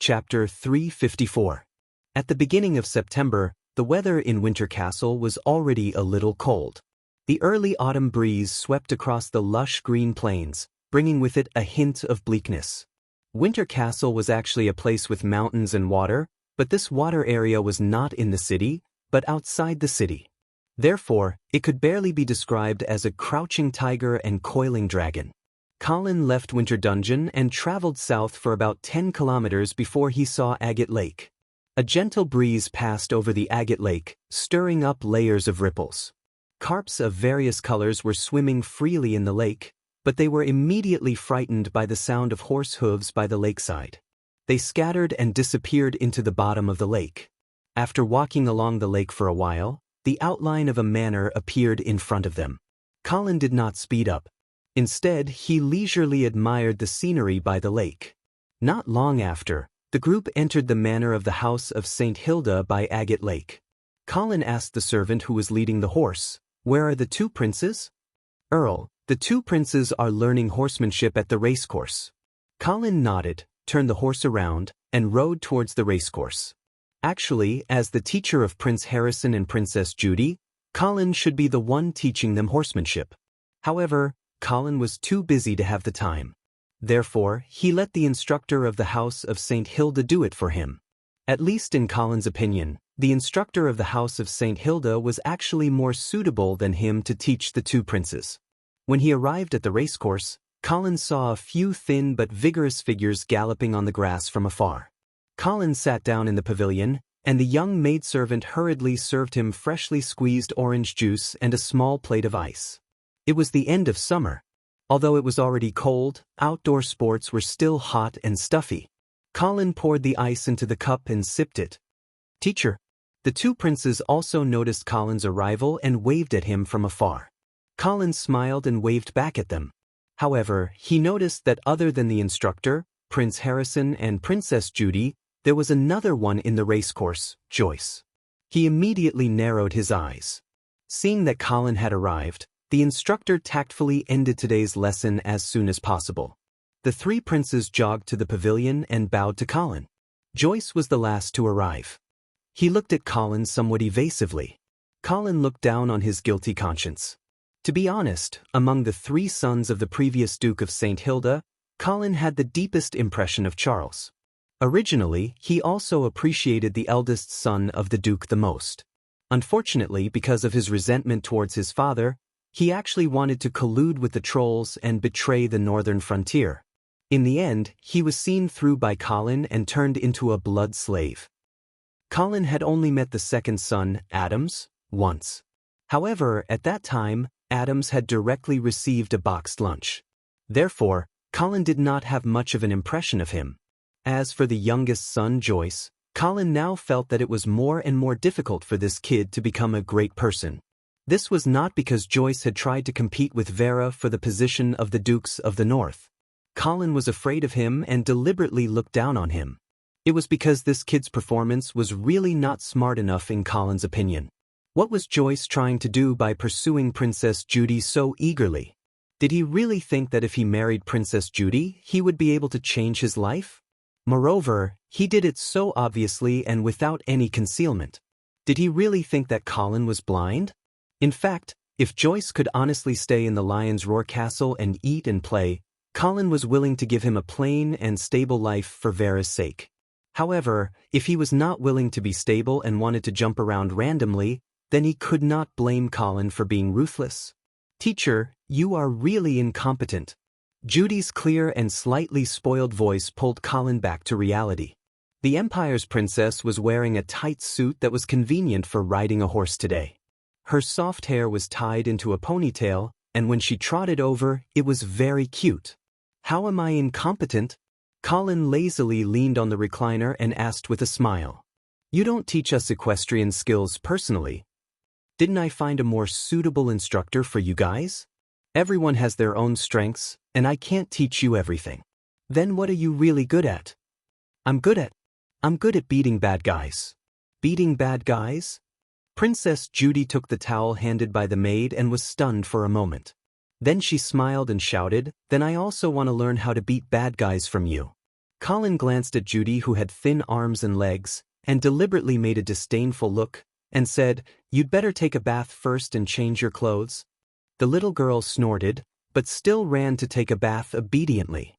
Chapter 354. At the beginning of September, the weather in Winter Castle was already a little cold. The early autumn breeze swept across the lush green plains, bringing with it a hint of bleakness. Winter Castle was actually a place with mountains and water, but this water area was not in the city, but outside the city. Therefore, it could barely be described as a crouching tiger and coiling dragon. Colin left Winter Dungeon and traveled south for about 10 kilometers before he saw Agate Lake. A gentle breeze passed over the Agate Lake, stirring up layers of ripples. Carps of various colors were swimming freely in the lake, but they were immediately frightened by the sound of horse hooves by the lakeside. They scattered and disappeared into the bottom of the lake. After walking along the lake for a while, the outline of a manor appeared in front of them. Colin did not speed up. Instead, he leisurely admired the scenery by the lake. Not long after, the group entered the manor of the house of St. Hilda by Agate Lake. Colin asked the servant who was leading the horse, "Where are the two princes?" "Earl, the two princes are learning horsemanship at the racecourse." Colin nodded, turned the horse around, and rode towards the racecourse. Actually, as the teacher of Prince Harrison and Princess Judy, Colin should be the one teaching them horsemanship. However, Colin was too busy to have the time. Therefore, he let the instructor of the House of St. Hilda do it for him. At least in Colin's opinion, the instructor of the House of St. Hilda was actually more suitable than him to teach the two princes. When he arrived at the racecourse, Colin saw a few thin but vigorous figures galloping on the grass from afar. Colin sat down in the pavilion, and the young maidservant hurriedly served him freshly squeezed orange juice and a small plate of ice. It was the end of summer. Although it was already cold, outdoor sports were still hot and stuffy. Colin poured the ice into the cup and sipped it. "Teacher." The two princes also noticed Colin's arrival and waved at him from afar. Colin smiled and waved back at them. However, he noticed that other than the instructor, Prince Harrison and Princess Judy, there was another one in the racecourse, Joyce. He immediately narrowed his eyes. Seeing that Colin had arrived, the instructor tactfully ended today's lesson as soon as possible. The three princes jogged to the pavilion and bowed to Colin. Joyce was the last to arrive. He looked at Colin somewhat evasively. Colin looked down on his guilty conscience. To be honest, among the three sons of the previous Duke of St. Hilda, Colin had the deepest impression of Charles. Originally, he also appreciated the eldest son of the Duke the most. Unfortunately, because of his resentment towards his father, he actually wanted to collude with the trolls and betray the northern frontier. In the end, he was seen through by Colin and turned into a blood slave. Colin had only met the second son, Adams, once. However, at that time, Adams had directly received a boxed lunch. Therefore, Colin did not have much of an impression of him. As for the youngest son, Joyce, Colin now felt that it was more and more difficult for this kid to become a great person. This was not because Joyce had tried to compete with Vera for the position of the Dukes of the North. Colin was afraid of him and deliberately looked down on him. It was because this kid's performance was really not smart enough in Colin's opinion. What was Joyce trying to do by pursuing Princess Judy so eagerly? Did he really think that if he married Princess Judy, he would be able to change his life? Moreover, he did it so obviously and without any concealment. Did he really think that Colin was blind? In fact, if Joyce could honestly stay in the Lion's Roar Castle and eat and play, Colin was willing to give him a plain and stable life for Vera's sake. However, if he was not willing to be stable and wanted to jump around randomly, then he could not blame Colin for being ruthless. "Teacher, you are really incompetent." Judy's clear and slightly spoiled voice pulled Colin back to reality. The Empire's princess was wearing a tight suit that was convenient for riding a horse today. Her soft hair was tied into a ponytail, and when she trotted over, it was very cute. "How am I incompetent?" Colin lazily leaned on the recliner and asked with a smile. "You don't teach us equestrian skills personally. Didn't I find a more suitable instructor for you guys? Everyone has their own strengths, and I can't teach you everything." "Then what are you really good at?" I'm good at beating bad guys." "Beating bad guys?" Princess Judy took the towel handed by the maid and was stunned for a moment. Then she smiled and shouted, "Then I also want to learn how to beat bad guys from you." Colin glanced at Judy, who had thin arms and legs, and deliberately made a disdainful look, and said, "You'd better take a bath first and change your clothes." The little girl snorted, but still ran to take a bath obediently.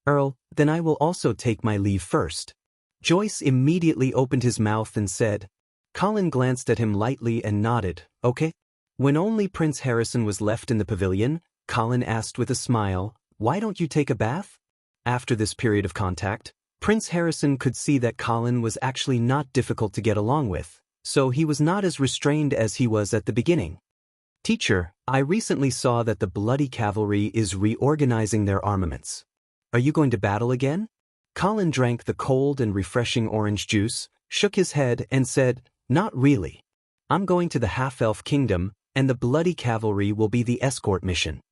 "Earl, then I will also take my leave first." Joyce immediately opened his mouth and said. Colin glanced at him lightly and nodded, "Okay." When only Prince Harrison was left in the pavilion, Colin asked with a smile, "Why don't you take a bath?" After this period of contact, Prince Harrison could see that Colin was actually not difficult to get along with, so he was not as restrained as he was at the beginning. "Teacher, I recently saw that the Bloody Cavalry is reorganizing their armaments. Are you going to battle again?" Colin drank the cold and refreshing orange juice, shook his head, and said, "Not really. I'm going to the Half-Elf Kingdom, and the Bloody Cavalry will be the escort mission."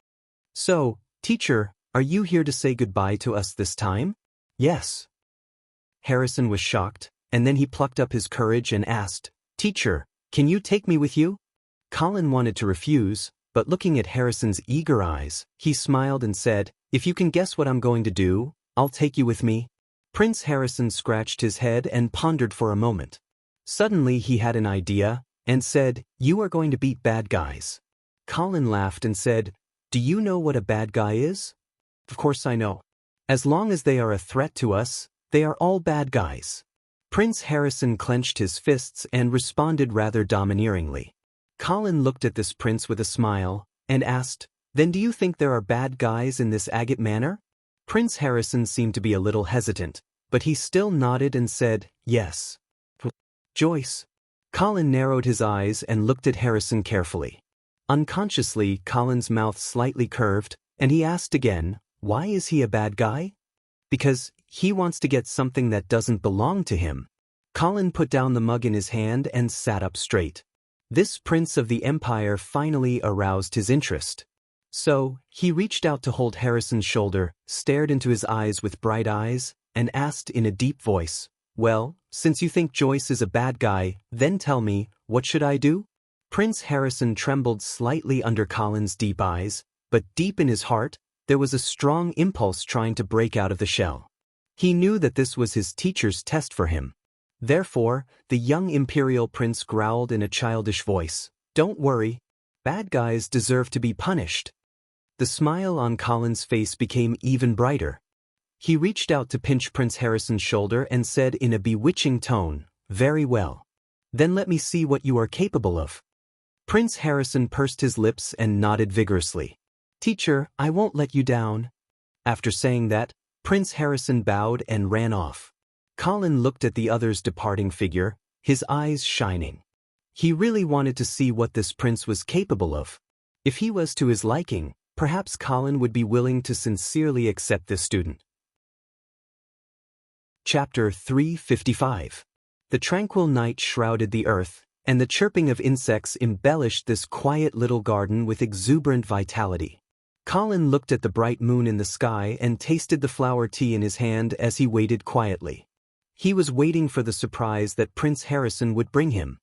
"So, teacher, are you here to say goodbye to us this time?" "Yes." Harrison was shocked, and then he plucked up his courage and asked, "Teacher, can you take me with you?" Colin wanted to refuse, but looking at Harrison's eager eyes, he smiled and said, "If you can guess what I'm going to do, I'll take you with me." Prince Harrison scratched his head and pondered for a moment. Suddenly he had an idea, and said, "You are going to beat bad guys." Colin laughed and said, "Do you know what a bad guy is?" "Of course I know. As long as they are a threat to us, they are all bad guys." Prince Harrison clenched his fists and responded rather domineeringly. Colin looked at this prince with a smile, and asked, "Then do you think there are bad guys in this agate manor?" Prince Harrison seemed to be a little hesitant, but he still nodded and said, "Yes." "Joyce." Colin narrowed his eyes and looked at Harrison carefully. Unconsciously, Colin's mouth slightly curved, and he asked again, "Why is he a bad guy?" "Because he wants to get something that doesn't belong to him." Colin put down the mug in his hand and sat up straight. This prince of the empire finally aroused his interest. So, he reached out to hold Harrison's shoulder, stared into his eyes with bright eyes, and asked in a deep voice, "Well, since you think Joyce is a bad guy, then tell me, what should I do?" Prince Harrison trembled slightly under Colin's deep eyes, but deep in his heart, there was a strong impulse trying to break out of the shell. He knew that this was his teacher's test for him. Therefore, the young imperial prince growled in a childish voice, "Don't worry. Bad guys deserve to be punished." The smile on Colin's face became even brighter. He reached out to pinch Prince Harrison's shoulder and said in a bewitching tone, "Very well. Then let me see what you are capable of." Prince Harrison pursed his lips and nodded vigorously. "Teacher, I won't let you down." After saying that, Prince Harrison bowed and ran off. Colin looked at the other's departing figure, his eyes shining. He really wanted to see what this prince was capable of. If he was to his liking, perhaps Colin would be willing to sincerely accept this student. Chapter 355. The tranquil night shrouded the earth, and the chirping of insects embellished this quiet little garden with exuberant vitality. Colin looked at the bright moon in the sky and tasted the flower tea in his hand as he waited quietly. He was waiting for the surprise that Prince Harrison would bring him.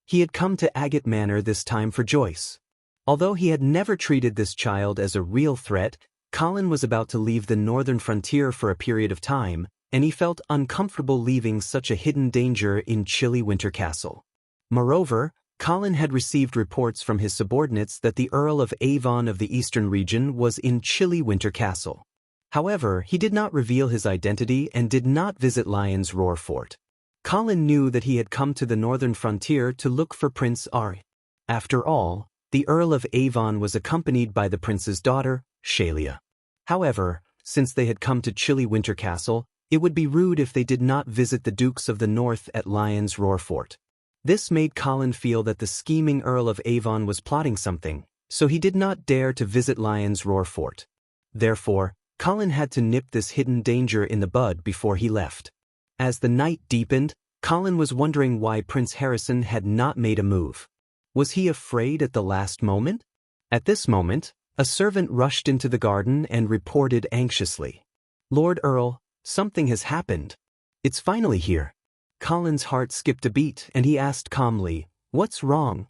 He had come to Agate Manor this time for Joyce. Although he had never treated this child as a real threat, Colin was about to leave the northern frontier for a period of time, and he felt uncomfortable leaving such a hidden danger in chilly Winter Castle. Moreover, Colin had received reports from his subordinates that the Earl of Avon of the Eastern region was in chilly Winter Castle. However, he did not reveal his identity and did not visit Lion's Roar Fort. Colin knew that he had come to the northern frontier to look for Prince Ari. After all, the Earl of Avon was accompanied by the prince's daughter, Shalia. However, since they had come to chilly Winter Castle, it would be rude if they did not visit the Dukes of the North at Lion's Roar Fort. This made Colin feel that the scheming Earl of Avon was plotting something, so he did not dare to visit Lion's Roar Fort. Therefore, Colin had to nip this hidden danger in the bud before he left. As the night deepened, Colin was wondering why Prince Harrison had not made a move. Was he afraid at the last moment? At this moment, a servant rushed into the garden and reported anxiously, "Lord Earl, something has happened. It's finally here." Colin's heart skipped a beat and he asked calmly, "What's wrong?"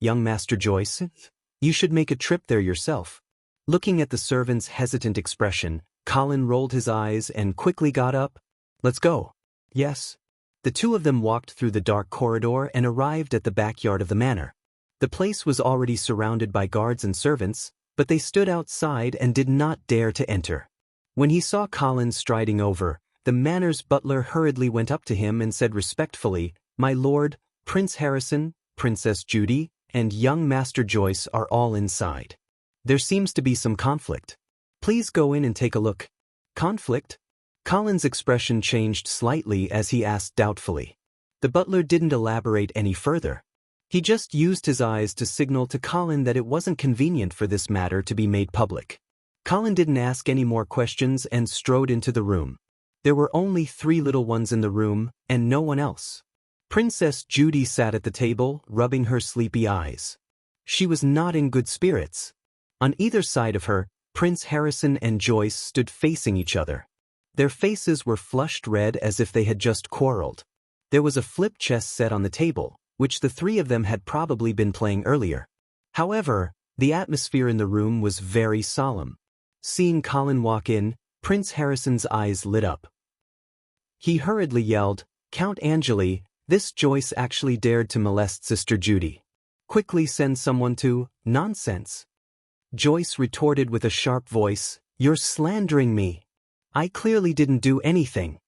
"Young Master Joyce, you should make a trip there yourself." Looking at the servant's hesitant expression, Colin rolled his eyes and quickly got up. Let's go. Yes. The two of them walked through the dark corridor and arrived at the backyard of the manor. The place was already surrounded by guards and servants, but they stood outside and did not dare to enter. When he saw Colin striding over, the manor's butler hurriedly went up to him and said respectfully, "My lord, Prince Harrison, Princess Judy, and young Master Joyce are all inside. There seems to be some conflict. Please go in and take a look." Conflict? Colin's expression changed slightly as he asked doubtfully. The butler didn't elaborate any further. He just used his eyes to signal to Colin that it wasn't convenient for this matter to be made public. Colin didn't ask any more questions and strode into the room. There were only 3 little ones in the room, and no one else. Princess Judy sat at the table, rubbing her sleepy eyes. She was not in good spirits. On either side of her, Prince Harrison and Joyce stood facing each other. Their faces were flushed red as if they had just quarreled. There was a flip chess set on the table, which the 3 of them had probably been playing earlier. However, the atmosphere in the room was very solemn. Seeing Colin walk in, Prince Harrison's eyes lit up. He hurriedly yelled, "Count Angeli, this Joyce actually dared to molest Sister Judy. Quickly send someone to—" "Nonsense." Joyce retorted with a sharp voice, "You're slandering me. I clearly didn't do anything."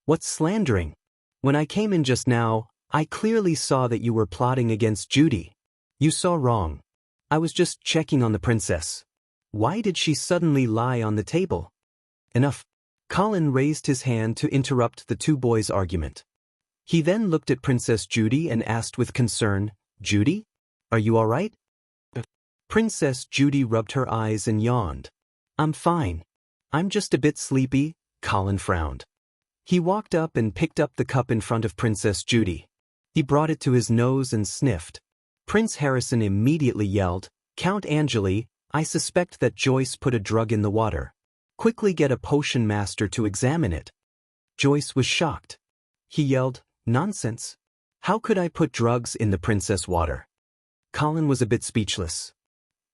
"What's slandering? When I came in just now, I clearly saw that you were plotting against Judy. You saw wrong. I was just checking on the princess. Why did she suddenly lie on the table?" "Enough." Colin raised his hand to interrupt the 2 boys' argument. He then looked at Princess Judy and asked with concern, "Judy? Are you all right?" Princess Judy rubbed her eyes and yawned. "I'm fine. I'm just a bit sleepy." Colin frowned. He walked up and picked up the cup in front of Princess Judy. He brought it to his nose and sniffed. Prince Harrison immediately yelled, "Count Angeli, I suspect that Joyce put a drug in the water. Quickly get a potion master to examine it." Joyce was shocked. He yelled, "Nonsense. How could I put drugs in the princess water?" Colin was a bit speechless.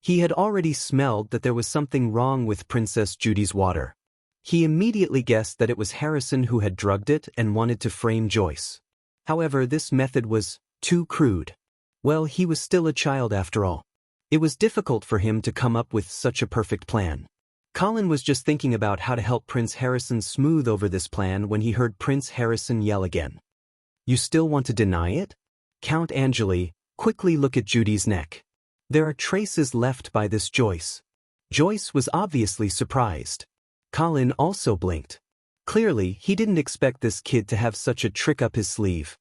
He had already smelled that there was something wrong with Princess Judy's water. He immediately guessed that it was Harrison who had drugged it and wanted to frame Joyce. However, this method was too crude. Well, he was still a child after all. It was difficult for him to come up with such a perfect plan. Colin was just thinking about how to help Prince Harrison smooth over this plan when he heard Prince Harrison yell again. "You still want to deny it? Count Angeli, quickly look at Judy's neck. There are traces left by this Joyce." Joyce was obviously surprised. Colin also blinked. Clearly, he didn't expect this kid to have such a trick up his sleeve.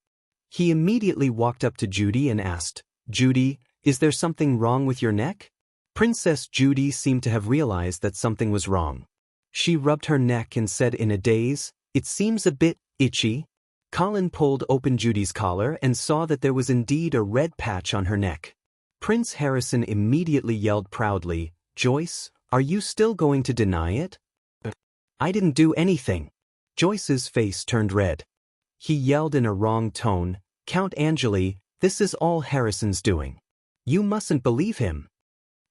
He immediately walked up to Judy and asked, "Judy, is there something wrong with your neck?" Princess Judy seemed to have realized that something was wrong. She rubbed her neck and said in a daze, "It seems a bit itchy." Colin pulled open Judy's collar and saw that there was indeed a red patch on her neck. Prince Harrison immediately yelled proudly, "Joyce, are you still going to deny it?" "I didn't do anything." Joyce's face turned red. He yelled in a wrong tone, "Count Angeli, this is all Harrison's doing. You mustn't believe him."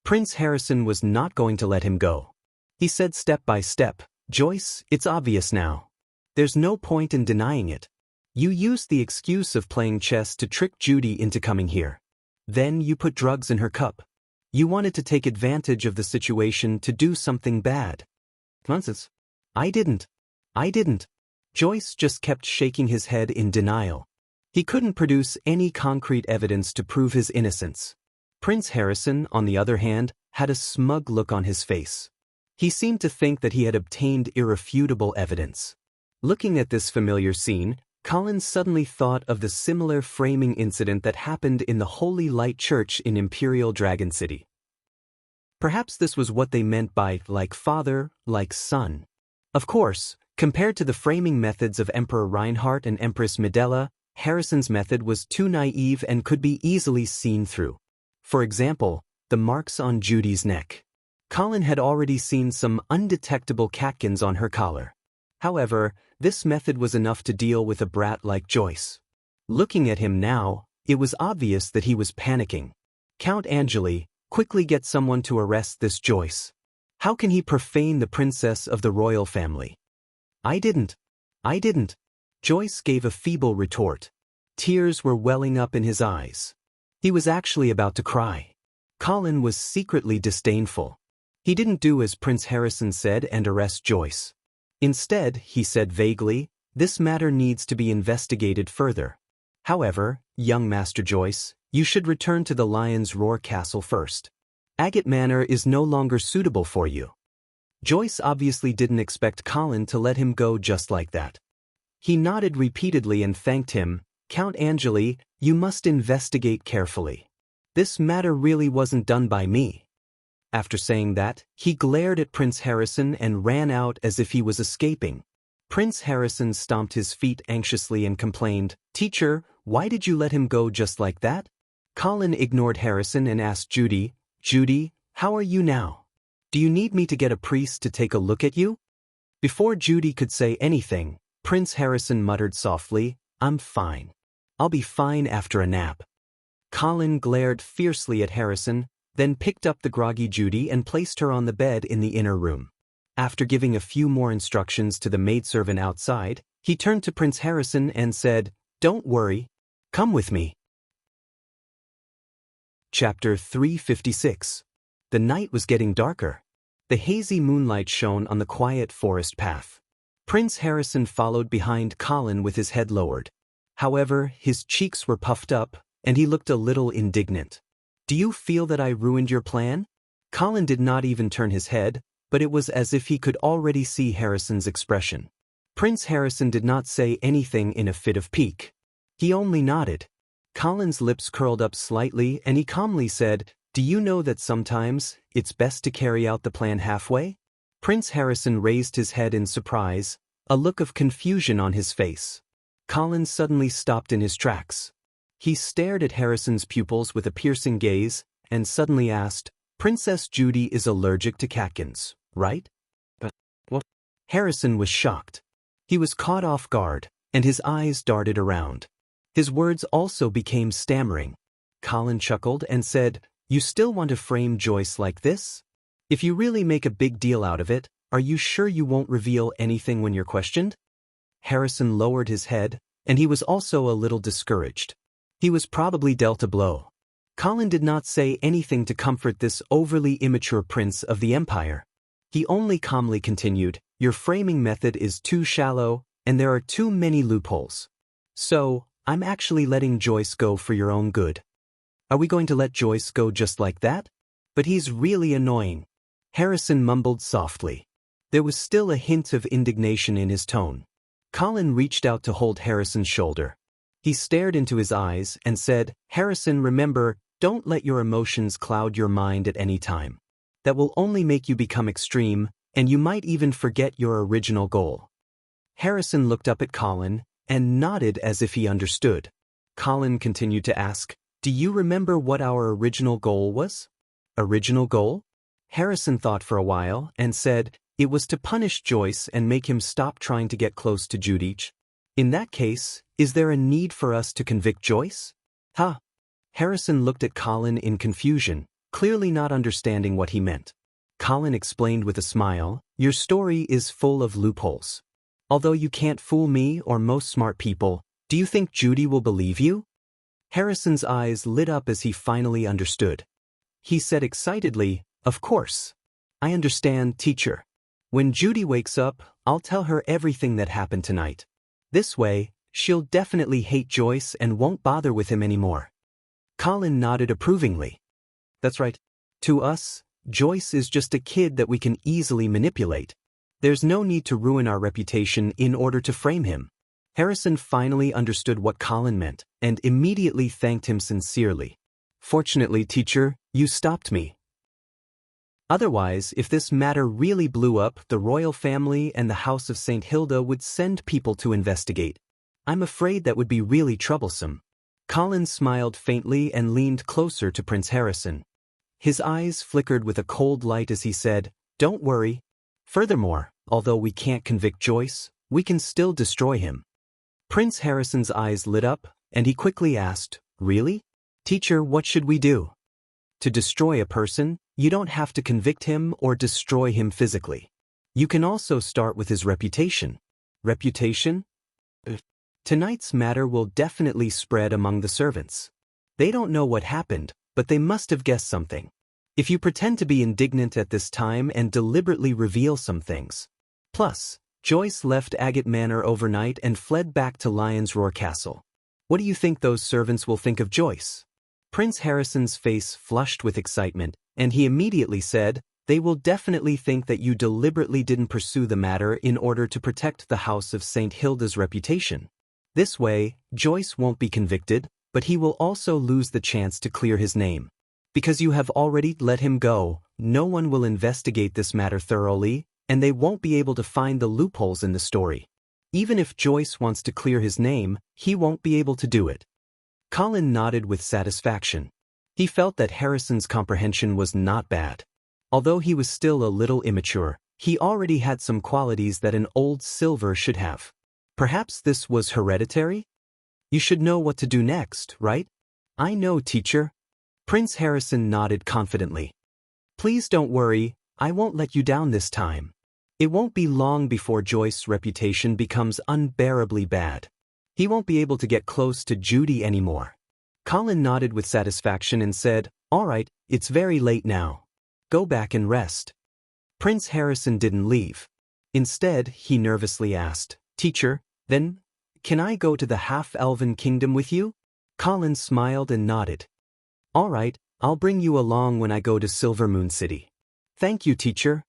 Prince Harrison was not going to let him go. He said step by step, "Joyce, it's obvious now. There's no point in denying it. You used the excuse of playing chess to trick Judy into coming here. Then you put drugs in her cup. You wanted to take advantage of the situation to do something bad." "Nonsense. I didn't. Joyce just kept shaking his head in denial. He couldn't produce any concrete evidence to prove his innocence. Prince Harrison, on the other hand, had a smug look on his face. He seemed to think that he had obtained irrefutable evidence. Looking at this familiar scene, Colin suddenly thought of the similar framing incident that happened in the Holy Light Church in Imperial Dragon City. Perhaps this was what they meant by like father, like son. Of course, compared to the framing methods of Emperor Reinhardt and Empress Medela, Harrison's method was too naive and could be easily seen through. For example, the marks on Judy's neck. Colin had already seen some undetectable catkins on her collar. However, this method was enough to deal with a brat like Joyce. Looking at him now, it was obvious that he was panicking. "Count Angeli, quickly get someone to arrest this Joyce." How can he profane the princess of the royal family? I didn't. I didn't. Joyce gave a feeble retort. Tears were welling up in his eyes. He was actually about to cry. Colin was secretly disdainful. He didn't do as Prince Harrison said and arrest Joyce. Instead, he said vaguely, this matter needs to be investigated further. However, young Master Joyce, you should return to the Lion's Roar Castle first. Agate Manor is no longer suitable for you. Joyce obviously didn't expect Colin to let him go just like that. He nodded repeatedly and thanked him. Count Angeli, you must investigate carefully. This matter really wasn't done by me. After saying that, he glared at Prince Harrison and ran out as if he was escaping. Prince Harrison stomped his feet anxiously and complained, Teacher, why did you let him go just like that? Colin ignored Harrison and asked Judy, Judy, how are you now? Do you need me to get a priest to take a look at you? Before Judy could say anything, Prince Harrison muttered softly, I'm fine. I'll be fine after a nap. Colin glared fiercely at Harrison, then picked up the groggy Judy and placed her on the bed in the inner room. After giving a few more instructions to the maidservant outside, he turned to Prince Harrison and said, Don't worry. Come with me. Chapter 356. The night was getting darker. The hazy moonlight shone on the quiet forest path. Prince Harrison followed behind Colin with his head lowered. However, his cheeks were puffed up, and he looked a little indignant. Do you feel that I ruined your plan? Colin did not even turn his head, but it was as if he could already see Harrison's expression. Prince Harrison did not say anything in a fit of pique. He only nodded. Colin's lips curled up slightly and he calmly said, Do you know that sometimes it's best to carry out the plan halfway? Prince Harrison raised his head in surprise, a look of confusion on his face. Colin suddenly stopped in his tracks. He stared at Harrison's pupils with a piercing gaze and suddenly asked, Princess Judy is allergic to catkins, right? But what? Harrison was shocked. He was caught off guard, and his eyes darted around. His words also became stammering. Colin chuckled and said, You still want to frame Joyce like this? If you really make a big deal out of it, are you sure you won't reveal anything when you're questioned? Harrison lowered his head, and he was also a little discouraged. He was probably dealt a blow. Colin did not say anything to comfort this overly immature prince of the empire. He only calmly continued, Your framing method is too shallow, and there are too many loopholes. So, I'm actually letting Joyce go for your own good. Are we going to let Joyce go just like that? But he's really annoying. Harrison mumbled softly. There was still a hint of indignation in his tone. Colin reached out to hold Harrison's shoulder. He stared into his eyes and said, Harrison, remember, don't let your emotions cloud your mind at any time. That will only make you become extreme, and you might even forget your original goal. Harrison looked up at Colin and nodded as if he understood. Colin continued to ask, Do you remember what our original goal was? Original goal? Harrison thought for a while and said, It was to punish Joyce and make him stop trying to get close to Judy. In that case, is there a need for us to convict Joyce? Huh? Harrison looked at Colin in confusion, clearly not understanding what he meant. Colin explained with a smile, Your story is full of loopholes. Although you can't fool me or most smart people, do you think Judy will believe you? Harrison's eyes lit up as he finally understood. He said excitedly, Of course. I understand, teacher. When Judy wakes up, I'll tell her everything that happened tonight. This way, she'll definitely hate Joyce and won't bother with him anymore. Colin nodded approvingly. That's right. To us, Joyce is just a kid that we can easily manipulate. There's no need to ruin our reputation in order to frame him. Harrison finally understood what Colin meant and immediately thanked him sincerely. Fortunately, teacher, you stopped me. Otherwise, if this matter really blew up, the royal family and the House of St. Hilda would send people to investigate. I'm afraid that would be really troublesome. Colin smiled faintly and leaned closer to Prince Harrison. His eyes flickered with a cold light as he said, Don't worry. Furthermore, although we can't convict Joyce, we can still destroy him. Prince Harrison's eyes lit up, and he quickly asked, Really? Teacher, what should we do? To destroy a person, you don't have to convict him or destroy him physically. You can also start with his reputation. Reputation? Tonight's matter will definitely spread among the servants. They don't know what happened, but they must have guessed something. If you pretend to be indignant at this time and deliberately reveal some things. Plus, Joyce left Agate Manor overnight and fled back to Lion's Roar Castle. What do you think those servants will think of Joyce? Prince Harrison's face flushed with excitement, and he immediately said, "They will definitely think that you deliberately didn't pursue the matter in order to protect the House of St. Hilda's reputation. This way, Joyce won't be convicted, but he will also lose the chance to clear his name. Because you have already let him go, no one will investigate this matter thoroughly, and they won't be able to find the loopholes in the story. Even if Joyce wants to clear his name, he won't be able to do it." Colin nodded with satisfaction. He felt that Harrison's comprehension was not bad. Although he was still a little immature, he already had some qualities that an old silver should have. Perhaps this was hereditary? You should know what to do next, right? I know, teacher. Prince Harrison nodded confidently. Please don't worry, I won't let you down this time. It won't be long before Joyce's reputation becomes unbearably bad. He won't be able to get close to Judy anymore. Colin nodded with satisfaction and said, "All right, it's very late now. Go back and rest." Prince Harrison didn't leave. Instead, he nervously asked, "Teacher, then, can I go to the half-elven kingdom with you?" Colin smiled and nodded. "All right, I'll bring you along when I go to Silvermoon City." "Thank you, teacher,"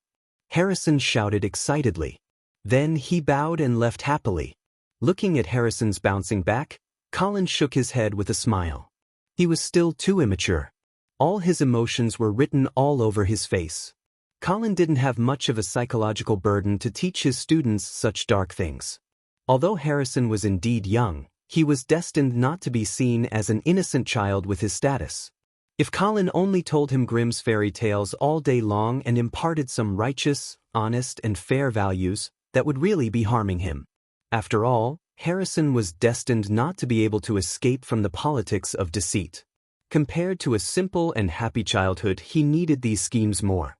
Harrison shouted excitedly. Then he bowed and left happily. Looking at Harrison's bouncing back, Colin shook his head with a smile. He was still too immature. All his emotions were written all over his face. Colin didn't have much of a psychological burden to teach his students such dark things. Although Harrison was indeed young, he was destined not to be seen as an innocent child with his status. If Colin only told him Grimm's fairy tales all day long and imparted some righteous, honest, and fair values, that would really be harming him. After all, Harrison was destined not to be able to escape from the politics of deceit. Compared to a simple and happy childhood, he needed these schemes more.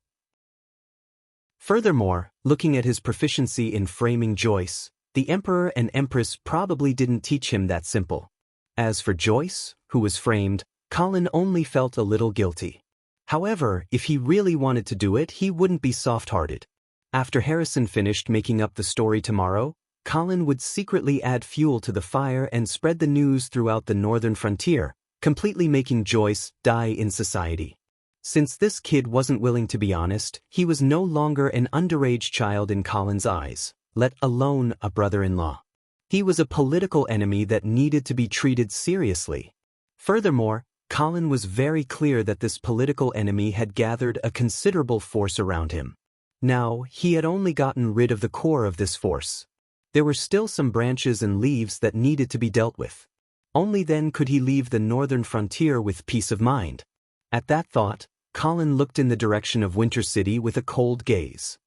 Furthermore, looking at his proficiency in framing Joyce, the Emperor and Empress probably didn't teach him that simple. As for Joyce, who was framed, Colin only felt a little guilty. However, if he really wanted to do it, he wouldn't be soft-hearted. After Harrison finished making up the story tomorrow, Colin would secretly add fuel to the fire and spread the news throughout the northern frontier, completely making Joyce die in society. Since this kid wasn't willing to be honest, he was no longer an underage child in Colin's eyes, let alone a brother-in-law. He was a political enemy that needed to be treated seriously. Furthermore, Colin was very clear that this political enemy had gathered a considerable force around him. Now, he had only gotten rid of the core of this force. There were still some branches and leaves that needed to be dealt with. Only then could he leave the northern frontier with peace of mind. At that thought, Colin looked in the direction of Winter City with a cold gaze.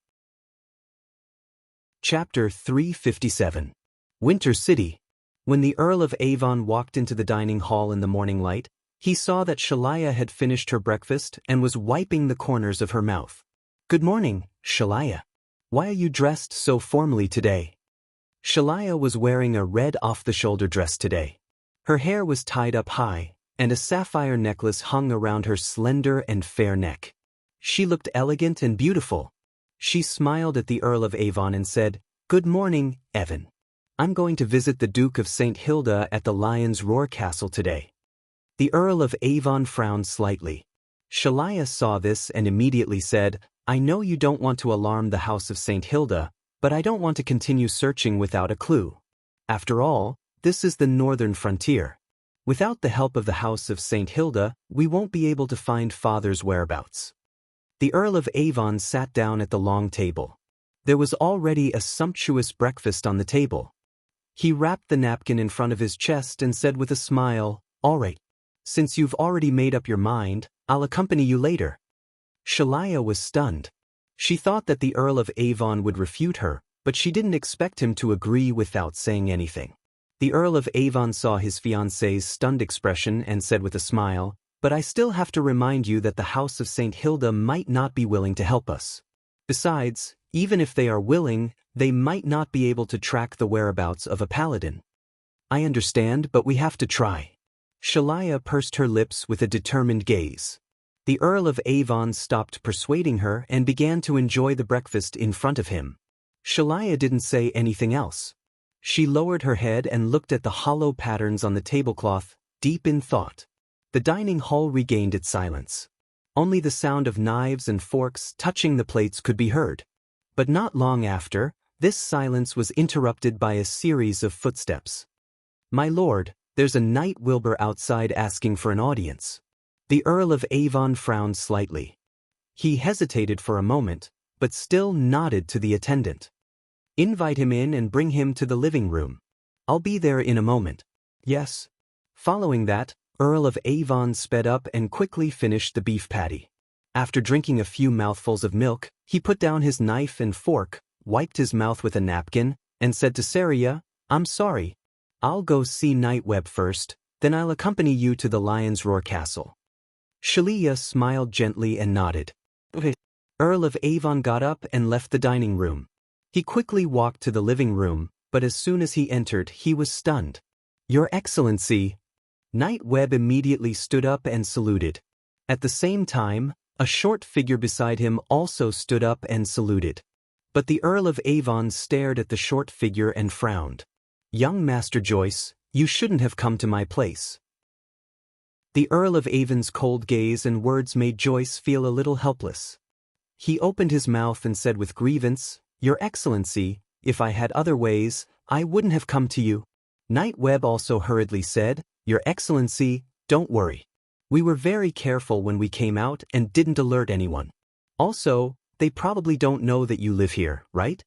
Chapter 357. Winter City. When the Earl of Avon walked into the dining hall in the morning light, he saw that Shalaya had finished her breakfast and was wiping the corners of her mouth. "Good morning, Shalaya. Why are you dressed so formally today?" Shalaya was wearing a red off-the-shoulder dress today. Her hair was tied up high, and a sapphire necklace hung around her slender and fair neck. She looked elegant and beautiful. She smiled at the Earl of Avon and said, "Good morning, Evan. I'm going to visit the Duke of St. Hilda at the Lion's Roar Castle today." The Earl of Avon frowned slightly. Shalaya saw this and immediately said, "I know you don't want to alarm the House of St. Hilda, but I don't want to continue searching without a clue. After all, this is the northern frontier. Without the help of the House of St. Hilda, we won't be able to find Father's whereabouts." The Earl of Avon sat down at the long table. There was already a sumptuous breakfast on the table. He wrapped the napkin in front of his chest and said with a smile, "All right. Since you've already made up your mind, I'll accompany you later." Shalaya was stunned. She thought that the Earl of Avon would refute her, but she didn't expect him to agree without saying anything. The Earl of Avon saw his fiancée's stunned expression and said with a smile, But I still have to remind you that the House of St. Hilda might not be willing to help us. Besides, even if they are willing, they might not be able to track the whereabouts of a paladin. I understand, but we have to try. Shalia pursed her lips with a determined gaze. The Earl of Avon stopped persuading her and began to enjoy the breakfast in front of him. Shalia didn't say anything else. She lowered her head and looked at the hollow patterns on the tablecloth, deep in thought. The dining hall regained its silence. Only the sound of knives and forks touching the plates could be heard. But not long after, this silence was interrupted by a series of footsteps. "My lord, there's a Knight Wilbur outside asking for an audience." The Earl of Avon frowned slightly. He hesitated for a moment, but still nodded to the attendant. "Invite him in and bring him to the living room. I'll be there in a moment." "Yes." Following that, Earl of Avon sped up and quickly finished the beef patty. After drinking a few mouthfuls of milk, he put down his knife and fork, wiped his mouth with a napkin, and said to Saria, "I'm sorry. I'll go see Nightweb first, then I'll accompany you to the Lion's Roar Castle." Shalia smiled gently and nodded. "Okay." Earl of Avon got up and left the dining room. He quickly walked to the living room, but as soon as he entered, he was stunned. "Your Excellency." Nightweb immediately stood up and saluted. At the same time, a short figure beside him also stood up and saluted. But the Earl of Avon stared at the short figure and frowned. "Young Master Joyce, you shouldn't have come to my place." The Earl of Avon's cold gaze and words made Joyce feel a little helpless. He opened his mouth and said with grievance, "Your Excellency, if I had other ways, I wouldn't have come to you." Nightweb also hurriedly said, "Your Excellency, don't worry. We were very careful when we came out and didn't alert anyone. Also, they probably don't know that you live here, right?"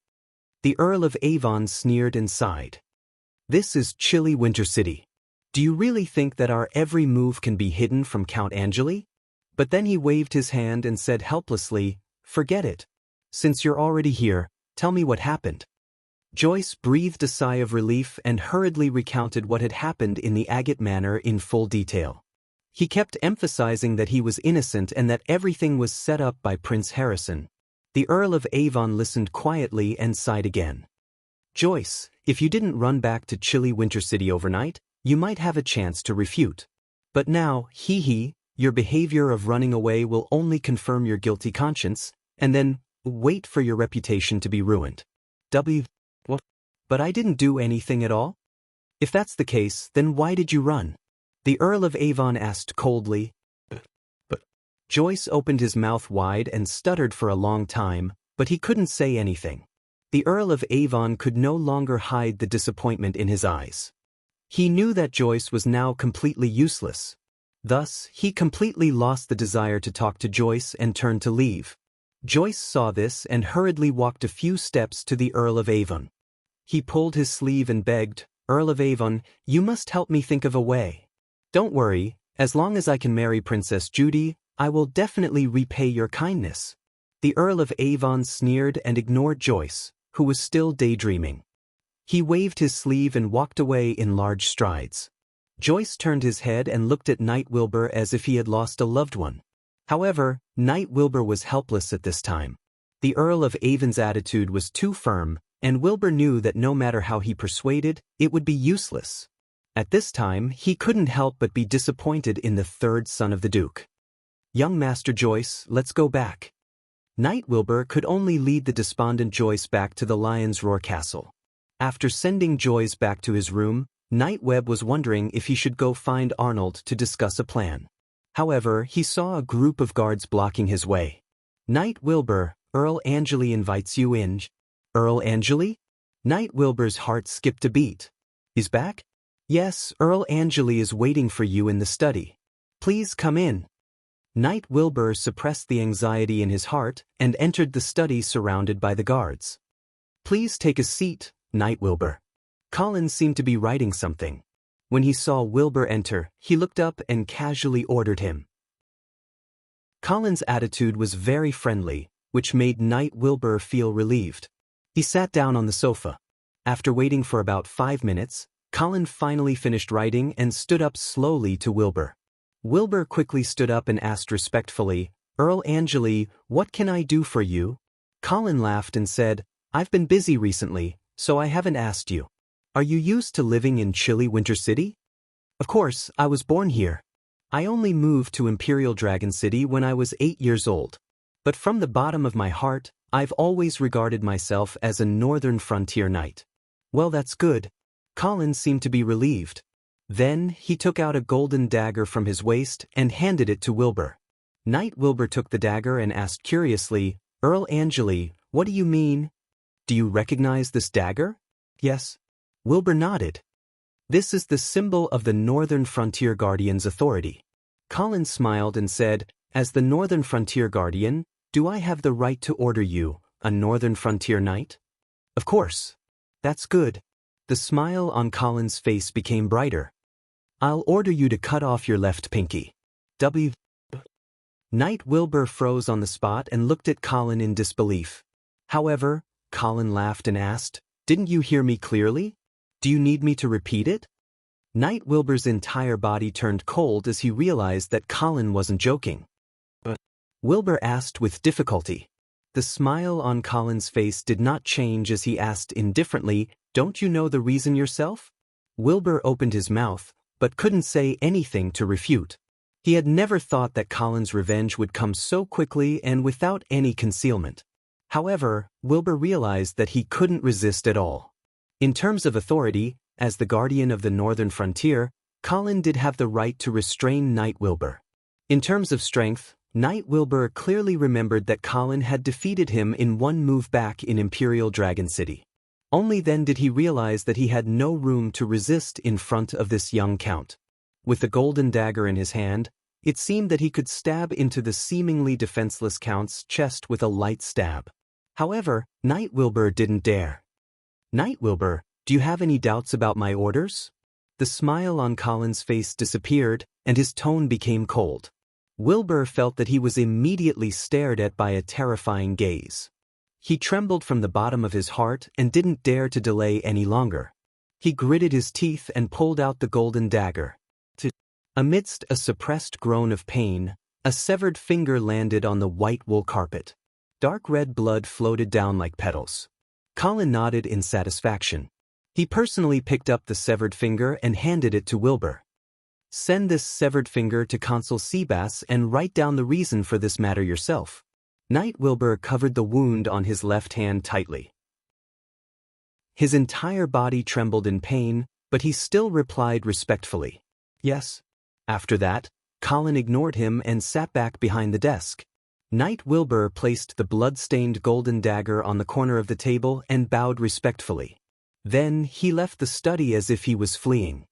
The Earl of Avon sneered and sighed. "This is chilly Winter City. Do you really think that our every move can be hidden from Count Angeli?" But then he waved his hand and said helplessly, "Forget it. Since you're already here, tell me what happened." Joyce breathed a sigh of relief and hurriedly recounted what had happened in the agate manor in full detail. He kept emphasizing that he was innocent and that everything was set up by Prince Harrison. The Earl of Avon listened quietly and sighed again. "Joyce, if you didn't run back to chilly Winter City overnight, you might have a chance to refute. But now, your behavior of running away will only confirm your guilty conscience, and then, wait for your reputation to be ruined." What? "But I didn't do anything at all?" "If that's the case, then why did you run?" The Earl of Avon asked coldly. But Joyce opened his mouth wide and stuttered for a long time, but he couldn't say anything. The Earl of Avon could no longer hide the disappointment in his eyes. He knew that Joyce was now completely useless. Thus, he completely lost the desire to talk to Joyce and turned to leave. Joyce saw this and hurriedly walked a few steps to the Earl of Avon. He pulled his sleeve and begged, "Earl of Avon, you must help me think of a way. Don't worry, as long as I can marry Princess Judy, I will definitely repay your kindness." The Earl of Avon sneered and ignored Joyce, who was still daydreaming. He waved his sleeve and walked away in large strides. Joyce turned his head and looked at Knight Wilbur as if he had lost a loved one. However, Knight Wilbur was helpless at this time. The Earl of Avon's attitude was too firm, and Wilbur knew that no matter how he persuaded, it would be useless. At this time, he couldn't help but be disappointed in the third son of the Duke. "Young Master Joyce, let's go back." Knight Wilbur could only lead the despondent Joyce back to the Lion's Roar Castle. After sending Joyce back to his room, Nightweb was wondering if he should go find Arnold to discuss a plan. However, he saw a group of guards blocking his way. "Knight Wilbur, Earl Angeli invites you in." "Earl Angeli?" Knight Wilbur's heart skipped a beat. "He's back?" "Yes, Earl Angeli is waiting for you in the study. Please come in." Knight Wilbur suppressed the anxiety in his heart and entered the study surrounded by the guards. "Please take a seat, Knight Wilbur." Colin seemed to be writing something. When he saw Wilbur enter, he looked up and casually ordered him. Colin's attitude was very friendly, which made Knight Wilbur feel relieved. He sat down on the sofa. After waiting for about 5 minutes, Colin finally finished writing and stood up slowly to Wilbur. Wilbur quickly stood up and asked respectfully, "Earl Angeli, what can I do for you?" Colin laughed and said, "I've been busy recently, so I haven't asked you. Are you used to living in chilly Winter City?" "Of course, I was born here. I only moved to Imperial Dragon City when I was 8 years old. But from the bottom of my heart, I've always regarded myself as a Northern Frontier knight." "Well, that's good." Colin seemed to be relieved. Then he took out a golden dagger from his waist and handed it to Wilbur. Knight Wilbur took the dagger and asked curiously, "Earl Angeli, what do you mean? Do you recognize this dagger?" "Yes." Wilbur nodded. "This is the symbol of the Northern Frontier Guardian's authority." Colin smiled and said, "As the Northern Frontier Guardian, do I have the right to order you, a Northern Frontier knight?" "Of course." "That's good." The smile on Colin's face became brighter. "I'll order you to cut off your left pinky." Knight Wilbur froze on the spot and looked at Colin in disbelief. However, Colin laughed and asked, "Didn't you hear me clearly? Do you need me to repeat it?" Knight Wilbur's entire body turned cold as he realized that Colin wasn't joking. Wilbur asked with difficulty. The smile on Colin's face did not change as he asked indifferently, "Don't you know the reason yourself?" Wilbur opened his mouth, but couldn't say anything to refute. He had never thought that Colin's revenge would come so quickly and without any concealment. However, Wilbur realized that he couldn't resist at all. In terms of authority, as the guardian of the Northern Frontier, Colin did have the right to restrain Knight Wilbur. In terms of strength, Knight Wilbur clearly remembered that Colin had defeated him in one move back in Imperial Dragon City. Only then did he realize that he had no room to resist in front of this young count. With the golden dagger in his hand, it seemed that he could stab into the seemingly defenseless count's chest with a light stab. However, Knight Wilbur didn't dare. "Knight Wilbur, do you have any doubts about my orders?" The smile on Colin's face disappeared, and his tone became cold. Wilbur felt that he was immediately stared at by a terrifying gaze. He trembled from the bottom of his heart and didn't dare to delay any longer. He gritted his teeth and pulled out the golden dagger. Amidst a suppressed groan of pain, a severed finger landed on the white wool carpet. Dark red blood floated down like petals. Colin nodded in satisfaction. He personally picked up the severed finger and handed it to Wilbur. "Send this severed finger to Consul Seabass and write down the reason for this matter yourself." Knight Wilbur covered the wound on his left hand tightly. His entire body trembled in pain, but he still replied respectfully, "Yes." After that, Colin ignored him and sat back behind the desk. Knight Wilbur placed the blood-stained golden dagger on the corner of the table and bowed respectfully. Then he left the study as if he was fleeing.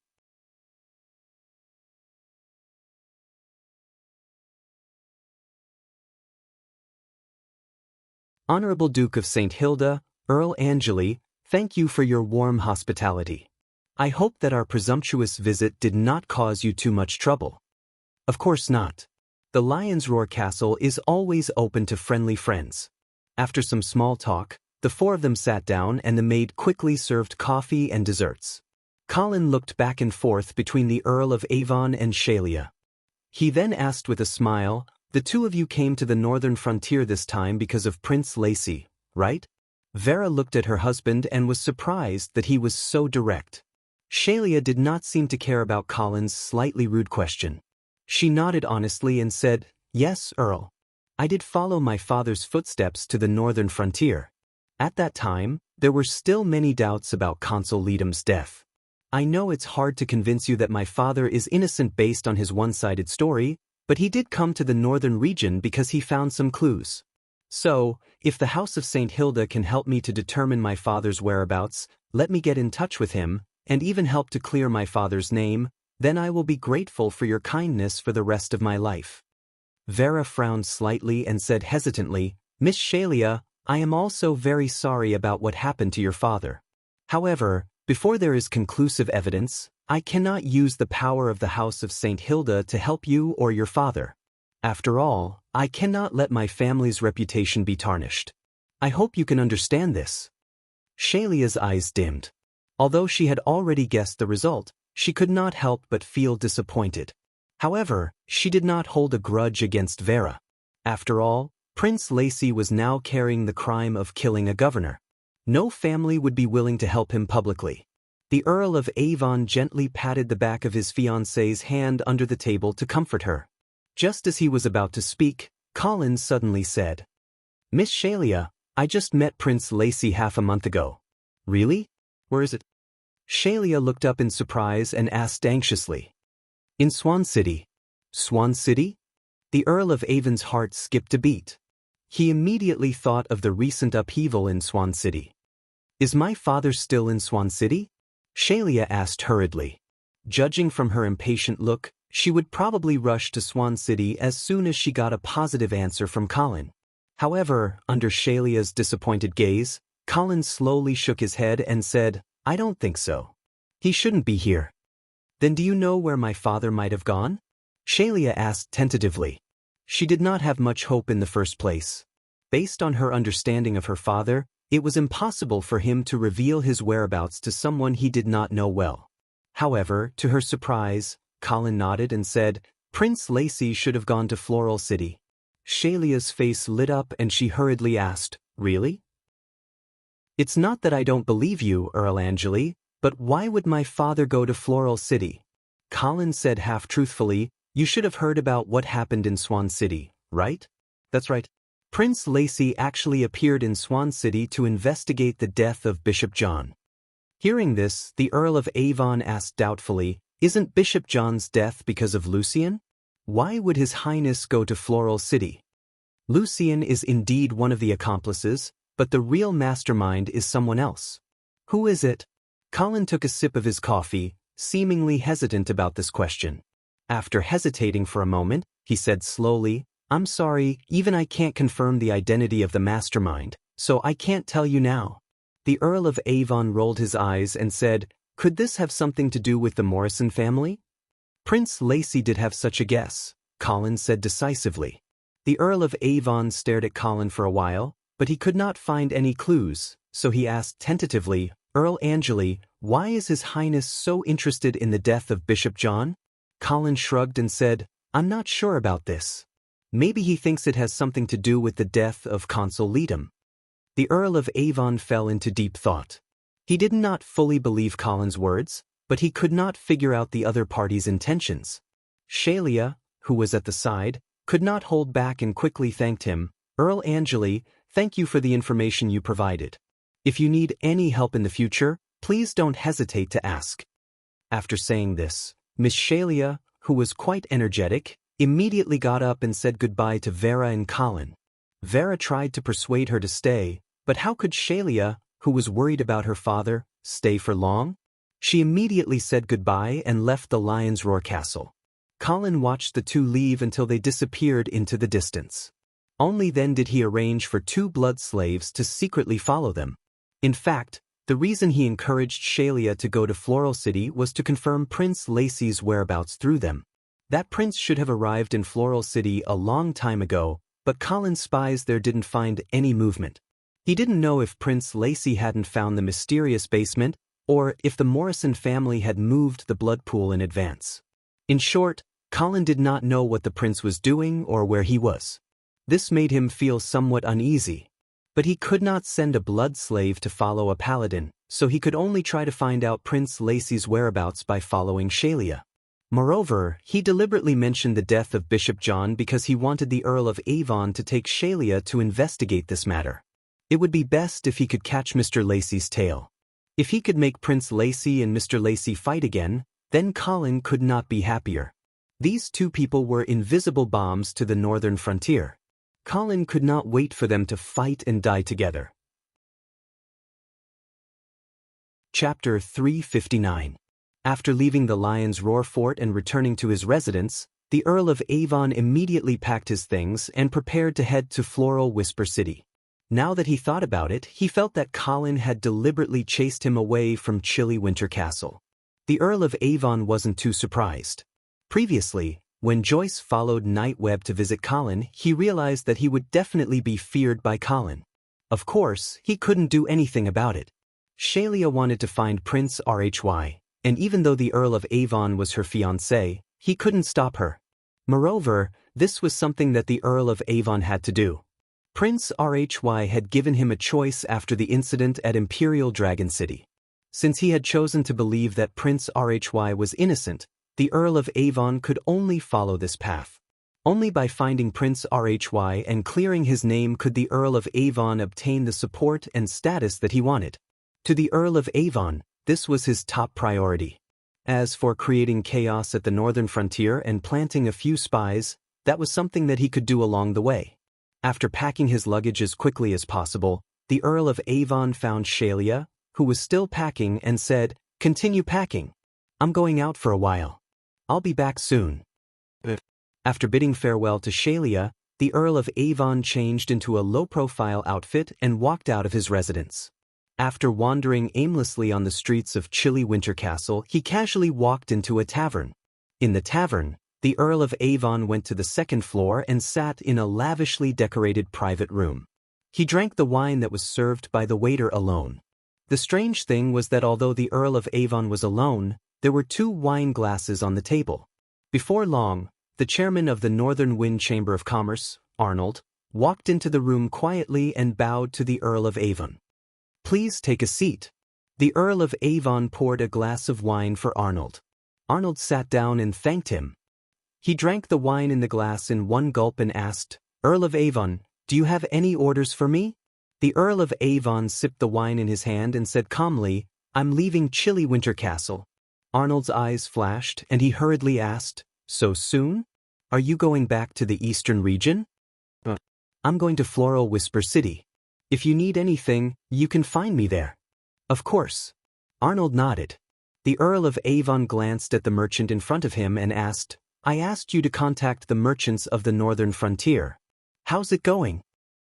Honorable Duke of St. Hilda, Earl Angeli, thank you for your warm hospitality. I hope that our presumptuous visit did not cause you too much trouble. Of course not. The Lion's Roar Castle is always open to friendly friends. After some small talk, the four of them sat down and the maid quickly served coffee and desserts. Colin looked back and forth between the Earl of Avon and Shalia. He then asked with a smile, "The two of you came to the Northern Frontier this time because of Prince Lacey, right?" Vera looked at her husband and was surprised that he was so direct. Shalia did not seem to care about Colin's slightly rude question. She nodded honestly and said, "Yes, Earl. I did follow my father's footsteps to the Northern Frontier. At that time, there were still many doubts about Consul Leadham's death. I know it's hard to convince you that my father is innocent based on his one-sided story, but he did come to the northern region because he found some clues. So, if the House of St. Hilda can help me to determine my father's whereabouts, let me get in touch with him, and even help to clear my father's name, then I will be grateful for your kindness for the rest of my life." Vera frowned slightly and said hesitantly, "Miss Shalia, I am also very sorry about what happened to your father. However, before there is conclusive evidence, I cannot use the power of the House of St. Hilda to help you or your father. After all, I cannot let my family's reputation be tarnished. I hope you can understand this." Shalia's eyes dimmed. Although she had already guessed the result, she could not help but feel disappointed. However, she did not hold a grudge against Vera. After all, Prince Lacy was now carrying the crime of killing a governor. No family would be willing to help him publicly. The Earl of Avon gently patted the back of his fiancée's hand under the table to comfort her. Just as he was about to speak, Colin suddenly said, "Miss Shelia, I just met Prince Lacy half a month ago." "Really? Where is it?" Shelia looked up in surprise and asked anxiously. "In Swan City." "Swan City?" The Earl of Avon's heart skipped a beat. He immediately thought of the recent upheaval in Swan City. "Is my father still in Swan City?" Shelia asked hurriedly. Judging from her impatient look, she would probably rush to Swan City as soon as she got a positive answer from Colin. However, under Shelia's disappointed gaze, Colin slowly shook his head and said, "I don't think so. He shouldn't be here." "Then do you know where my father might have gone?" Shelia asked tentatively. She did not have much hope in the first place. Based on her understanding of her father, it was impossible for him to reveal his whereabouts to someone he did not know well. However, to her surprise, Colin nodded and said, "Prince Lacy should have gone to Floral City." Shelia's face lit up and she hurriedly asked, "Really?" "It's not that I don't believe you, Earl Angeli, but why would my father go to Floral City?" Colin said half-truthfully, "You should have heard about what happened in Swan City, right?" "That's right. Prince Lacy actually appeared in Swan City to investigate the death of Bishop John." Hearing this, the Earl of Avon asked doubtfully, "Isn't Bishop John's death because of Lucian? Why would His Highness go to Floral City?" "Lucian is indeed one of the accomplices, but the real mastermind is someone else." "Who is it?" Colin took a sip of his coffee, seemingly hesitant about this question. After hesitating for a moment, he said slowly, "I'm sorry, even I can't confirm the identity of the mastermind, so I can't tell you now." The Earl of Avon rolled his eyes and said, "Could this have something to do with the Morrison family?" "Prince Lacy did have such a guess," Colin said decisively. The Earl of Avon stared at Colin for a while, but he could not find any clues, so he asked tentatively, "Earl Angeli, why is His Highness so interested in the death of Bishop John?" Colin shrugged and said, "I'm not sure about this. Maybe he thinks it has something to do with the death of Consul Leadham." The Earl of Avon fell into deep thought. He did not fully believe Colin's words, but he could not figure out the other party's intentions. Shelia, who was at the side, could not hold back and quickly thanked him. "Earl Angeli, thank you for the information you provided. If you need any help in the future, please don't hesitate to ask." After saying this, Miss Shelia, who was quite energetic, immediately got up and said goodbye to Vera and Colin. Vera tried to persuade her to stay, but how could Shelia, who was worried about her father, stay for long? She immediately said goodbye and left the Lion's Roar castle. Colin watched the two leave until they disappeared into the distance. Only then did he arrange for two blood slaves to secretly follow them. In fact, the reason he encouraged Shelia to go to Floral City was to confirm Prince Lacy's whereabouts through them. That prince should have arrived in Floral City a long time ago, but Colin's spies there didn't find any movement. He didn't know if Prince Lacy hadn't found the mysterious basement, or if the Morrison family had moved the blood pool in advance. In short, Colin did not know what the prince was doing or where he was. This made him feel somewhat uneasy. But he could not send a blood slave to follow a paladin, so he could only try to find out Prince Lacy's whereabouts by following Shelia. Moreover, he deliberately mentioned the death of Bishop John because he wanted the Earl of Avon to take Shelia to investigate this matter. It would be best if he could catch Mr. Lacy's tail. If he could make Prince Lacy and Mr. Lacy fight again, then Colin could not be happier. These two people were invisible bombs to the northern frontier. Colin could not wait for them to fight and die together. Chapter 359. After leaving the Lion's Roar fort and returning to his residence, the Earl of Avon immediately packed his things and prepared to head to Floral Whisper City. Now that he thought about it, he felt that Colin had deliberately chased him away from chilly Winter Castle. The Earl of Avon wasn't too surprised. Previously, when Joyce followed Nightweb to visit Colin, he realized that he would definitely be feared by Colin. Of course, he couldn't do anything about it. Shelia wanted to find Prince Rhy, and even though the Earl of Avon was her fiancé, He couldn't stop her. Moreover, this was something that the Earl of Avon had to do. Prince Rhy had given him a choice after the incident at Imperial Dragon City. Since he had chosen to believe that Prince Rhy was innocent, the Earl of Avon could only follow this path. Only by finding Prince Rhy and clearing his name could the Earl of Avon obtain the support and status that he wanted. To the Earl of Avon, this was his top priority. As for creating chaos at the northern frontier and planting a few spies, that was something that he could do along the way. After packing his luggage as quickly as possible, the Earl of Avon found Shalia, who was still packing, and said, "Continue packing. I'm going out for a while. I'll be back soon." After bidding farewell to Shalia, the Earl of Avon changed into a low-profile outfit and walked out of his residence. After wandering aimlessly on the streets of chilly Winter Castle, he casually walked into a tavern. In the tavern, the Earl of Avon went to the second floor and sat in a lavishly decorated private room. He drank the wine that was served by the waiter alone. The strange thing was that although the Earl of Avon was alone, there were 2 wine glasses on the table. Before long, the chairman of the Northern Wind Chamber of Commerce, Arnold, walked into the room quietly and bowed to the Earl of Avon. "Please take a seat." The Earl of Avon poured a glass of wine for Arnold. Arnold sat down and thanked him. He drank the wine in the glass in one gulp and asked, "Earl of Avon, do you have any orders for me?" The Earl of Avon sipped the wine in his hand and said calmly, "I'm leaving chilly Winter Castle." Arnold's eyes flashed and he hurriedly asked, "So soon? Are you going back to the eastern region?" "I'm going to Floral Whisper City. If you need anything, you can find me there." "Of course." Arnold nodded. The Earl of Avon glanced at the merchant in front of him and asked, "I asked you to contact the merchants of the northern frontier. How's it going?"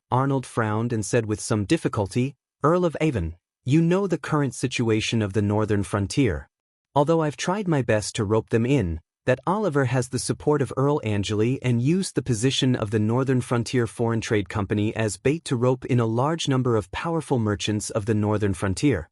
Arnold frowned and said with some difficulty, "Earl of Avon, you know the current situation of the northern frontier. Although I've tried my best to rope them in, that Oliver has the support of Earl Angeli and used the position of the Northern Frontier Foreign Trade Company as bait to rope in a large number of powerful merchants of the northern frontier."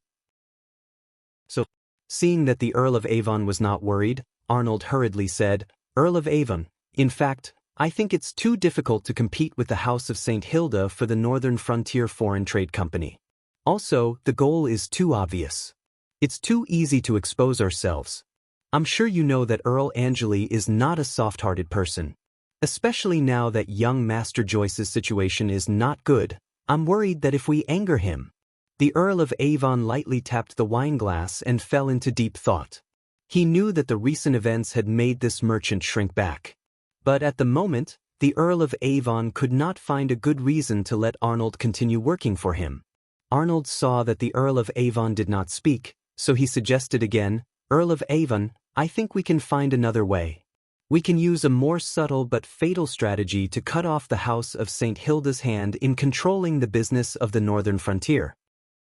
So, seeing that the Earl of Avon was not worried, Arnold hurriedly said, "Earl of Avon, in fact, I think it's too difficult to compete with the House of St. Hilda for the Northern Frontier Foreign Trade Company. Also, the goal is too obvious. It's too easy to expose ourselves. I'm sure you know that Earl Angeli is not a soft-hearted person. Especially now that young Master Joyce's situation is not good, I'm worried that if we anger him." The Earl of Avon lightly tapped the wine glass and fell into deep thought. He knew that the recent events had made this merchant shrink back. But at the moment, the Earl of Avon could not find a good reason to let Arnold continue working for him. Arnold saw that the Earl of Avon did not speak, so he suggested again, "Earl of Avon, I think we can find another way. We can use a more subtle but fatal strategy to cut off the House of St. Hilda's hand in controlling the business of the northern frontier."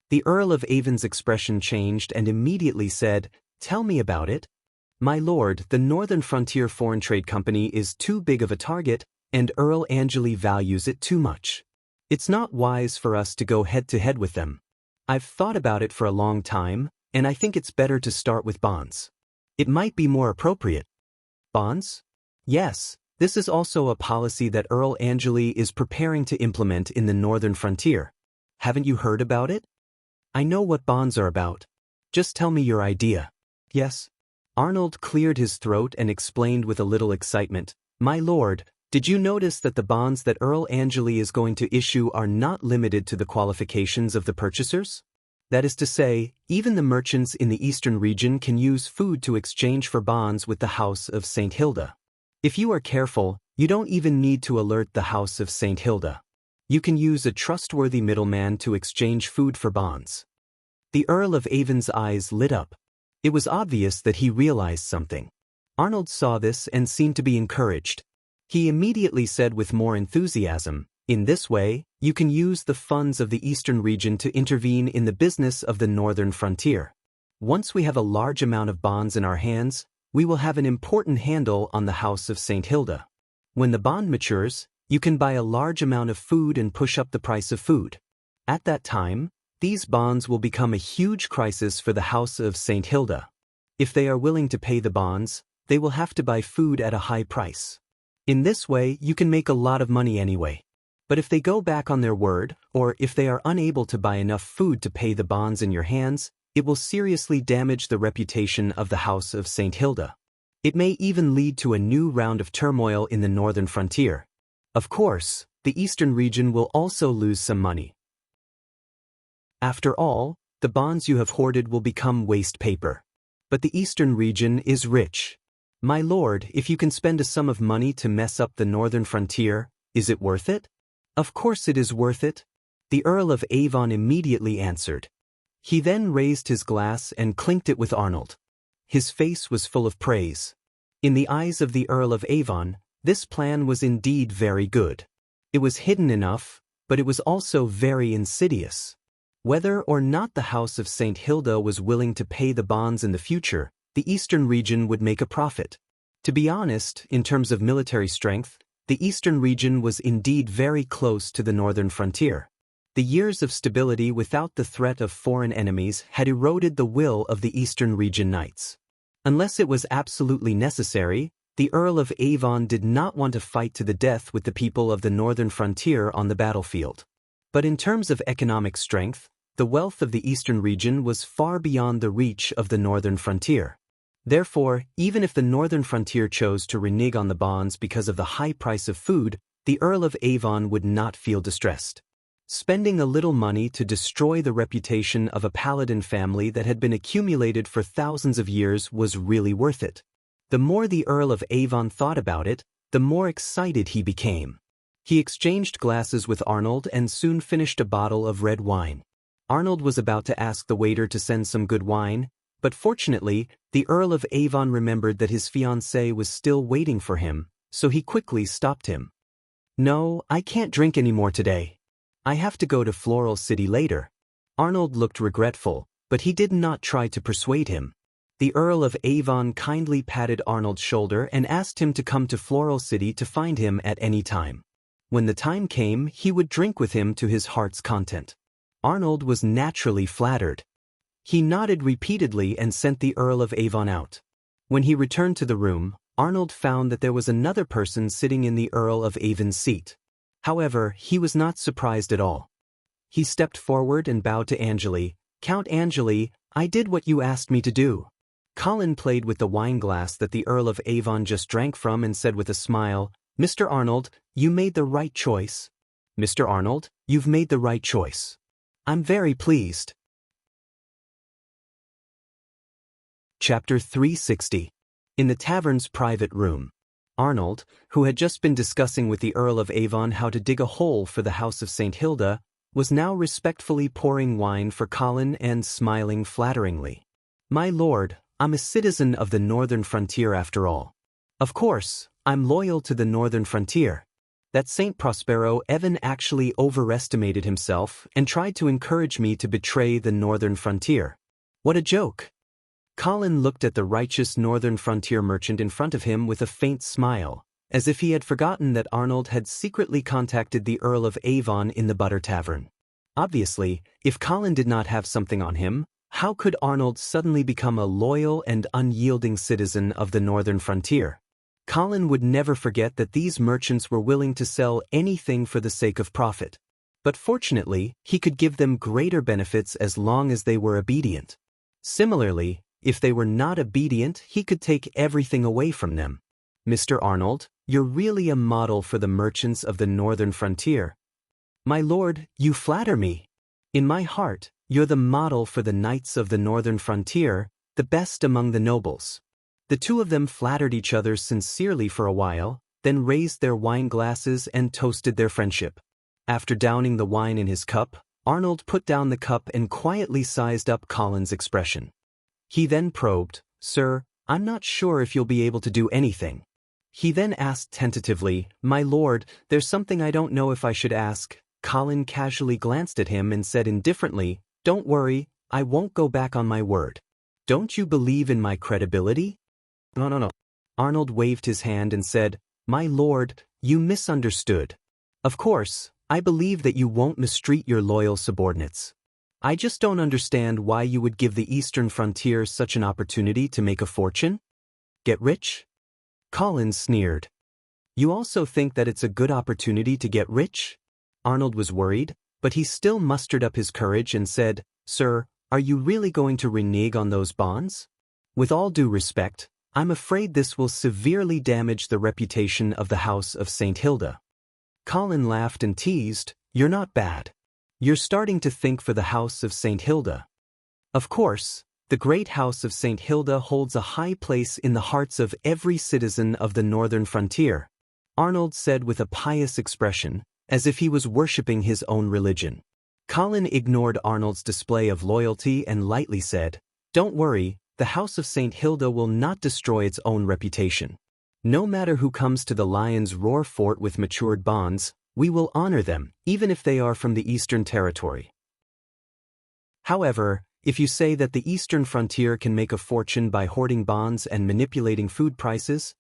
The Earl of Avon's expression changed and immediately said, "Tell me about it." "My lord, the Northern Frontier Foreign Trade Company is too big of a target, and Earl Angeli values it too much. It's not wise for us to go head-to-head with them. I've thought about it for a long time, and I think it's better to start with bonds. It might be more appropriate." "Bonds?" "Yes, this is also a policy that Earl Angeli is preparing to implement in the northern frontier. Haven't you heard about it?" "I know what bonds are about. Just tell me your idea." "Yes." Arnold cleared his throat and explained with a little excitement, "My lord, did you notice that the bonds that Earl Angeli is going to issue are not limited to the qualifications of the purchasers? That is to say, even the merchants in the eastern region can use food to exchange for bonds with the House of St. Hilda. If you are careful, you don't even need to alert the House of St. Hilda. You can use a trustworthy middleman to exchange food for bonds." The Earl of Avon's eyes lit up. It was obvious that he realized something. Arnold saw this and seemed to be encouraged. He immediately said with more enthusiasm, "In this way, you can use the funds of the eastern region to intervene in the business of the northern frontier. Once we have a large amount of bonds in our hands, we will have an important handle on the House of St. Hilda. When the bond matures, you can buy a large amount of food and push up the price of food. At that time, these bonds will become a huge crisis for the House of St. Hilda. If they are willing to pay the bonds, they will have to buy food at a high price. In this way, you can make a lot of money anyway. But if they go back on their word, or if they are unable to buy enough food to pay the bonds in your hands, it will seriously damage the reputation of the House of St. Hilda. It may even lead to a new round of turmoil in the northern frontier. Of course, the eastern region will also lose some money. After all, the bonds you have hoarded will become waste paper. But the eastern region is rich. My lord, if you can spend a sum of money to mess up the northern frontier, is it worth it? Of course it is worth it. The Earl of Avon immediately answered. He then raised his glass and clinked it with Arnold. His face was full of praise. In the eyes of the Earl of Avon, this plan was indeed very good. It was hidden enough, but it was also very insidious. Whether or not the House of St. Hilda was willing to pay the bonds in the future, the eastern region would make a profit. To be honest, in terms of military strength, the eastern region was indeed very close to the northern frontier. The years of stability without the threat of foreign enemies had eroded the will of the eastern region knights. Unless it was absolutely necessary, the Earl of Avon did not want to fight to the death with the people of the northern frontier on the battlefield. But in terms of economic strength, the wealth of the eastern region was far beyond the reach of the northern frontier. Therefore, even if the northern frontier chose to renege on the bonds because of the high price of food, the Earl of Avon would not feel distressed. Spending a little money to destroy the reputation of a paladin family that had been accumulated for thousands of years was really worth it. The more the Earl of Avon thought about it, the more excited he became. He exchanged glasses with Arnold and soon finished a bottle of red wine. Arnold was about to ask the waiter to send some good wine, but fortunately, the Earl of Avon remembered that his fiancée was still waiting for him, so he quickly stopped him. No, I can't drink any more today. I have to go to Floral City later. Arnold looked regretful, but he did not try to persuade him. The Earl of Avon kindly patted Arnold's shoulder and asked him to come to Floral City to find him at any time. When the time came, he would drink with him to his heart's content. Arnold was naturally flattered. He nodded repeatedly and sent the Earl of Avon out. When he returned to the room, Arnold found that there was another person sitting in the Earl of Avon's seat. However, he was not surprised at all. He stepped forward and bowed to Angeli. Count Angeli, I did what you asked me to do. Colin played with the wine glass that the Earl of Avon just drank from and said with a smile, Mr. Arnold, you made the right choice. Mr. Arnold, you've made the right choice. I'm very pleased. Chapter 360. In the tavern's private room. Arnold, who had just been discussing with the Earl of Avon how to dig a hole for the House of St. Hilda, was now respectfully pouring wine for Colin and smiling flatteringly. My lord, I'm a citizen of the northern frontier after all. Of course, I'm loyal to the northern frontier. That St. Prospero Evan actually overestimated himself and tried to encourage me to betray the northern frontier. What a joke! Colin looked at the righteous northern frontier merchant in front of him with a faint smile, as if he had forgotten that Arnold had secretly contacted the Earl of Avon in the Butter Tavern. Obviously, if Colin did not have something on him, how could Arnold suddenly become a loyal and unyielding citizen of the northern frontier? Colin would never forget that these merchants were willing to sell anything for the sake of profit. But fortunately, he could give them greater benefits as long as they were obedient. Similarly, if they were not obedient, he could take everything away from them. Mr. Arnold, you're really a model for the merchants of the northern frontier. My lord, you flatter me. In my heart, you're the model for the knights of the northern frontier, the best among the nobles. The two of them flattered each other sincerely for a while, then raised their wine glasses and toasted their friendship. After downing the wine in his cup, Arnold put down the cup and quietly sized up Colin's expression. He then probed, Sir, I'm not sure if you'll be able to do anything. He then asked tentatively, My lord, there's something I don't know if I should ask. Colin casually glanced at him and said indifferently, Don't worry, I won't go back on my word. Don't you believe in my credibility? No. Arnold waved his hand and said, My lord, you misunderstood. Of course, I believe that you won't mistreat your loyal subordinates. I just don't understand why you would give the eastern frontier such an opportunity to make a fortune. Get rich? Colin sneered. You also think that it's a good opportunity to get rich? Arnold was worried, but he still mustered up his courage and said, Sir, are you really going to renege on those bonds? With all due respect, I'm afraid this will severely damage the reputation of the House of St. Hilda. Colin laughed and teased, You're not bad. You're starting to think for the House of St. Hilda. Of course, the great House of St. Hilda holds a high place in the hearts of every citizen of the northern frontier, Arnold said with a pious expression, as if he was worshipping his own religion. Colin ignored Arnold's display of loyalty and lightly said, Don't worry, the House of St. Hilda will not destroy its own reputation. No matter who comes to the Lion's Roar fort with matured bonds, we will honor them, even if they are from the Eastern Territory. However, if you say that the Eastern frontier can make a fortune by hoarding bonds and manipulating food prices,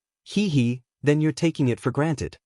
then you're taking it for granted.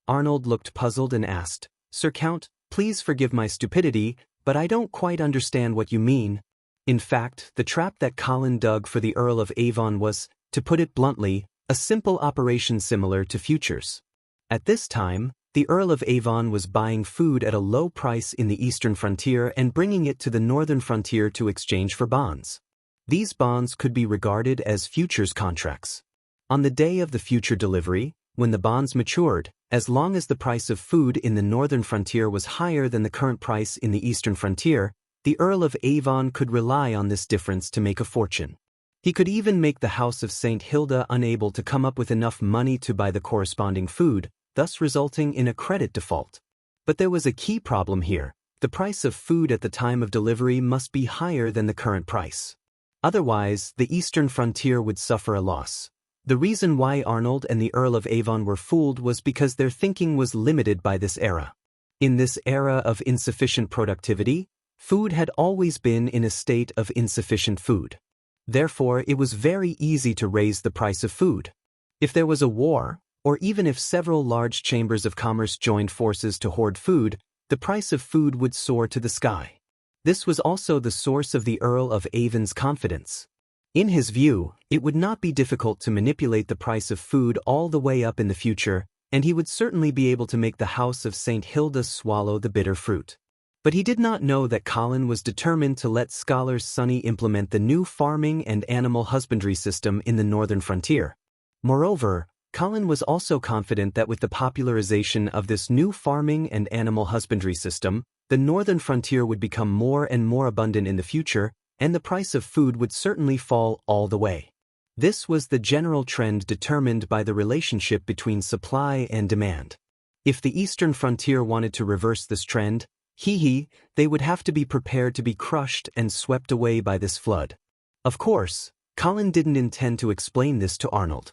Arnold looked puzzled and asked, Sir Count, please forgive my stupidity, but I don't quite understand what you mean. In fact, the trap that Colin dug for the Earl of Avon was, to put it bluntly, a simple operation similar to futures. At this time, the Earl of Avon was buying food at a low price in the eastern frontier and bringing it to the northern frontier to exchange for bonds. These bonds could be regarded as futures contracts. On the day of the future delivery, when the bonds matured, as long as the price of food in the northern frontier was higher than the current price in the eastern frontier, the Earl of Avon could rely on this difference to make a fortune. He could even make the House of St. Hilda unable to come up with enough money to buy the corresponding food, thus resulting in a credit default. But there was a key problem here. The price of food at the time of delivery must be higher than the current price. Otherwise, the eastern frontier would suffer a loss. The reason why Arnold and the Earl of Avon were fooled was because their thinking was limited by this era. In this era of insufficient productivity, food had always been in a state of insufficient food. Therefore, it was very easy to raise the price of food. If there was a war, or even if several large chambers of commerce joined forces to hoard food, the price of food would soar to the sky. This was also the source of the Earl of Avon's confidence. In his view, it would not be difficult to manipulate the price of food all the way up in the future, and he would certainly be able to make the House of St. Hilda swallow the bitter fruit. But he did not know that Colin was determined to let Scholar Sonny implement the new farming and animal husbandry system in the northern frontier. Moreover, Colin was also confident that with the popularization of this new farming and animal husbandry system, the northern frontier would become more and more abundant in the future, and the price of food would certainly fall all the way. This was the general trend determined by the relationship between supply and demand. If the eastern frontier wanted to reverse this trend, they would have to be prepared to be crushed and swept away by this flood. Of course, Colin didn't intend to explain this to Arnold.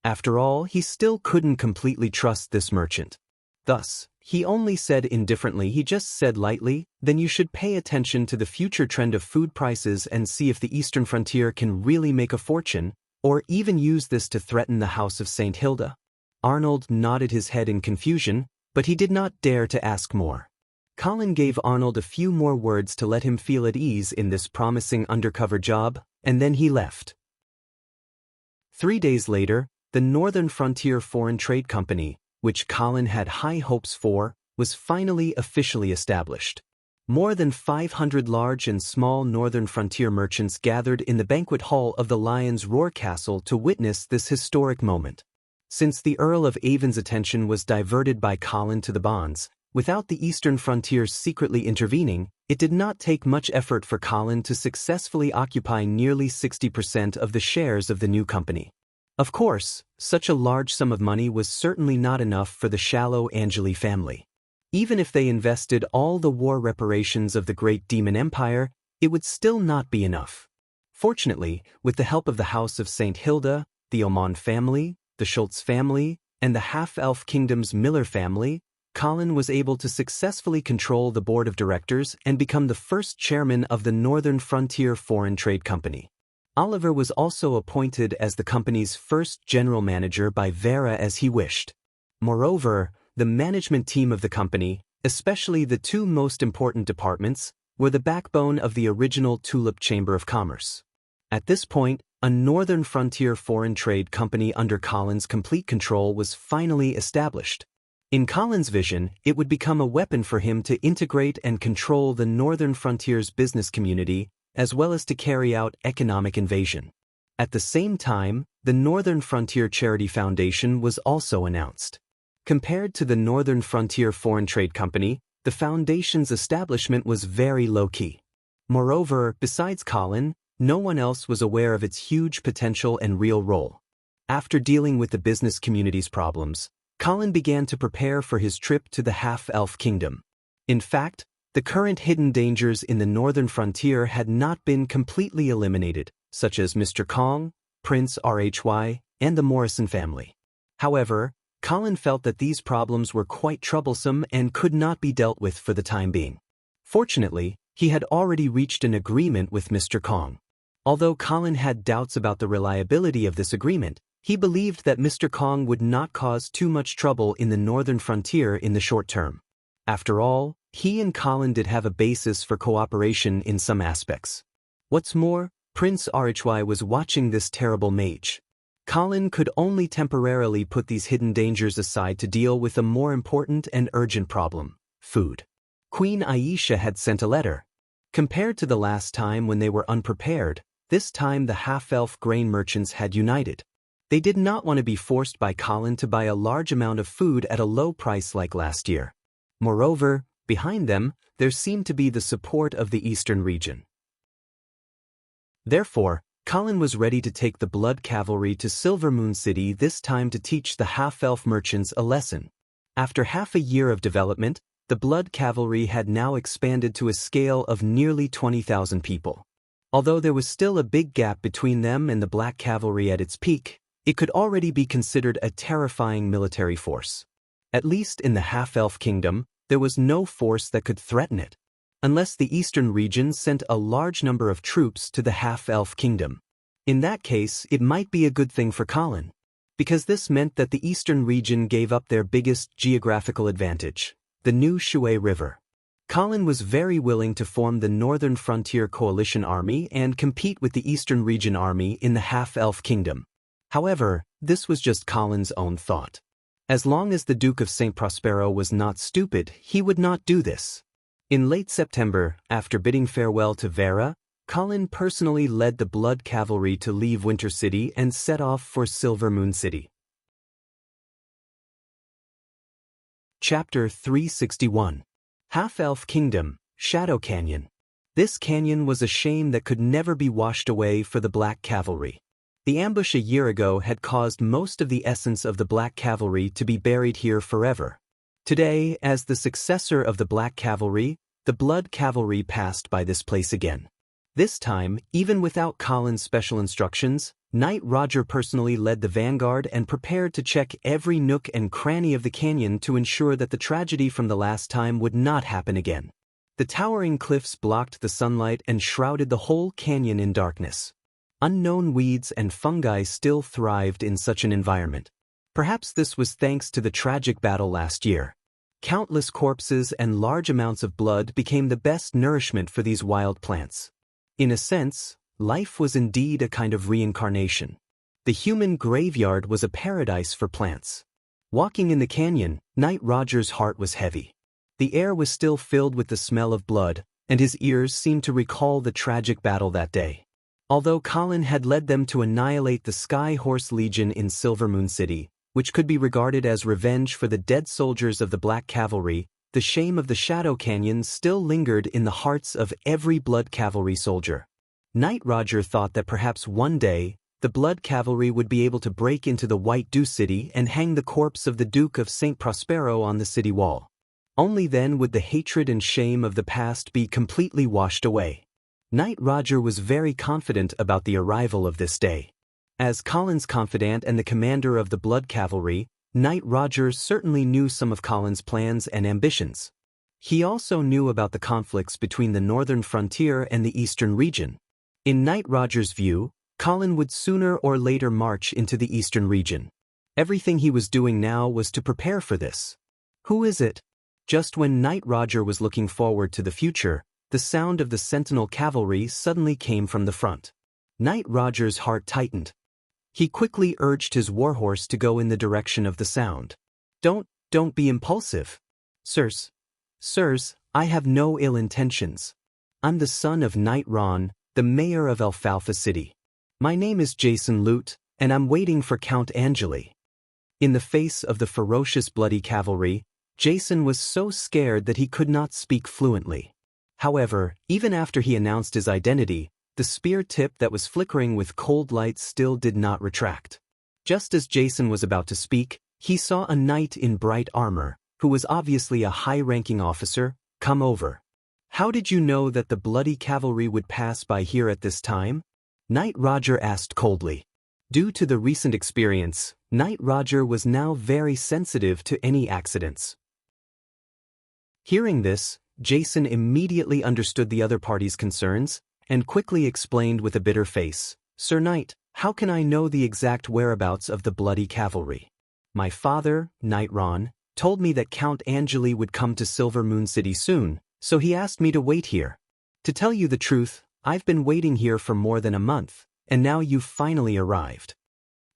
After all, he still couldn't completely trust this merchant. Thus, he only said indifferently, he just said lightly, then you should pay attention to the future trend of food prices and see if the eastern frontier can really make a fortune, or even use this to threaten the House of St. Hilda. Arnold nodded his head in confusion, but he did not dare to ask more. Colin gave Arnold a few more words to let him feel at ease in this promising undercover job, and then he left. 3 days later, the Northern Frontier Foreign Trade Company, which Colin had high hopes for, was finally officially established. More than 500 large and small northern frontier merchants gathered in the banquet hall of the Lion's Roar Castle to witness this historic moment. Since the Earl of Avon's attention was diverted by Colin to the bonds, without the eastern frontier secretly intervening, it did not take much effort for Colin to successfully occupy nearly 60% of the shares of the new company. Of course, such a large sum of money was certainly not enough for the shallow Angeli family. Even if they invested all the war reparations of the Great Demon Empire, it would still not be enough. Fortunately, with the help of the House of St. Hilda, the Oman family, the Schultz family, and the Half-Elf Kingdom's Miller family, Colin was able to successfully control the board of directors and become the first chairman of the Northern Frontier Foreign Trade Company. Oliver was also appointed as the company's first general manager by Vera as he wished. Moreover, the management team of the company, especially the two most important departments, were the backbone of the original Tulip Chamber of Commerce. At this point, A northern frontier foreign trade company under Colin's complete control was finally established. In Colin's vision, it would become a weapon for him to integrate and control the northern frontier's business community, as well as to carry out economic invasion. At the same time, the Northern Frontier Charity Foundation was also announced. Compared to the Northern Frontier Foreign Trade Company, the foundation's establishment was very low-key. Moreover, besides Colin, no one else was aware of its huge potential and real role. After dealing with the business community's problems, Colin began to prepare for his trip to the Half-Elf Kingdom. In fact, the current hidden dangers in the northern frontier had not been completely eliminated, such as Mr. Kong, Prince Rhy, and the Morrison family. However, Colin felt that these problems were quite troublesome and could not be dealt with for the time being. Fortunately, he had already reached an agreement with Mr. Kong. Although Colin had doubts about the reliability of this agreement, he believed that Mr. Kong would not cause too much trouble in the northern frontier in the short term. After all, he and Colin did have a basis for cooperation in some aspects. What's more, Prince Rhy was watching this terrible mage. Colin could only temporarily put these hidden dangers aside to deal with a more important and urgent problem: food. Queen Aisha had sent a letter. Compared to the last time when they were unprepared, this time the half-elf grain merchants had united. They did not want to be forced by Colin to buy a large amount of food at a low price like last year. Moreover, behind them, there seemed to be the support of the eastern region. Therefore, Colin was ready to take the Blood Cavalry to Silvermoon City, this time to teach the half-elf merchants a lesson. After half a year of development, the Blood Cavalry had now expanded to a scale of nearly 20,000 people. Although there was still a big gap between them and the Black Cavalry at its peak, it could already be considered a terrifying military force. At least in the half-elf kingdom, there was no force that could threaten it, unless the eastern region sent a large number of troops to the half-elf kingdom. In that case, it might be a good thing for Colin, because this meant that the eastern region gave up their biggest geographical advantage, the new Shui River. Colin was very willing to form the Northern Frontier Coalition Army and compete with the Eastern Region Army in the half-elf kingdom. However, this was just Colin's own thought. As long as the Duke of St. Prospero was not stupid, he would not do this. In late September, after bidding farewell to Vera, Colin personally led the Blood Cavalry to leave Winter City and set off for Silvermoon City. Chapter 361. Half-Elf Kingdom, Shadow Canyon. This canyon was a shame that could never be washed away for the Black Cavalry. The ambush a year ago had caused most of the essence of the Black Cavalry to be buried here forever. Today, as the successor of the Black Cavalry, the Blood Cavalry passed by this place again. This time, even without Colin's special instructions, Knight Roger personally led the vanguard and prepared to check every nook and cranny of the canyon to ensure that the tragedy from the last time would not happen again. The towering cliffs blocked the sunlight and shrouded the whole canyon in darkness. Unknown weeds and fungi still thrived in such an environment. Perhaps this was thanks to the tragic battle last year. Countless corpses and large amounts of blood became the best nourishment for these wild plants. In a sense, life was indeed a kind of reincarnation. The human graveyard was a paradise for plants. Walking in the canyon, Knight Roger's heart was heavy. The air was still filled with the smell of blood, and his ears seemed to recall the tragic battle that day. Although Colin had led them to annihilate the Sky Horse Legion in Silvermoon City, which could be regarded as revenge for the dead soldiers of the Black Cavalry, the shame of the Shadow Canyon still lingered in the hearts of every Blood Cavalry soldier. Knight Roger thought that perhaps one day, the Blood Cavalry would be able to break into the White Dew City and hang the corpse of the Duke of St. Prospero on the city wall. Only then would the hatred and shame of the past be completely washed away. Knight Roger was very confident about the arrival of this day. As Colin's confidant and the commander of the Blood Cavalry, Knight Roger certainly knew some of Colin's plans and ambitions. He also knew about the conflicts between the northern frontier and the eastern region. In Knight Roger's view, Colin would sooner or later march into the eastern region. Everything he was doing now was to prepare for this. Who is it? Just when Knight Roger was looking forward to the future, the sound of the Sentinel Cavalry suddenly came from the front. Knight Roger's heart tightened. He quickly urged his warhorse to go in the direction of the sound. Don't be impulsive. Sirs, I have no ill intentions. I'm the son of Knight Ron, the mayor of Alfalfa City. My name is Jason Lute, and I'm waiting for Count Angeli. In the face of the ferocious bloody cavalry, Jason was so scared that he could not speak fluently. However, even after he announced his identity, the spear tip that was flickering with cold light still did not retract. Just as Jason was about to speak, he saw a knight in bright armor, who was obviously a high-ranking officer, come over. How did you know that the bloody cavalry would pass by here at this time? Knight Roger asked coldly. Due to the recent experience, Knight Roger was now very sensitive to any accidents. Hearing this, Jason immediately understood the other party's concerns, and quickly explained with a bitter face, Sir Knight, how can I know the exact whereabouts of the bloody cavalry? My father, Knight Ron, told me that Count Angeli would come to Silver Moon City soon, so he asked me to wait here. To tell you the truth, I've been waiting here for more than a month, and now you've finally arrived.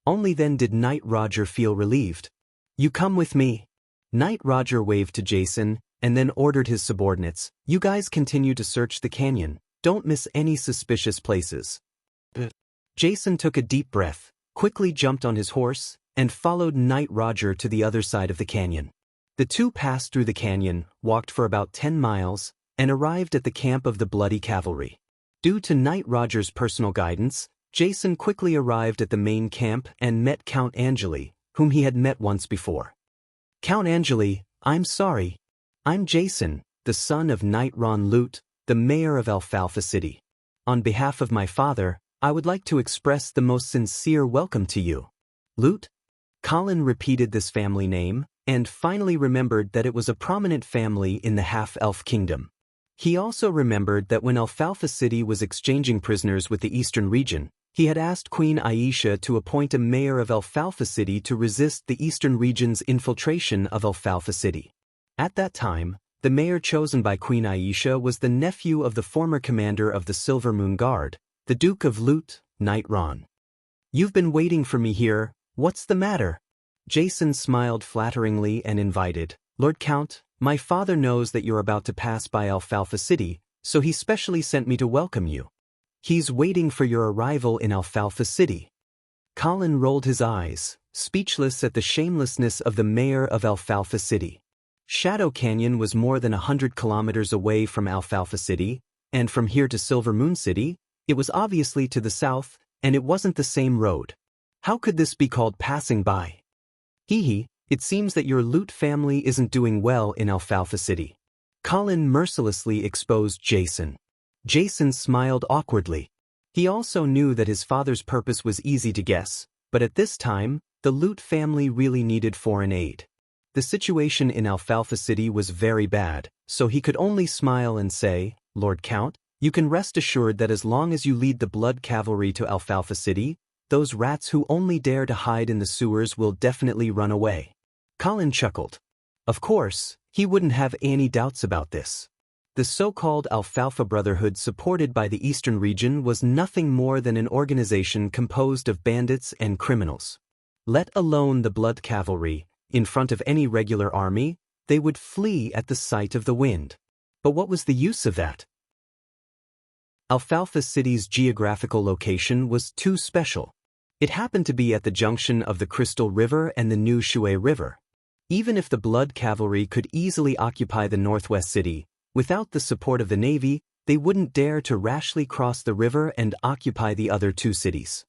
Only then did Knight Roger feel relieved. You come with me. Knight Roger waved to Jason, and then ordered his subordinates, you guys continue to search the canyon, don't miss any suspicious places. Jason took a deep breath, quickly jumped on his horse, and followed Knight Roger to the other side of the canyon. The two passed through the canyon, walked for about 10 miles, and arrived at the camp of the bloody cavalry. Due to Knight Roger's personal guidance, Jason quickly arrived at the main camp and met Count Angeli, whom he had met once before. Count Angeli, I'm sorry. I'm Jason, the son of Knight Ron Lute, the mayor of Alfalfa City. On behalf of my father, I would like to express the most sincere welcome to you. Lute? Colin repeated this family name, and finally remembered that it was a prominent family in the half-elf kingdom. He also remembered that when Alfalfa City was exchanging prisoners with the eastern region, he had asked Queen Aisha to appoint a mayor of Alfalfa City to resist the eastern region's infiltration of Alfalfa City. At that time, the mayor chosen by Queen Aisha was the nephew of the former commander of the Silver Moon Guard, the Duke of Lute, Knight Ron. You've been waiting for me here, what's the matter? Jason smiled flatteringly and invited, Lord Count, my father knows that you're about to pass by Alfalfa City, so he specially sent me to welcome you. He's waiting for your arrival in Alfalfa City. Colin rolled his eyes, speechless at the shamelessness of the mayor of Alfalfa City. Shadow Canyon was more than 100 kilometers away from Alfalfa City, and from here to Silver Moon City, it was obviously to the south, and it wasn't the same road. How could this be called passing by? It seems that your Lute family isn't doing well in Alfalfa City. Colin mercilessly exposed Jason. Jason smiled awkwardly. He also knew that his father's purpose was easy to guess, but at this time, the Lute family really needed foreign aid. The situation in Alfalfa City was very bad, so he could only smile and say, Lord Count, you can rest assured that as long as you lead the blood cavalry to Alfalfa City, those rats who only dare to hide in the sewers will definitely run away. Colin chuckled. Of course, he wouldn't have any doubts about this. The so-called Alfalfa Brotherhood supported by the Eastern region was nothing more than an organization composed of bandits and criminals. Let alone the blood cavalry, in front of any regular army, they would flee at the sight of the wind. But what was the use of that? Alfalfa City's geographical location was too special. It happened to be at the junction of the Crystal River and the New Shui River. Even if the blood cavalry could easily occupy the northwest city, without the support of the navy, they wouldn't dare to rashly cross the river and occupy the other two cities.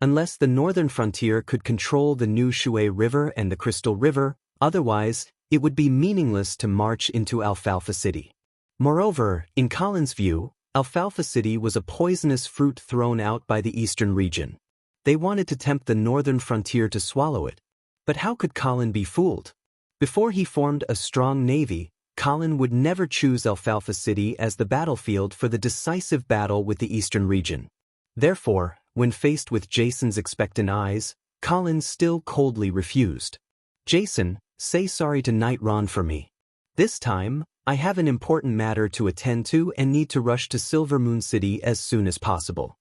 Unless the northern frontier could control the New Shui River and the Crystal River, otherwise, it would be meaningless to march into Alfalfa City. Moreover, in Colin's view, Alfalfa City was a poisonous fruit thrown out by the eastern region. They wanted to tempt the northern frontier to swallow it. But how could Colin be fooled? Before he formed a strong navy, Colin would never choose Alfalfa City as the battlefield for the decisive battle with the eastern region. Therefore, when faced with Jason's expectant eyes, Colin still coldly refused. Jason, say sorry to Knight Ron for me. This time, I have an important matter to attend to and need to rush to Silver Moon City as soon as possible.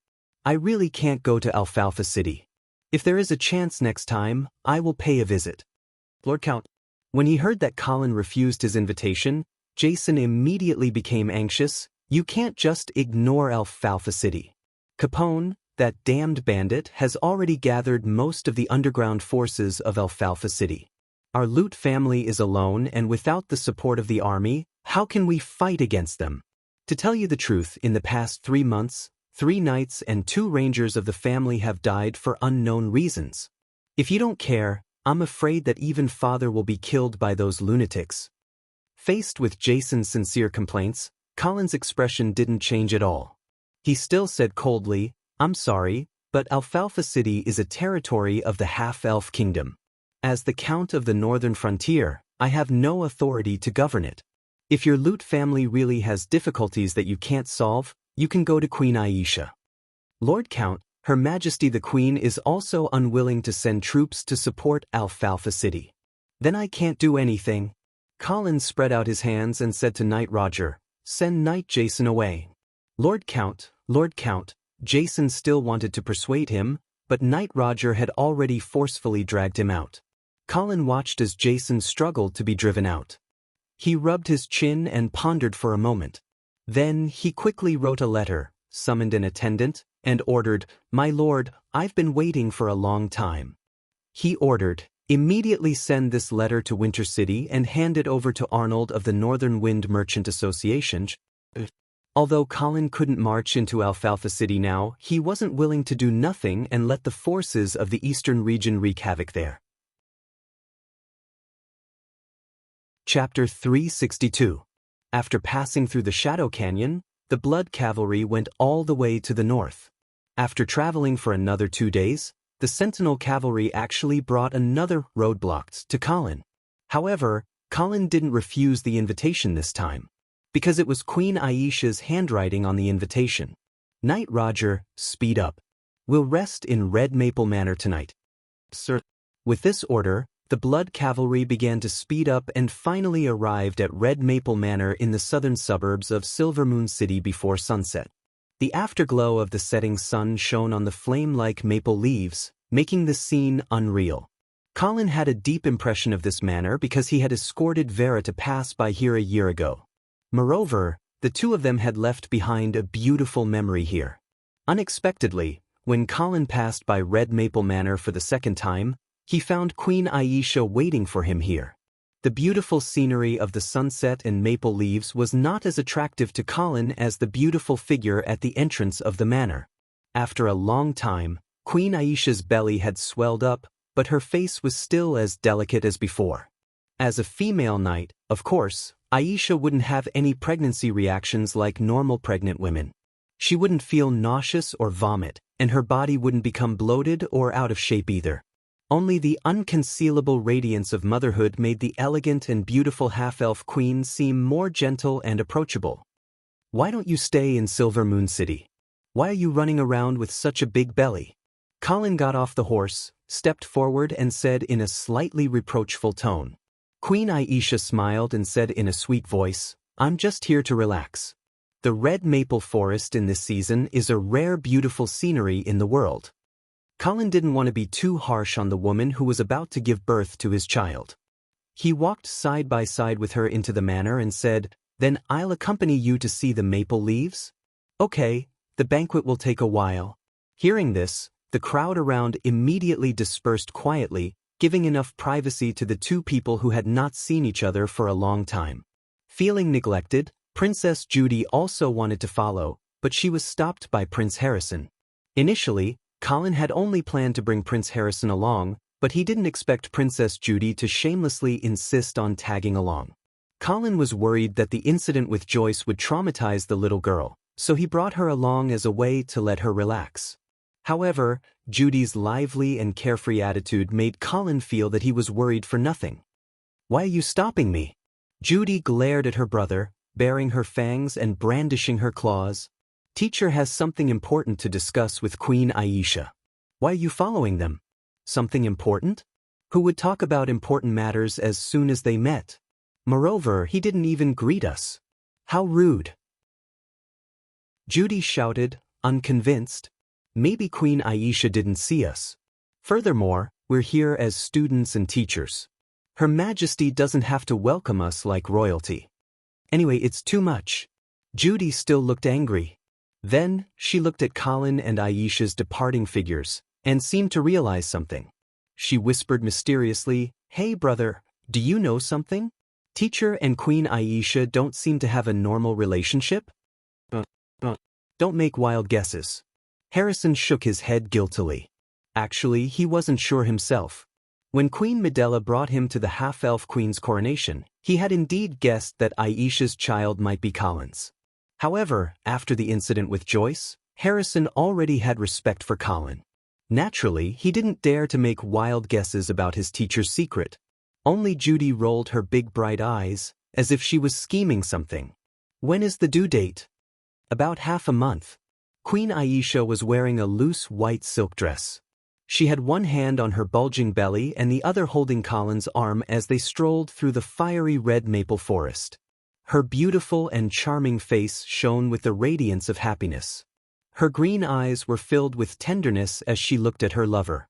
I really can't go to Alfalfa City. If there is a chance next time, I will pay a visit. Lord Count. When he heard that Colin refused his invitation, Jason immediately became anxious. You can't just ignore Alfalfa City. Capone, that damned bandit, has already gathered most of the underground forces of Alfalfa City. Our loot family is alone, and without the support of the army, how can we fight against them? To tell you the truth, in the past 3 months, 3 knights and 2 rangers of the family have died for unknown reasons. If you don't care, I'm afraid that even father will be killed by those lunatics. Faced with Jason's sincere complaints, Colin's expression didn't change at all. He still said coldly, I'm sorry, but Alfalfa City is a territory of the half-elf kingdom. As the Count of the Northern Frontier, I have no authority to govern it. If your loot family really has difficulties that you can't solve, you can go to Queen Aisha. Lord Count, Her Majesty the Queen is also unwilling to send troops to support Alfalfa City. Then I can't do anything. Colin spread out his hands and said to Knight Roger, send Knight Jason away. Lord Count, Jason still wanted to persuade him, but Knight Roger had already forcefully dragged him out. Colin watched as Jason struggled to be driven out. He rubbed his chin and pondered for a moment. Then he quickly wrote a letter, summoned an attendant, and ordered, My lord, I've been waiting for a long time. He ordered, immediately send this letter to Winter City and hand it over to Arnold of the Northern Wind Merchant Association. Although Colin couldn't march into Alfalfa City now, he wasn't willing to do nothing and let the forces of the eastern region wreak havoc there. Chapter 362. After passing through the Shadow Canyon, the Blood Cavalry went all the way to the north. After traveling for another 2 days, the Sentinel Cavalry actually brought another roadblock to Colin. However, Colin didn't refuse the invitation this time, because it was Queen Aisha's handwriting on the invitation. Knight Roger, speed up. We'll rest in Red Maple Manor tonight. Sir. With this order, the Blood Cavalry began to speed up and finally arrived at Red Maple Manor in the southern suburbs of Silvermoon City before sunset. The afterglow of the setting sun shone on the flame-like maple leaves, making the scene unreal. Colin had a deep impression of this manor because he had escorted Vera to pass by here a year ago. Moreover, the two of them had left behind a beautiful memory here. Unexpectedly, when Colin passed by Red Maple Manor for the second time, he found Queen Aisha waiting for him here. The beautiful scenery of the sunset and maple leaves was not as attractive to Colin as the beautiful figure at the entrance of the manor. After a long time, Queen Aisha's belly had swelled up, but her face was still as delicate as before. As a female knight, of course, Aisha wouldn't have any pregnancy reactions like normal pregnant women. She wouldn't feel nauseous or vomit, and her body wouldn't become bloated or out of shape either. Only the unconcealable radiance of motherhood made the elegant and beautiful half-elf queen seem more gentle and approachable. Why don't you stay in Silvermoon City? Why are you running around with such a big belly? Colin got off the horse, stepped forward and said in a slightly reproachful tone. Queen Aisha smiled and said in a sweet voice, I'm just here to relax. The red maple forest in this season is a rare beautiful scenery in the world. Colin didn't want to be too harsh on the woman who was about to give birth to his child. He walked side by side with her into the manor and said, Then I'll accompany you to see the maple leaves? Okay, the banquet will take a while. Hearing this, the crowd around immediately dispersed quietly, giving enough privacy to the two people who had not seen each other for a long time. Feeling neglected, Princess Judy also wanted to follow, but she was stopped by Prince Harrison. Initially, Colin had only planned to bring Prince Harrison along, but he didn't expect Princess Judy to shamelessly insist on tagging along. Colin was worried that the incident with Joyce would traumatize the little girl, so he brought her along as a way to let her relax. However, Judy's lively and carefree attitude made Colin feel that he was worried for nothing. Why are you stopping me? Judy glared at her brother, baring her fangs and brandishing her claws. Teacher has something important to discuss with Queen Aisha. Why are you following them? Something important? Who would talk about important matters as soon as they met? Moreover, he didn't even greet us. How rude. Judy shouted, unconvinced. Maybe Queen Aisha didn't see us. Furthermore, we're here as students and teachers. Her Majesty doesn't have to welcome us like royalty. Anyway, it's too much. Judy still looked angry. Then, she looked at Colin and Aisha's departing figures, and seemed to realize something. She whispered mysteriously, "Hey brother, do you know something? Teacher and Queen Aisha don't seem to have a normal relationship?" Don't make wild guesses. Harrison shook his head guiltily. Actually, he wasn't sure himself. When Queen Medela brought him to the half-elf queen's coronation, he had indeed guessed that Aisha's child might be Colin's. However, after the incident with Joyce, Harrison already had respect for Colin. Naturally, he didn't dare to make wild guesses about his teacher's secret. Only Judy rolled her big bright eyes, as if she was scheming something. "When is the due date?" "About half a month." Queen Aisha was wearing a loose white silk dress. She had one hand on her bulging belly and the other holding Colin's arm as they strolled through the fiery red maple forest. Her beautiful and charming face shone with the radiance of happiness. Her green eyes were filled with tenderness as she looked at her lover.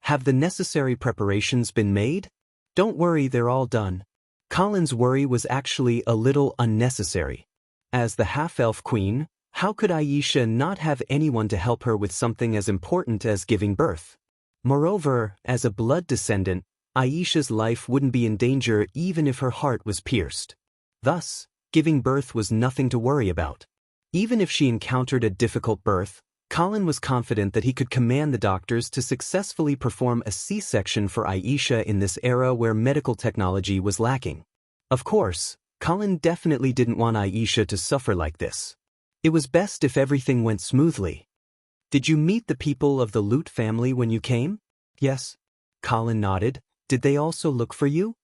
"Have the necessary preparations been made?" "Don't worry, they're all done." Colin's worry was actually a little unnecessary. As the half-elf queen, how could Aisha not have anyone to help her with something as important as giving birth? Moreover, as a blood descendant, Aisha's life wouldn't be in danger even if her heart was pierced. Thus, giving birth was nothing to worry about. Even if she encountered a difficult birth, Colin was confident that he could command the doctors to successfully perform a C-section for Aisha in this era where medical technology was lacking. Of course, Colin definitely didn't want Aisha to suffer like this. It was best if everything went smoothly. "Did you meet the people of the Lute family when you came?" "Yes." Colin nodded. "Did they also look for you?"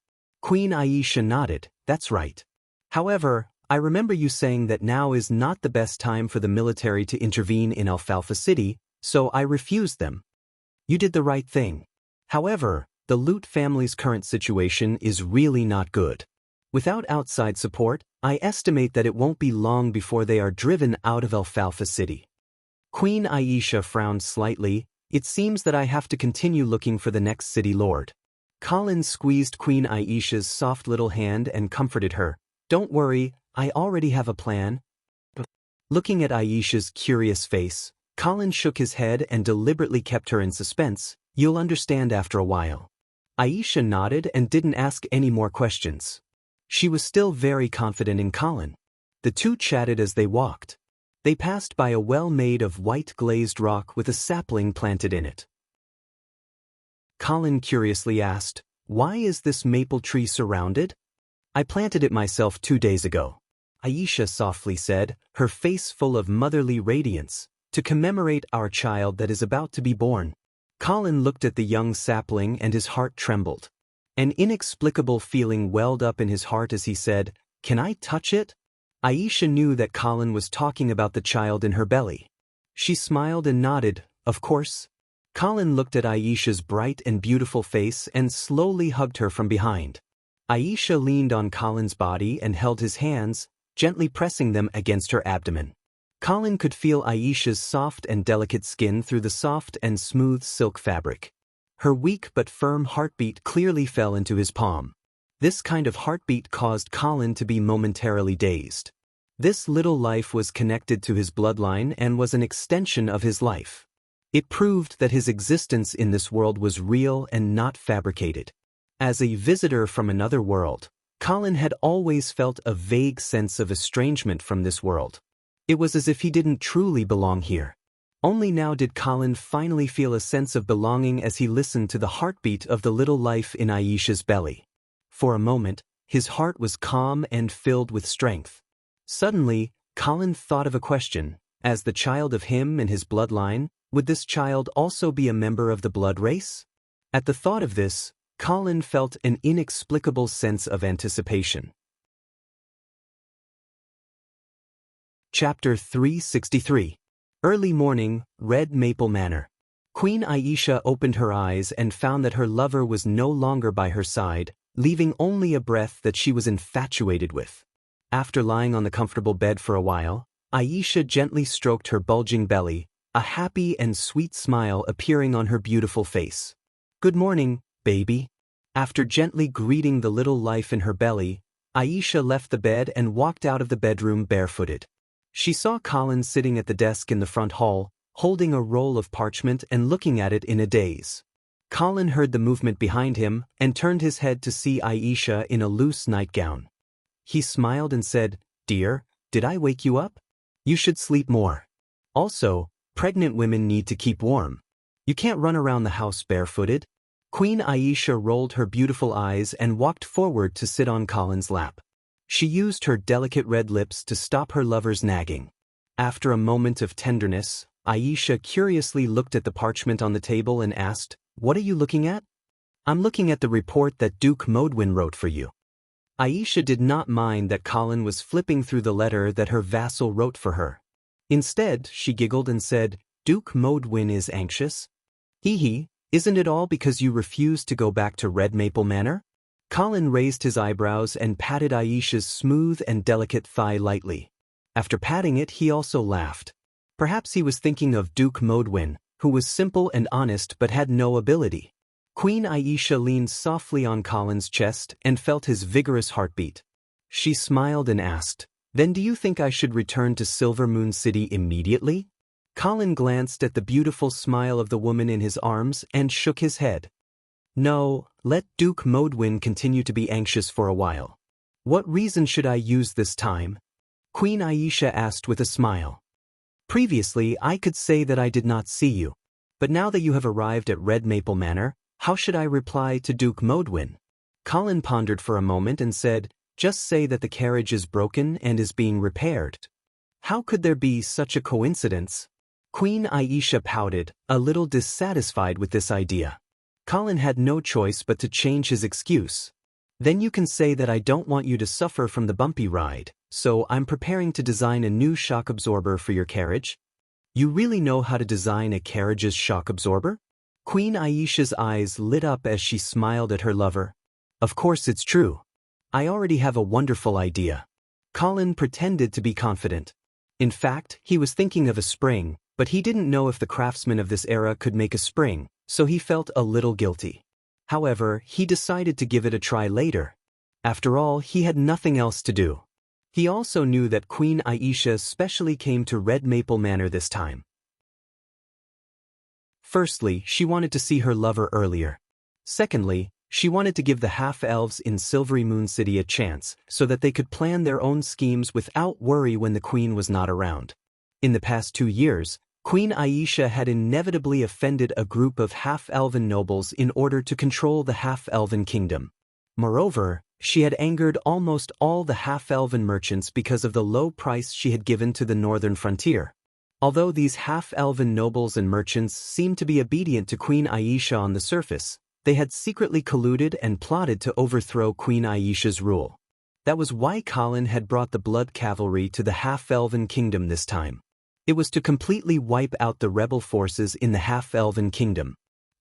Queen Aisha nodded. "That's right. However, I remember you saying that now is not the best time for the military to intervene in Alfalfa City, so I refused them." "You did the right thing. However, the Lute family's current situation is really not good. Without outside support, I estimate that it won't be long before they are driven out of Alfalfa City." Queen Aisha frowned slightly. "It seems that I have to continue looking for the next city lord." Colin squeezed Queen Aisha's soft little hand and comforted her. "Don't worry, I already have a plan." Looking at Aisha's curious face, Colin shook his head and deliberately kept her in suspense. "You'll understand after a while." Aisha nodded and didn't ask any more questions. She was still very confident in Colin. The two chatted as they walked. They passed by a well made of white glazed rock with a sapling planted in it. Colin curiously asked, "Why is this maple tree surrounded?" "I planted it myself 2 days ago," Aisha softly said, her face full of motherly radiance, "to commemorate our child that is about to be born." Colin looked at the young sapling and his heart trembled. An inexplicable feeling welled up in his heart as he said, "Can I touch it?" Aisha knew that Colin was talking about the child in her belly. She smiled and nodded, "Of course." Colin looked at Aisha's bright and beautiful face and slowly hugged her from behind. Aisha leaned on Colin's body and held his hands, gently pressing them against her abdomen. Colin could feel Aisha's soft and delicate skin through the soft and smooth silk fabric. Her weak but firm heartbeat clearly fell into his palm. This kind of heartbeat caused Colin to be momentarily dazed. This little life was connected to his bloodline and was an extension of his life. It proved that his existence in this world was real and not fabricated. As a visitor from another world, Colin had always felt a vague sense of estrangement from this world. It was as if he didn't truly belong here. Only now did Colin finally feel a sense of belonging as he listened to the heartbeat of the little life in Aisha's belly. For a moment, his heart was calm and filled with strength. Suddenly, Colin thought of a question. As the child of him and his bloodline, would this child also be a member of the blood race? At the thought of this, Colin felt an inexplicable sense of anticipation. Chapter 363. Early morning, Red Maple Manor. Queen Aisha opened her eyes and found that her lover was no longer by her side, leaving only a breath that she was infatuated with. After lying on the comfortable bed for a while, Aisha gently stroked her bulging belly. a happy and sweet smile appearing on her beautiful face. "Good morning, baby." After gently greeting the little life in her belly, Aisha left the bed and walked out of the bedroom barefooted. She saw Colin sitting at the desk in the front hall, holding a roll of parchment and looking at it in a daze. Colin heard the movement behind him and turned his head to see Aisha in a loose nightgown. He smiled and said, "Dear, did I wake you up? You should sleep more. Also, pregnant women need to keep warm. You can't run around the house barefooted." Queen Aisha rolled her beautiful eyes and walked forward to sit on Colin's lap. She used her delicate red lips to stop her lover's nagging. After a moment of tenderness, Aisha curiously looked at the parchment on the table and asked, "What are you looking at?" "I'm looking at the report that Duke Modwin wrote for you." Aisha did not mind that Colin was flipping through the letter that her vassal wrote for her. Instead, she giggled and said, "Duke Modwin is anxious? Hee hee. Isn't it all because you refused to go back to Red Maple Manor?" Colin raised his eyebrows and patted Aisha's smooth and delicate thigh lightly. After patting it, he also laughed. Perhaps he was thinking of Duke Modwin, who was simple and honest but had no ability. Queen Aisha leaned softly on Colin's chest and felt his vigorous heartbeat. She smiled and asked, "Then do you think I should return to Silver Moon City immediately?" Colin glanced at the beautiful smile of the woman in his arms and shook his head. "No, let Duke Modwin continue to be anxious for a while." "What reason should I use this time?" Queen Aisha asked with a smile. "Previously, I could say that I did not see you. But now that you have arrived at Red Maple Manor, how should I reply to Duke Modwin?" Colin pondered for a moment and said, "Just say that the carriage is broken and is being repaired." How could there be such a coincidence? Queen Aisha pouted, a little dissatisfied with this idea. Colin had no choice but to change his excuse. "Then you can say that I don't want you to suffer from the bumpy ride, so I'm preparing to design a new shock absorber for your carriage." "You really know how to design a carriage's shock absorber?" Queen Aisha's eyes lit up as she smiled at her lover. "Of course it's true. I already have a wonderful idea." Colin pretended to be confident. In fact, he was thinking of a spring, but he didn't know if the craftsmen of this era could make a spring, so he felt a little guilty. However, he decided to give it a try later. After all, he had nothing else to do. He also knew that Queen Aisha specially came to Red Maple Manor this time. Firstly, she wanted to see her lover earlier. Secondly, she wanted to give the half-elves in Silvery Moon City a chance so that they could plan their own schemes without worry when the queen was not around. In the past 2 years, Queen Aisha had inevitably offended a group of half-elven nobles in order to control the half-elven kingdom. Moreover, she had angered almost all the half-elven merchants because of the low price she had given to the northern frontier. Although these half-elven nobles and merchants seemed to be obedient to Queen Aisha on the surface, they had secretly colluded and plotted to overthrow Queen Aisha's rule. That was why Colin had brought the blood cavalry to the half-elven kingdom this time. It was to completely wipe out the rebel forces in the half-elven kingdom.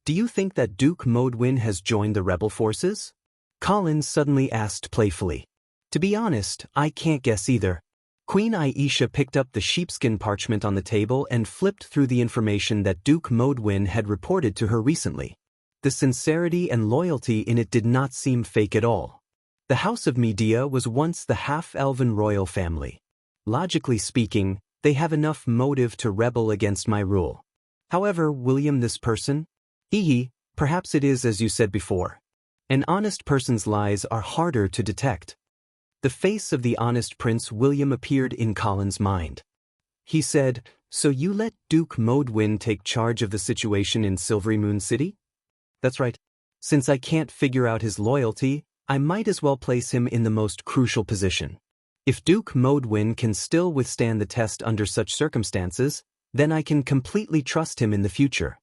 "Do you think that Duke Modwin has joined the rebel forces?" Colin suddenly asked playfully. "To be honest, I can't guess either." Queen Aisha picked up the sheepskin parchment on the table and flipped through the information that Duke Modwin had reported to her recently. The sincerity and loyalty in it did not seem fake at all. The House of Medea was once the half-elven royal family. Logically speaking, they have enough motive to rebel against my rule. However, William, this person? Perhaps it is as you said before. An honest person's lies are harder to detect. The face of the honest Prince William appeared in Colin's mind. He said, "So you let Duke Modwin take charge of the situation in Silvery Moon City?" "That's right. Since I can't figure out his loyalty, I might as well place him in the most crucial position. If Duke Modwin can still withstand the test under such circumstances, then I can completely trust him in the future.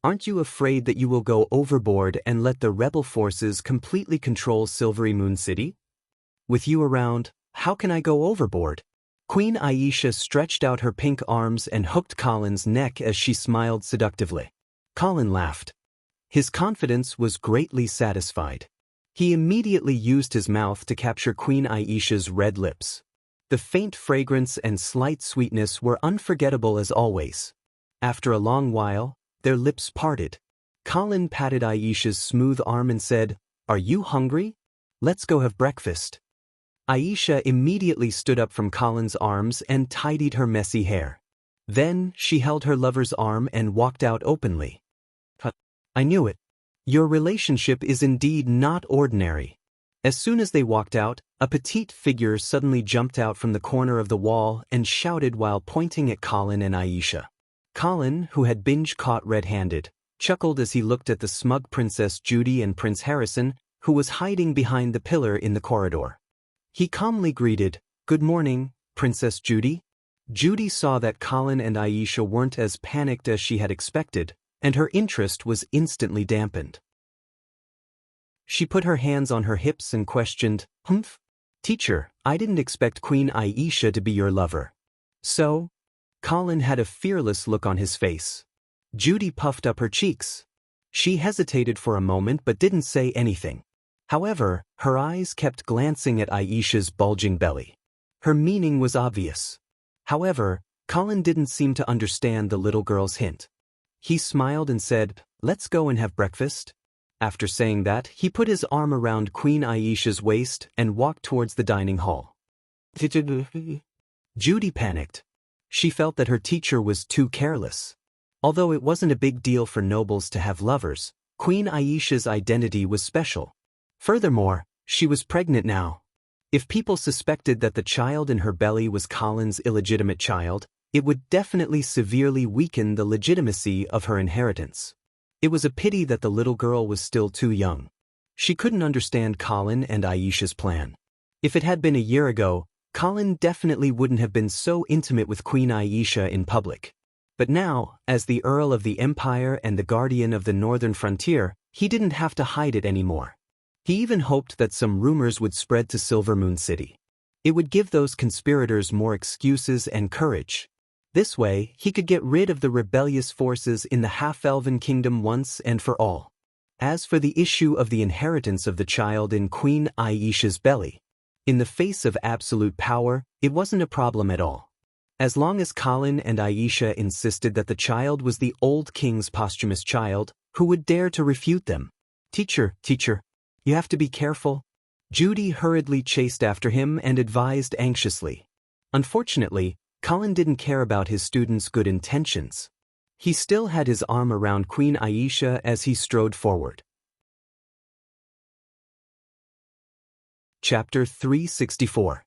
Aren't you afraid that you will go overboard and let the rebel forces completely control Silvery Moon City?" "With you around, how can I go overboard?" Queen Aisha stretched out her pink arms and hooked Colin's neck as she smiled seductively. Colin laughed. His confidence was greatly satisfied. He immediately used his mouth to capture Queen Aisha's red lips. The faint fragrance and slight sweetness were unforgettable as always. After a long while, their lips parted. Colin patted Aisha's smooth arm and said, "Are you hungry? Let's go have breakfast." Aisha immediately stood up from Colin's arms and tidied her messy hair. Then she held her lover's arm and walked out openly. "I knew it. Your relationship is indeed not ordinary." As soon as they walked out, a petite figure suddenly jumped out from the corner of the wall and shouted while pointing at Colin and Aisha. Colin, who had binge-caught red-handed, chuckled as he looked at the smug Princess Judy and Prince Harrison, who was hiding behind the pillar in the corridor. He calmly greeted, "Good morning, Princess Judy." Judy saw that Colin and Aisha weren't as panicked as she had expected, and her interest was instantly dampened. She put her hands on her hips and questioned, "Humph? Teacher, I didn't expect Queen Aisha to be your lover." "So?" Colin had a fearless look on his face. Judy puffed up her cheeks. She hesitated for a moment but didn't say anything. However, her eyes kept glancing at Aisha's bulging belly. Her meaning was obvious. However, Colin didn't seem to understand the little girl's hint. He smiled and said, "Let's go and have breakfast." After saying that, he put his arm around Queen Aisha's waist and walked towards the dining hall. Judy panicked. She felt that her teacher was too careless. Although it wasn't a big deal for nobles to have lovers, Queen Aisha's identity was special. Furthermore, she was pregnant now. If people suspected that the child in her belly was Colin's illegitimate child, it would definitely severely weaken the legitimacy of her inheritance. It was a pity that the little girl was still too young. She couldn't understand Colin and Aisha's plan. If it had been a year ago, Colin definitely wouldn't have been so intimate with Queen Aisha in public. But now, as the Earl of the Empire and the Guardian of the Northern Frontier, he didn't have to hide it anymore. He even hoped that some rumors would spread to Silvermoon City. It would give those conspirators more excuses and courage. This way, he could get rid of the rebellious forces in the half-elven kingdom once and for all. As for the issue of the inheritance of the child in Queen Aisha's belly, in the face of absolute power, it wasn't a problem at all. As long as Colin and Aisha insisted that the child was the old king's posthumous child, who would dare to refute them? Teacher, you have to be careful." Judy hurriedly chased after him and advised anxiously. Unfortunately, Colin didn't care about his students' good intentions. He still had his arm around Queen Aisha as he strode forward. Chapter 364.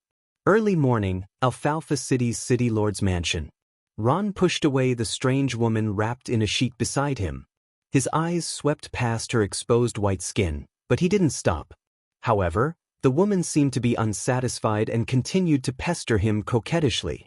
Early morning, Alfalfa City's City Lord's mansion. Ron pushed away the strange woman wrapped in a sheet beside him. His eyes swept past her exposed white skin, but he didn't stop. However, the woman seemed to be unsatisfied and continued to pester him coquettishly.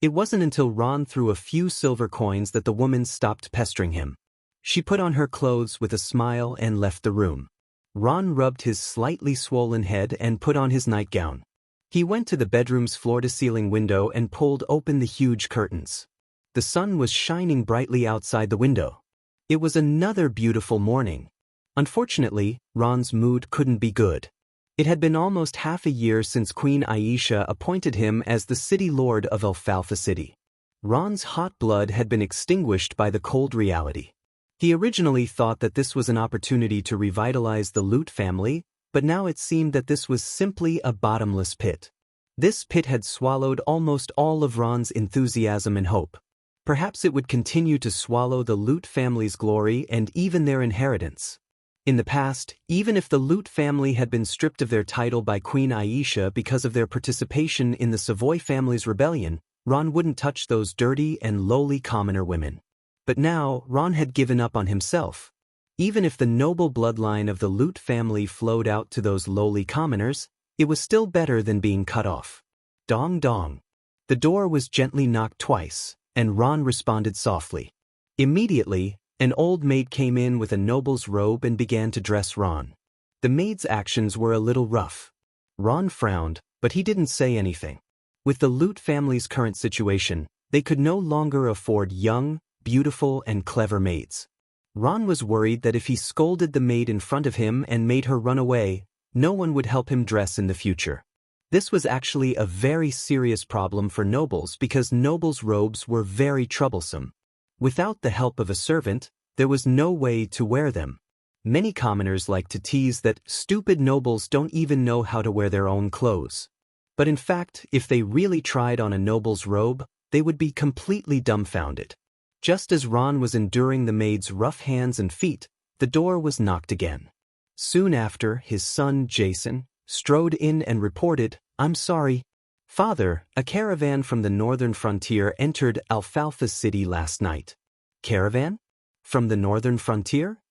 It wasn't until Ron threw a few silver coins that the woman stopped pestering him. She put on her clothes with a smile and left the room. Ron rubbed his slightly swollen head and put on his nightgown. He went to the bedroom's floor-to-ceiling window and pulled open the huge curtains. The sun was shining brightly outside the window. It was another beautiful morning. Unfortunately, Ron's mood couldn't be good. It had been almost half a year since Queen Aisha appointed him as the City Lord of Alfalfa City. Ron's hot blood had been extinguished by the cold reality. He originally thought that this was an opportunity to revitalize the Lute family, but now it seemed that this was simply a bottomless pit. This pit had swallowed almost all of Ron's enthusiasm and hope. Perhaps it would continue to swallow the Lute family's glory and even their inheritance. In the past, even if the Lute family had been stripped of their title by Queen Aisha because of their participation in the Savoy family's rebellion, Ron wouldn't touch those dirty and lowly commoner women. But now, Ron had given up on himself. Even if the noble bloodline of the Lute family flowed out to those lowly commoners, it was still better than being cut off. Dong dong. The door was gently knocked twice, and Ron responded softly. Immediately, an old maid came in with a noble's robe and began to dress Ron. The maid's actions were a little rough. Ron frowned, but he didn't say anything. With the Lute family's current situation, they could no longer afford young, beautiful, and clever maids. Ron was worried that if he scolded the maid in front of him and made her run away, no one would help him dress in the future. This was actually a very serious problem for nobles because nobles' robes were very troublesome. Without the help of a servant, there was no way to wear them. Many commoners like to tease that stupid nobles don't even know how to wear their own clothes. But in fact, if they really tried on a noble's robe, they would be completely dumbfounded. Just as Ron was enduring the maid's rough hands and feet, the door was knocked again. Soon after, his son, Jason, strode in and reported, "I'm sorry, Father, a caravan from the northern frontier entered Alfalfa City last night." Caravan? From the northern frontier?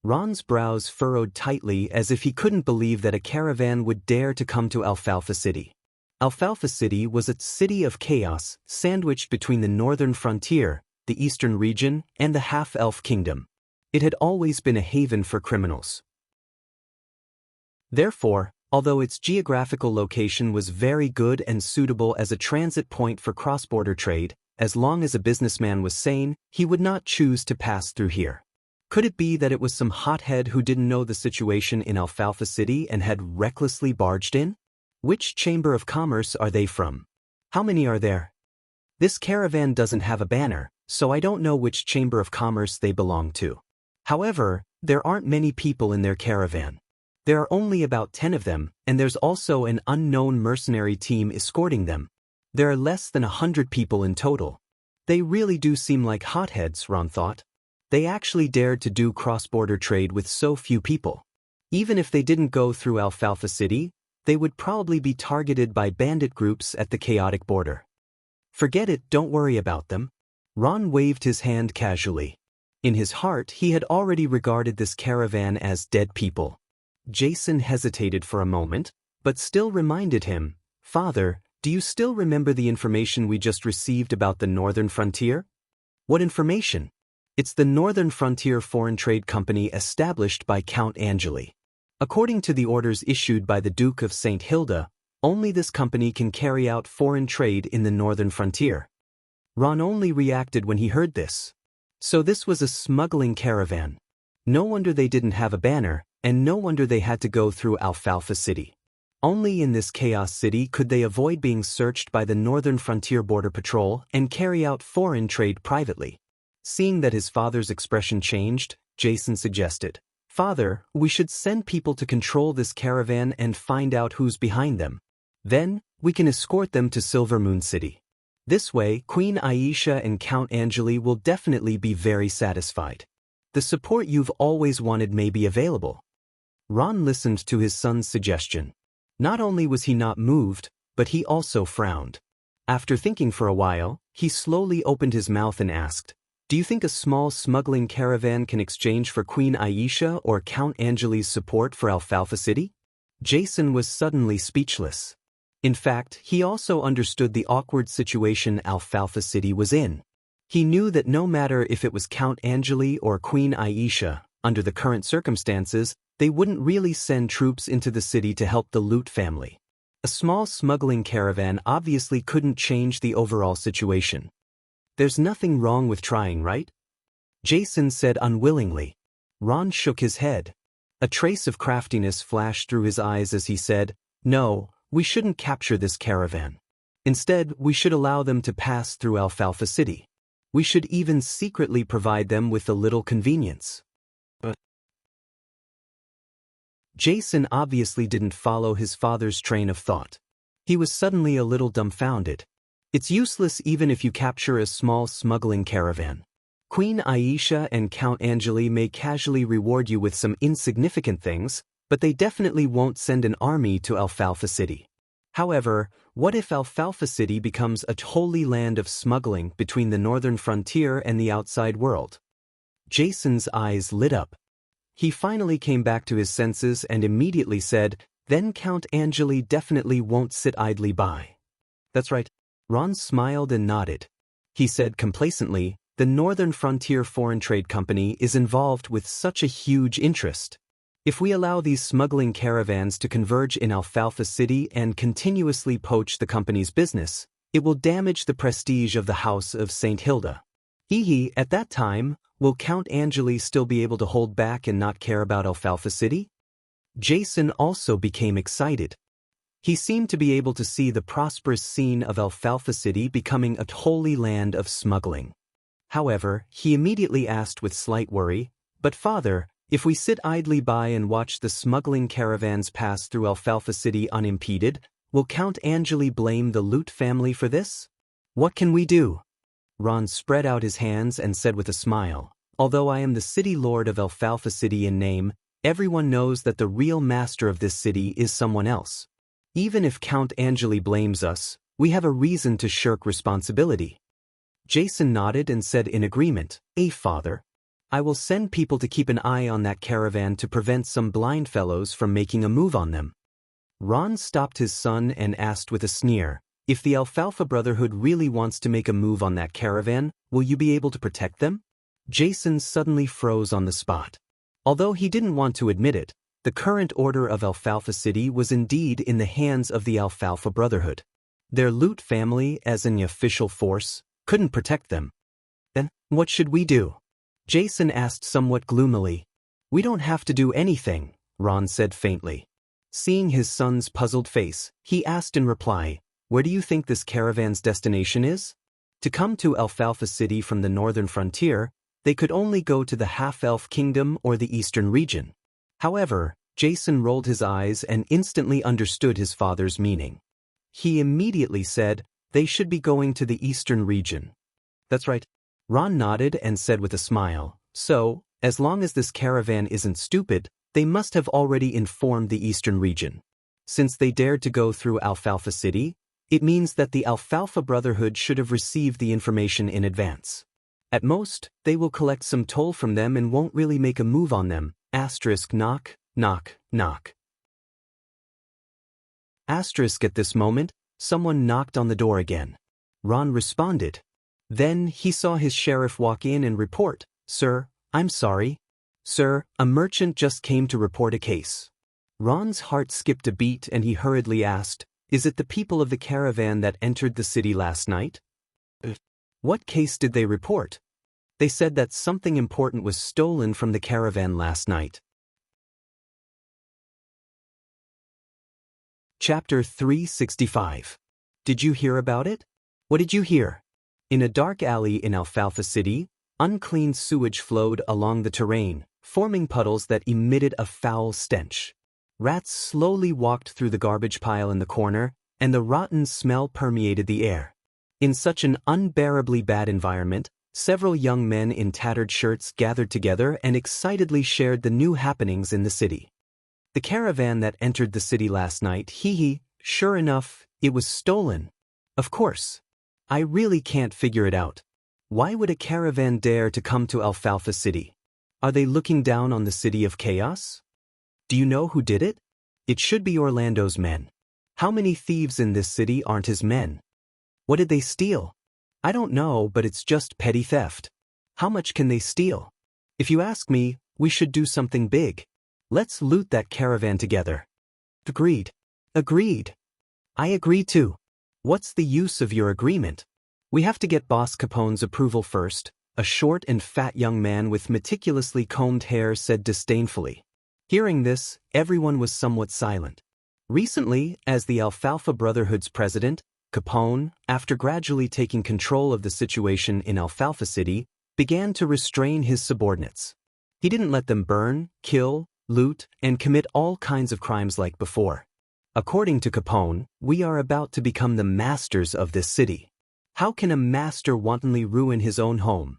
Ron's brows furrowed tightly as if he couldn't believe that a caravan would dare to come to Alfalfa City. Alfalfa City was a city of chaos, sandwiched between the northern frontier, the eastern region, and the half-elf kingdom. It had always been a haven for criminals. Therefore, although its geographical location was very good and suitable as a transit point for cross-border trade, as long as a businessman was sane, he would not choose to pass through here. Could it be that it was some hothead who didn't know the situation in Alfalfa City and had recklessly barged in? Which chamber of commerce are they from? How many are there? This caravan doesn't have a banner, so I don't know which chamber of commerce they belong to. However, there aren't many people in their caravan. There are only about 10 of them, and there's also an unknown mercenary team escorting them. There are less than 100 people in total. They really do seem like hotheads, Ron thought. They actually dared to do cross-border trade with so few people. Even if they didn't go through Alfalfa City, they would probably be targeted by bandit groups at the chaotic border. Forget it, don't worry about them. Ron waved his hand casually. In his heart, he had already regarded this caravan as dead people. Jason hesitated for a moment, but still reminded him, "Father, do you still remember the information we just received about the Northern Frontier?" "What information?" "It's the Northern Frontier Foreign Trade Company established by Count Angeli. According to the orders issued by the Duke of St. Hilda, only this company can carry out foreign trade in the Northern Frontier." Ron only reacted when he heard this. So this was a smuggling caravan. No wonder they didn't have a banner, and no wonder they had to go through Alfalfa City. Only in this chaos city could they avoid being searched by the Northern Frontier Border Patrol and carry out foreign trade privately. Seeing that his father's expression changed, Jason suggested, "Father, we should send people to control this caravan and find out who's behind them. Then, we can escort them to Silver Moon City. This way, Queen Aisha and Count Angeli will definitely be very satisfied. The support you've always wanted may be available." Ron listened to his son's suggestion. Not only was he not moved, but he also frowned. After thinking for a while, he slowly opened his mouth and asked, "Do you think a small smuggling caravan can exchange for Queen Aisha or Count Angeli's support for Alfalfa City?" Jason was suddenly speechless. In fact, he also understood the awkward situation Alfalfa City was in. He knew that no matter if it was Count Angeli or Queen Aisha, under the current circumstances, they wouldn't really send troops into the city to help the Loot family. A small smuggling caravan obviously couldn't change the overall situation. "There's nothing wrong with trying, right?" Jason said unwillingly. Ron shook his head. A trace of craftiness flashed through his eyes as he said, "No, we shouldn't capture this caravan. Instead, we should allow them to pass through Alfalfa City. We should even secretly provide them with a little convenience." But Jason obviously didn't follow his father's train of thought. He was suddenly a little dumbfounded. "It's useless even if you capture a small smuggling caravan. Queen Aisha and Count Angeli may casually reward you with some insignificant things, but they definitely won't send an army to Alfalfa City. However, what if Alfalfa City becomes a holy land of smuggling between the northern frontier and the outside world?" Jason's eyes lit up. He finally came back to his senses and immediately said, "Then Count Angeli definitely won't sit idly by." "That's right." Ron smiled and nodded. He said complacently, "The Northern Frontier Foreign Trade Company is involved with such a huge interest. If we allow these smuggling caravans to converge in Alfalfa City and continuously poach the company's business, it will damage the prestige of the House of St. Hilda. At that time, will Count Angeli still be able to hold back and not care about Alfalfa City?" Jason also became excited. He seemed to be able to see the prosperous scene of Alfalfa City becoming a holy land of smuggling. However, he immediately asked with slight worry, "But father, if we sit idly by and watch the smuggling caravans pass through Alfalfa City unimpeded, will Count Angeli blame the Lute family for this? What can we do?" Ron spread out his hands and said with a smile, "Although I am the city lord of Alfalfa City in name, everyone knows that the real master of this city is someone else. Even if Count Angeli blames us, we have a reason to shirk responsibility." Jason nodded and said in agreement, Father. I will send people to keep an eye on that caravan to prevent some blind fellows from making a move on them." Ron stopped his son and asked with a sneer, "If the Alfalfa Brotherhood really wants to make a move on that caravan, will you be able to protect them?" Jason suddenly froze on the spot. Although he didn't want to admit it, the current order of Alfalfa City was indeed in the hands of the Alfalfa Brotherhood. Their Lute family, as an official force, couldn't protect them. "Then, what should we do?" Jason asked somewhat gloomily. "We don't have to do anything," Ron said faintly. Seeing his son's puzzled face, he asked in reply, "Where do you think this caravan's destination is?" To come to Alfalfa City from the northern frontier, they could only go to the half-elf kingdom or the eastern region. However, Jason rolled his eyes and instantly understood his father's meaning. He immediately said, "They should be going to the eastern region." "That's right." Ron nodded and said with a smile, "So, as long as this caravan isn't stupid, they must have already informed the eastern region. Since they dared to go through Alfalfa City, it means that the Alfalfa Brotherhood should have received the information in advance. At most, they will collect some toll from them and won't really make a move on them. Asterisk knock, knock, knock. Asterisk at this moment, someone knocked on the door again. Ron responded. Then he saw his sheriff walk in and report, "Sir, I'm sorry. Sir, a merchant just came to report a case." Ron's heart skipped a beat and he hurriedly asked, "Is it the people of the caravan that entered the city last night?" "What case did they report?" "They said that something important was stolen from the caravan last night." Chapter 365. Did you hear about it? What did you hear? In a dark alley in Alfalfa City, unclean sewage flowed along the terrain, forming puddles that emitted a foul stench. Rats slowly walked through the garbage pile in the corner, and the rotten smell permeated the air. In such an unbearably bad environment, several young men in tattered shirts gathered together and excitedly shared the new happenings in the city. "The caravan that entered the city last night, sure enough, it was stolen. Of course. I really can't figure it out. Why would a caravan dare to come to Alfalfa City? Are they looking down on the city of chaos? Do you know who did it? It should be Orlando's men. How many thieves in this city aren't his men? What did they steal? I don't know, but it's just petty theft. How much can they steal? If you ask me, we should do something big. Let's loot that caravan together." Agreed. Agreed. I agree too. What's the use of your agreement? We have to get Boss Capone's approval first, a short and fat young man with meticulously combed hair said disdainfully. Hearing this, everyone was somewhat silent. Recently, as the Alfalfa Brotherhood's president, Capone, after gradually taking control of the situation in Alfalfa City, began to restrain his subordinates. He didn't let them burn, kill, loot, and commit all kinds of crimes like before. According to Capone, we are about to become the masters of this city. How can a master wantonly ruin his own home?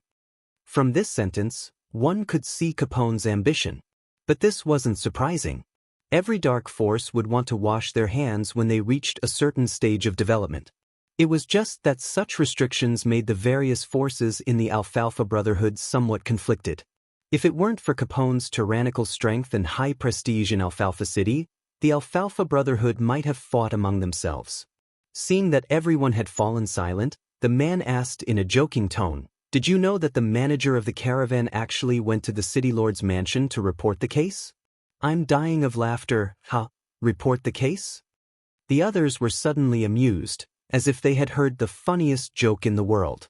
From this sentence, one could see Capone's ambition. But this wasn't surprising. Every dark force would want to wash their hands when they reached a certain stage of development. It was just that such restrictions made the various forces in the Alfalfa Brotherhood somewhat conflicted. If it weren't for Capone's tyrannical strength and high prestige in Alfalfa City, the Alfalfa Brotherhood might have fought among themselves. Seeing that everyone had fallen silent, the man asked in a joking tone, "Did you know that the manager of the caravan actually went to the city lord's mansion to report the case?" I'm dying of laughter. Report the case? The others were suddenly amused, as if they had heard the funniest joke in the world.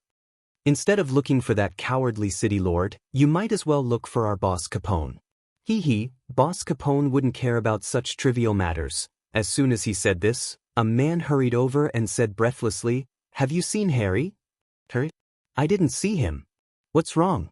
Instead of looking for that cowardly city lord, you might as well look for our boss Capone. Boss Capone wouldn't care about such trivial matters. As soon as he said this, a man hurried over and said breathlessly, "Have you seen Harry?" "Harry? I didn't see him." What's wrong?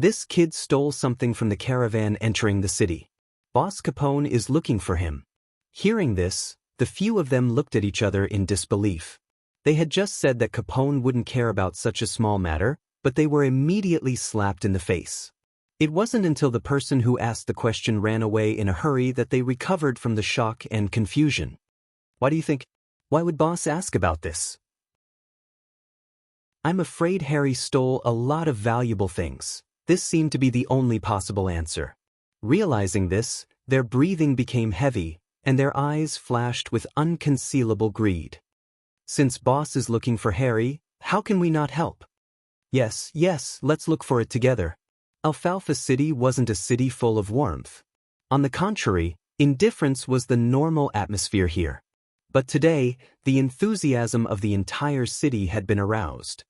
This kid stole something from the caravan entering the city. Boss Capone is looking for him. Hearing this, the few of them looked at each other in disbelief. They had just said that Capone wouldn't care about such a small matter, but they were immediately slapped in the face. It wasn't until the person who asked the question ran away in a hurry that they recovered from the shock and confusion. Why do you think? Why would Boss ask about this? I'm afraid Harry stole a lot of valuable things. This seemed to be the only possible answer. Realizing this, their breathing became heavy, and their eyes flashed with unconcealable greed. Since Boss is looking for Harry, how can we not help? Yes, let's look for it together. Alfalfa City wasn't a city full of warmth. On the contrary, indifference was the normal atmosphere here. But today, the enthusiasm of the entire city had been aroused.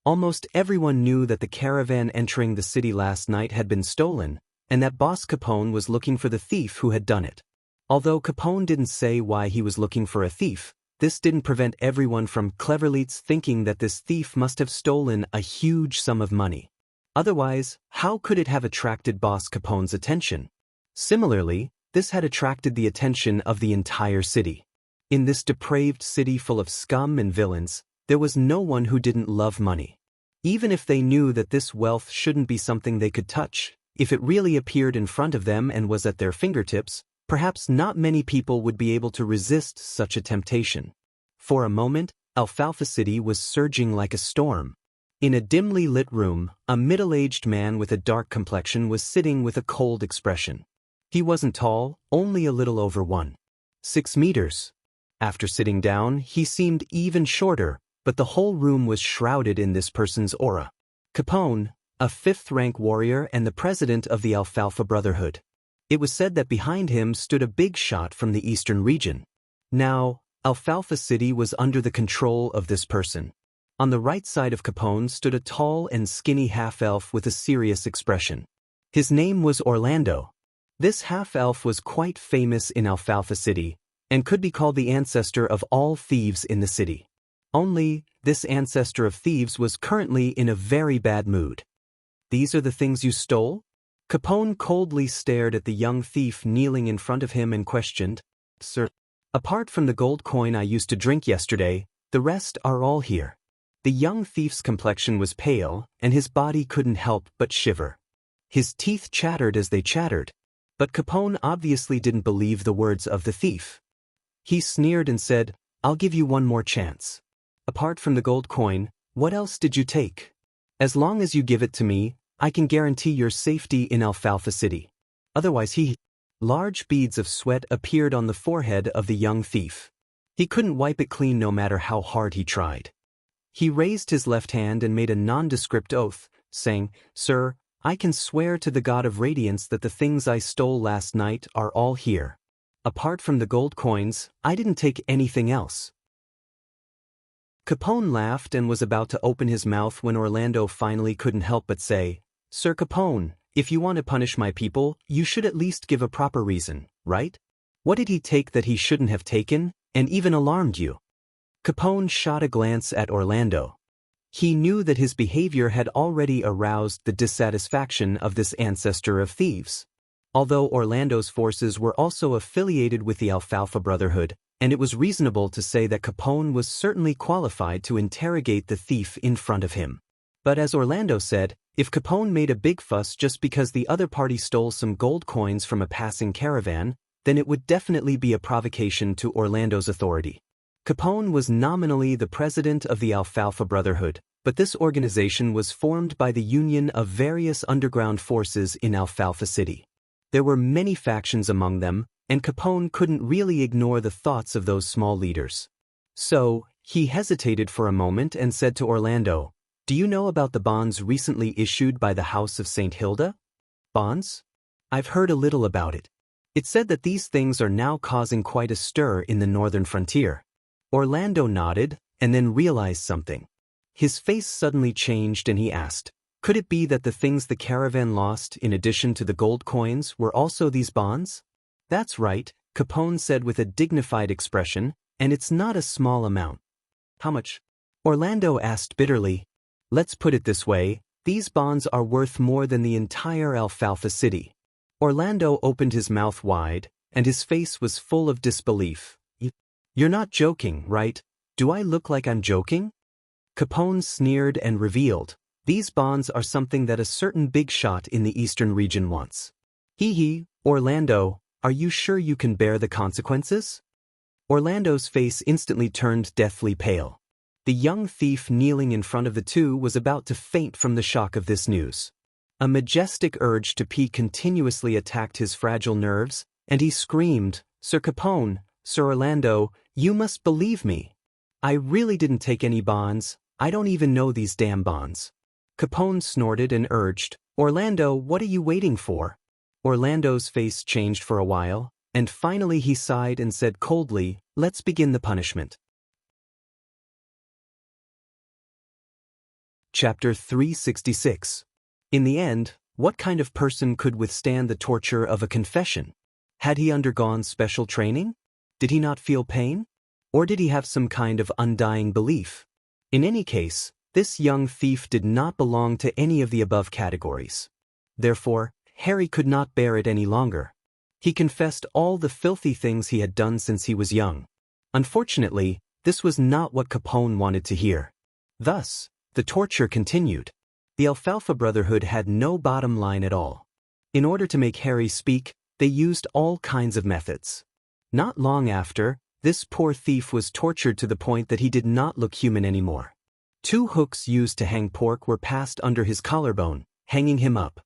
Almost everyone knew that the caravan entering the city last night had been stolen, and that Boss Capone was looking for the thief who had done it. Although Capone didn't say why he was looking for a thief, this didn't prevent everyone from cleverly thinking that this thief must have stolen a huge sum of money. Otherwise, how could it have attracted Boss Capone's attention? Similarly, this had attracted the attention of the entire city. In this depraved city full of scum and villains, there was no one who didn't love money. Even if they knew that this wealth shouldn't be something they could touch, if it really appeared in front of them and was at their fingertips, perhaps not many people would be able to resist such a temptation. For a moment, Alfalfa City was surging like a storm. In a dimly lit room, a middle-aged man with a dark complexion was sitting with a cold expression. He wasn't tall, only a little over 1.6 meters. After sitting down, he seemed even shorter, but the whole room was shrouded in this person's aura. Capone, a fifth-rank warrior and the president of the Alfalfa Brotherhood. It was said that behind him stood a big shot from the eastern region. Now, Alfalfa City was under the control of this person. On the right side of Capone stood a tall and skinny half-elf with a serious expression. His name was Orlando. This half-elf was quite famous in Alfalfa City, and could be called the ancestor of all thieves in the city. Only, this ancestor of thieves was currently in a very bad mood. These are the things you stole? Capone coldly stared at the young thief kneeling in front of him and questioned, Sir, apart from the gold coin I used to drink yesterday, the rest are all here. The young thief's complexion was pale, and his body couldn't help but shiver. His teeth chattered as they chattered, but Capone obviously didn't believe the words of the thief. He sneered and said, I'll give you one more chance. Apart from the gold coin, what else did you take? As long as you give it to me, I can guarantee your safety in Alfalfa City. Otherwise Large beads of sweat appeared on the forehead of the young thief. He couldn't wipe it clean no matter how hard he tried. He raised his left hand and made a nondescript oath, saying, Sir, I can swear to the God of Radiance that the things I stole last night are all here. Apart from the gold coins, I didn't take anything else. Capone laughed and was about to open his mouth when Orlando finally couldn't help but say, Sir Capone, if you want to punish my people, you should at least give a proper reason, right? What did he take that he shouldn't have taken, and even alarmed you? Capone shot a glance at Orlando. He knew that his behavior had already aroused the dissatisfaction of this ancestor of thieves. Although Orlando's forces were also affiliated with the Alfalfa Brotherhood, and it was reasonable to say that Capone was certainly qualified to interrogate the thief in front of him. But as Orlando said, if Capone made a big fuss just because the other party stole some gold coins from a passing caravan, then it would definitely be a provocation to Orlando's authority. Capone was nominally the president of the Alfalfa Brotherhood, but this organization was formed by the union of various underground forces in Alfalfa City. There were many factions among them, and Capone couldn't really ignore the thoughts of those small leaders. So, he hesitated for a moment and said to Orlando, Do you know about the bonds recently issued by the House of St. Hilda? Bonds? I've heard a little about it. It's said that these things are now causing quite a stir in the northern frontier. Orlando nodded, and then realized something. His face suddenly changed and he asked, Could it be that the things the caravan lost in addition to the gold coins were also these bonds? That's right, Capone said with a dignified expression, and it's not a small amount. How much? Orlando asked bitterly. Let's put it this way, These bonds are worth more than the entire Alfalfa City. Orlando opened his mouth wide, and his face was full of disbelief. You're not joking, right? Do I look like I'm joking? Capone sneered and revealed, these bonds are something that a certain big shot in the eastern region wants. Hee, Orlando, are you sure you can bear the consequences? Orlando's face instantly turned deathly pale. The young thief kneeling in front of the two was about to faint from the shock of this news. A majestic urge to pee continuously attacked his fragile nerves, and he screamed, Sir Capone, Sir Orlando, you must believe me. I really didn't take any bonds, I don't even know these damn bonds. Capone snorted and urged, Orlando, what are you waiting for? Orlando's face changed for a while, and finally he sighed and said coldly, let's begin the punishment. Chapter 366. In the end, what kind of person could withstand the torture of a confession? Had he undergone special training? Did he not feel pain? Or did he have some kind of undying belief? In any case, this young thief did not belong to any of the above categories. Therefore, Harry could not bear it any longer. He confessed all the filthy things he had done since he was young. Unfortunately, this was not what Capone wanted to hear. Thus, the torture continued. The Alfalfa Brotherhood had no bottom line at all. In order to make Harry speak, they used all kinds of methods. Not long after, this poor thief was tortured to the point that he did not look human anymore. 2 hooks used to hang pork were passed under his collarbone, hanging him up.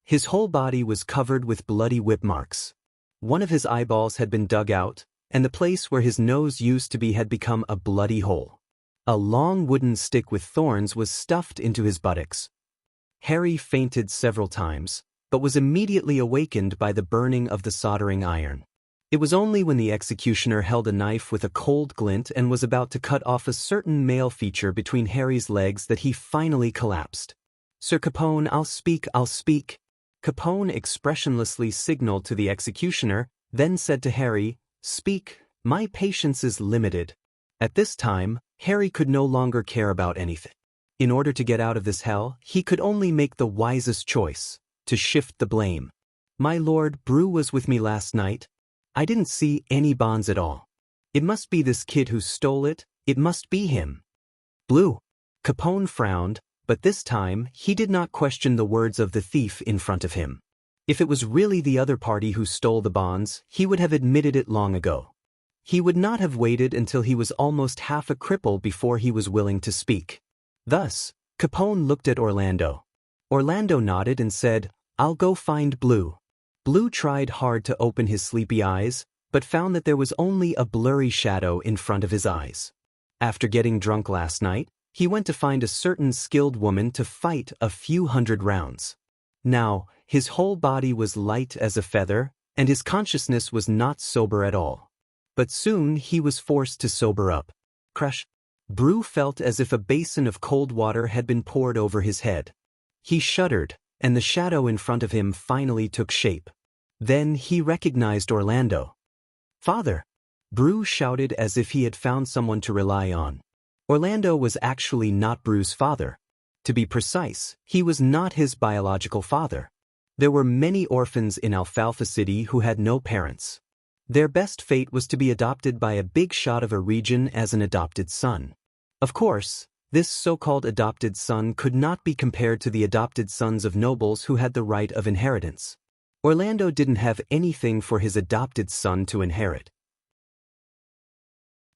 His whole body was covered with bloody whip marks. One of his eyeballs had been dug out, and the place where his nose used to be had become a bloody hole. A long wooden stick with thorns was stuffed into his buttocks. Harry fainted several times, but was immediately awakened by the burning of the soldering iron. It was only when the executioner held a knife with a cold glint and was about to cut off a certain male feature between Harry's legs that he finally collapsed. Sir Capone, I'll speak. Capone expressionlessly signaled to the executioner, then said to Harry, Speak, my patience is limited. At this time, Harry could no longer care about anything. In order to get out of this hell, he could only make the wisest choice, to shift the blame. My lord, Brew was with me last night. I didn't see any bonds at all. It must be this kid who stole it, it must be him. Blue. Capone frowned, but this time he did not question the words of the thief in front of him. If it was really the other party who stole the bonds, he would have admitted it long ago. He would not have waited until he was almost half a cripple before he was willing to speak. Thus, Capone looked at Orlando. Orlando nodded and said, I'll go find Blue. Blue tried hard to open his sleepy eyes, but found that there was only a blurry shadow in front of his eyes. After getting drunk last night, he went to find a certain skilled woman to fight a few hundred rounds. Now, his whole body was light as a feather, and his consciousness was not sober at all. But soon he was forced to sober up. Crash! Brew felt as if a basin of cold water had been poured over his head. He shuddered, and the shadow in front of him finally took shape. Then he recognized Orlando. Father! Brew shouted as if he had found someone to rely on. Orlando was actually not Brew's father. To be precise, he was not his biological father. There were many orphans in Alfalfa City who had no parents. Their best fate was to be adopted by a big shot of a region as an adopted son. Of course, this so-called adopted son could not be compared to the adopted sons of nobles who had the right of inheritance. Orlando didn't have anything for his adopted son to inherit.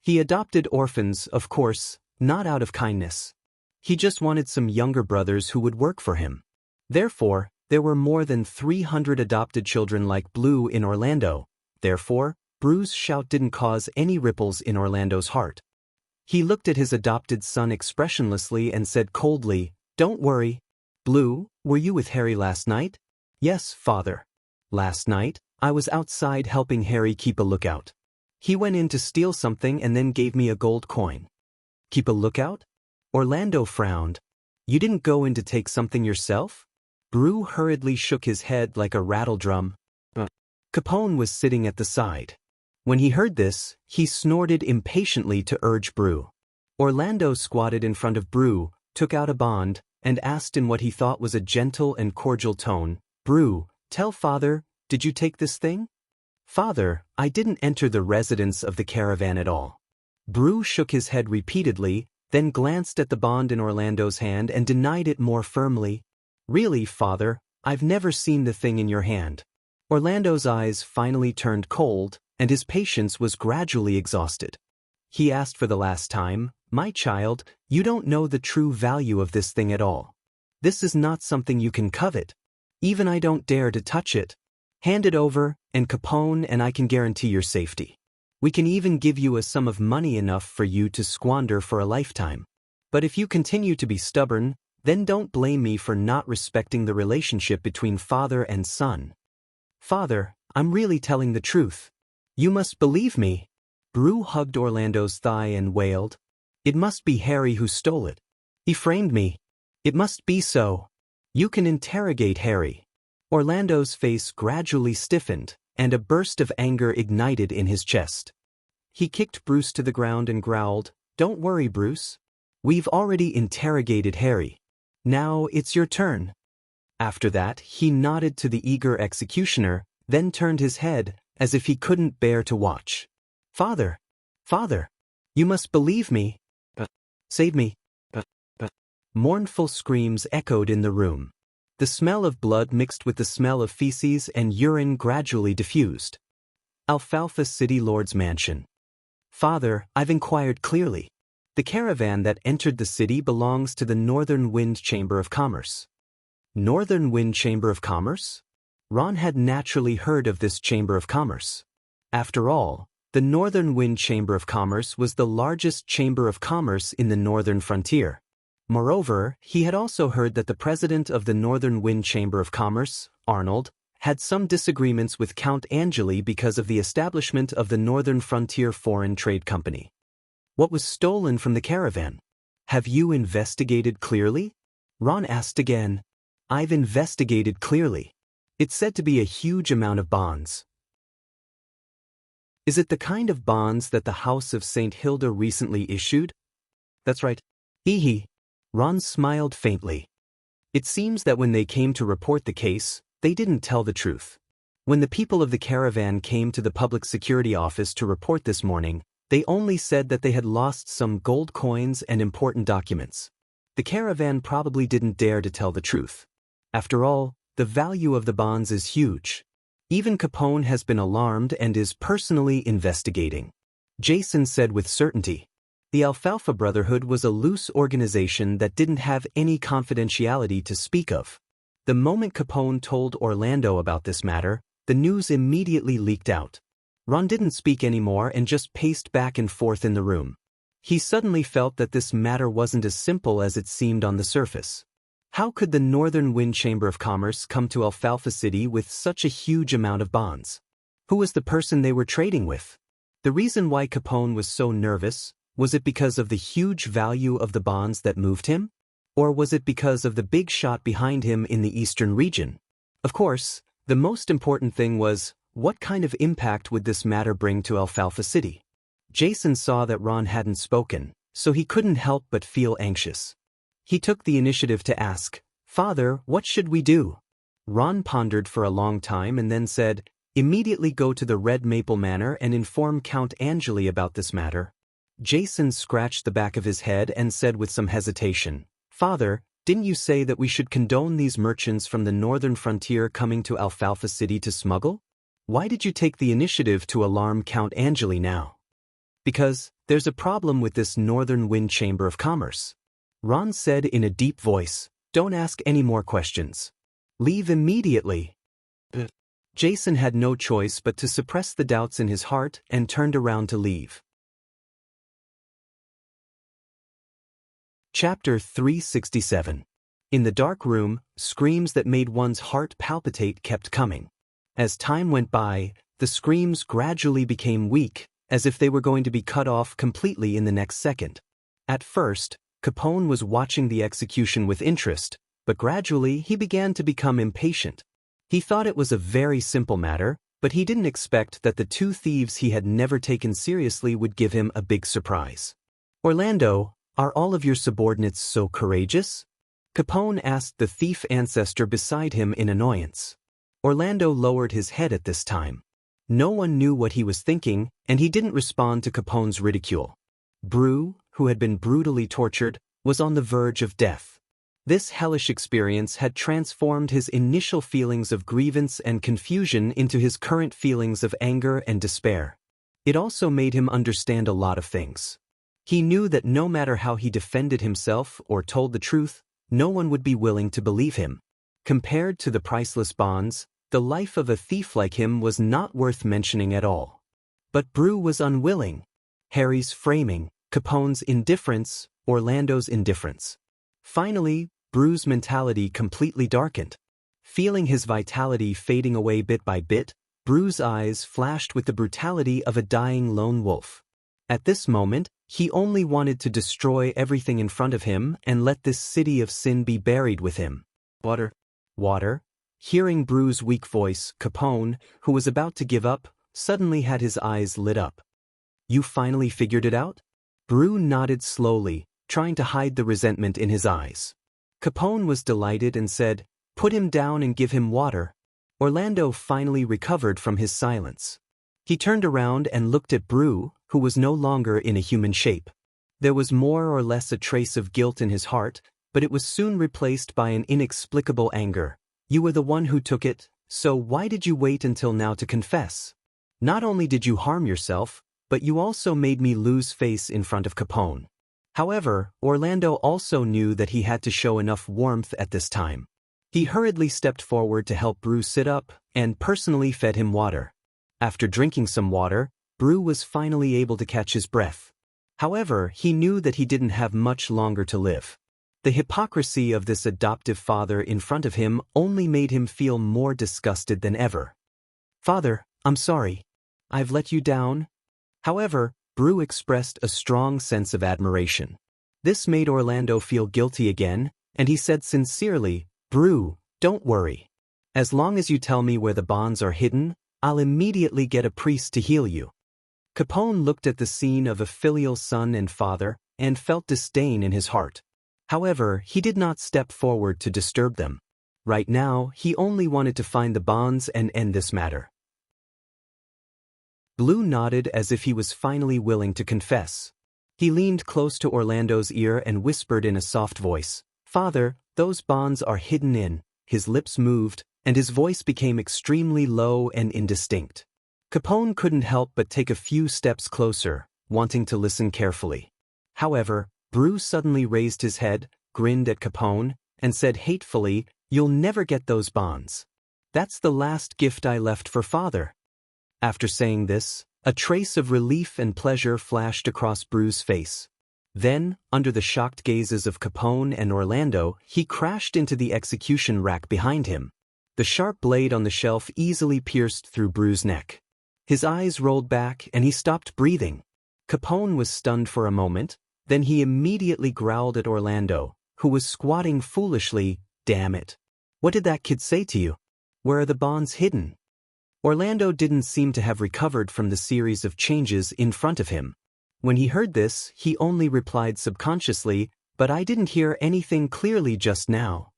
He adopted orphans, of course, not out of kindness. He just wanted some younger brothers who would work for him. Therefore, there were more than 300 adopted children like Blue in Orlando. Therefore, Brew's shout didn't cause any ripples in Orlando's heart. He looked at his adopted son expressionlessly and said coldly, Don't worry. Blue, were you with Harry last night? Yes, father. Last night, I was outside helping Harry keep a lookout. He went in to steal something and then gave me a gold coin. Keep a lookout? Orlando frowned. You didn't go in to take something yourself? Brew hurriedly shook his head like a rattledrum. Capone was sitting at the side. When he heard this, he snorted impatiently to urge Brew. Orlando squatted in front of Brew, took out a bond, and asked in what he thought was a gentle and cordial tone, "Brew, tell father, did you take this thing?" "Father, I didn't enter the residence of the caravan at all." Brew shook his head repeatedly, then glanced at the bond in Orlando's hand and denied it more firmly. "Really, father, I've never seen the thing in your hand." Orlando's eyes finally turned cold, and his patience was gradually exhausted. He asked for the last time, "My child, you don't know the true value of this thing at all. This is not something you can covet. Even I don't dare to touch it. Hand it over, and Capone and I can guarantee your safety. We can even give you a sum of money enough for you to squander for a lifetime. But if you continue to be stubborn, then don't blame me for not respecting the relationship between father and son." "Father, I'm really telling the truth. You must believe me." Brew hugged Orlando's thigh and wailed, "It must be Harry who stole it. He framed me. It must be so. You can interrogate Harry." Orlando's face gradually stiffened, and a burst of anger ignited in his chest. He kicked Bruce to the ground and growled, "Don't worry, Bruce. We've already interrogated Harry. Now it's your turn." After that, he nodded to the eager executioner, then turned his head, as if he couldn't bear to watch. "Father! Father! You must believe me! Save me! Mournful screams echoed in the room. The smell of blood mixed with the smell of feces and urine gradually diffused. Alfalfa City Lord's Mansion. "Father, I've inquired clearly. The caravan that entered the city belongs to the Northern Wind Chamber of Commerce." Northern Wind Chamber of Commerce? Ron had naturally heard of this Chamber of Commerce. After all, the Northern Wind Chamber of Commerce was the largest chamber of commerce in the northern frontier. Moreover, he had also heard that the president of the Northern Wind Chamber of Commerce, Arnold, had some disagreements with Count Angeli because of the establishment of the Northern Frontier Foreign Trade Company. What was stolen from the caravan? "Have you investigated clearly?" Ron asked again. "I've investigated clearly. It's said to be a huge amount of bonds." "Is it the kind of bonds that the House of St. Hilda recently issued?" "That's right." "Hee." Ron smiled faintly. It seems that when they came to report the case, they didn't tell the truth. When the people of the caravan came to the Public Security Office to report this morning, they only said that they had lost some gold coins and important documents. The caravan probably didn't dare to tell the truth. After all, the value of the bonds is huge. Even Capone has been alarmed and is personally investigating. Jason said with certainty. The Alfalfa Brotherhood was a loose organization that didn't have any confidentiality to speak of. The moment Capone told Orlando about this matter, the news immediately leaked out. Ron didn't speak anymore and just paced back and forth in the room. He suddenly felt that this matter wasn't as simple as it seemed on the surface. How could the Northern Wind Chamber of Commerce come to Alfalfa City with such a huge amount of bonds? Who was the person they were trading with? The reason why Capone was so nervous, was it because of the huge value of the bonds that moved him? Or was it because of the big shot behind him in the eastern region? Of course, the most important thing was, what kind of impact would this matter bring to Alfalfa City? Jason saw that Ron hadn't spoken, so he couldn't help but feel anxious. He took the initiative to ask, "Father, what should we do?" Ron pondered for a long time and then said, "Immediately go to the Red Maple Manor and inform Count Angeli about this matter." Jason scratched the back of his head and said with some hesitation, "Father, didn't you say that we should condone these merchants from the northern frontier coming to Alfalfa City to smuggle? Why did you take the initiative to alarm Count Angeli now?" "Because there's a problem with this Northern Wind Chamber of Commerce." Ron said in a deep voice, "Don't ask any more questions. Leave immediately." Jason had no choice but to suppress the doubts in his heart and turned around to leave. Chapter 367. In the dark room, screams that made one's heart palpitate kept coming. As time went by, the screams gradually became weak, as if they were going to be cut off completely in the next second. At first, Capone was watching the execution with interest, but gradually he began to become impatient. He thought it was a very simple matter, but he didn't expect that the two thieves he had never taken seriously would give him a big surprise. "Orlando, are all of your subordinates so courageous?" Capone asked the thief ancestor beside him in annoyance. Orlando lowered his head at this time. No one knew what he was thinking, and he didn't respond to Capone's ridicule. Brew, who had been brutally tortured, was on the verge of death. This hellish experience had transformed his initial feelings of grievance and confusion into his current feelings of anger and despair. It also made him understand a lot of things. He knew that no matter how he defended himself or told the truth, no one would be willing to believe him. Compared to the priceless bonds, the life of a thief like him was not worth mentioning at all. But Brew was unwilling. Harry's framing, Capone's indifference, Orlando's indifference. Finally, Brew's mentality completely darkened. Feeling his vitality fading away bit by bit, Brew's eyes flashed with the brutality of a dying lone wolf. At this moment, he only wanted to destroy everything in front of him and let this city of sin be buried with him. Water. Water. Hearing Brew's weak voice, Capone, who was about to give up, suddenly had his eyes lit up. You finally figured it out? Brew nodded slowly, trying to hide the resentment in his eyes. Capone was delighted and said, "Put him down and give him water." Orlando finally recovered from his silence. He turned around and looked at Brew, who was no longer in a human shape. There was more or less a trace of guilt in his heart, but it was soon replaced by an inexplicable anger. You were the one who took it, so why did you wait until now to confess? Not only did you harm yourself, but you also made me lose face in front of Capone. However, Orlando also knew that he had to show enough warmth at this time. He hurriedly stepped forward to help Brew sit up, and personally fed him water. After drinking some water, Brew was finally able to catch his breath. However, he knew that he didn't have much longer to live. The hypocrisy of this adoptive father in front of him only made him feel more disgusted than ever. "Father, I'm sorry. I've let you down." However, Brew expressed a strong sense of admiration. This made Orlando feel guilty again, and he said sincerely, "Brew, don't worry. As long as you tell me where the bonds are hidden, I'll immediately get a priest to heal you." Capone looked at the scene of a filial son and father, and felt disdain in his heart. However, he did not step forward to disturb them. Right now, he only wanted to find the bonds and end this matter. Blue nodded as if he was finally willing to confess. He leaned close to Orlando's ear and whispered in a soft voice, "Father, those bonds are hidden in." His lips moved, and his voice became extremely low and indistinct. Capone couldn't help but take a few steps closer, wanting to listen carefully. However, Brew suddenly raised his head, grinned at Capone, and said hatefully, "You'll never get those bonds. That's the last gift I left for Father." After saying this, a trace of relief and pleasure flashed across Brew's face. Then, under the shocked gazes of Capone and Orlando, he crashed into the execution rack behind him. The sharp blade on the shelf easily pierced through Brew's neck. His eyes rolled back and he stopped breathing. Capone was stunned for a moment, then he immediately growled at Orlando, who was squatting foolishly. "Damn it. What did that kid say to you? Where are the bonds hidden?" Orlando didn't seem to have recovered from the series of changes in front of him. When he heard this, he only replied subconsciously, "But I didn't hear anything clearly just now."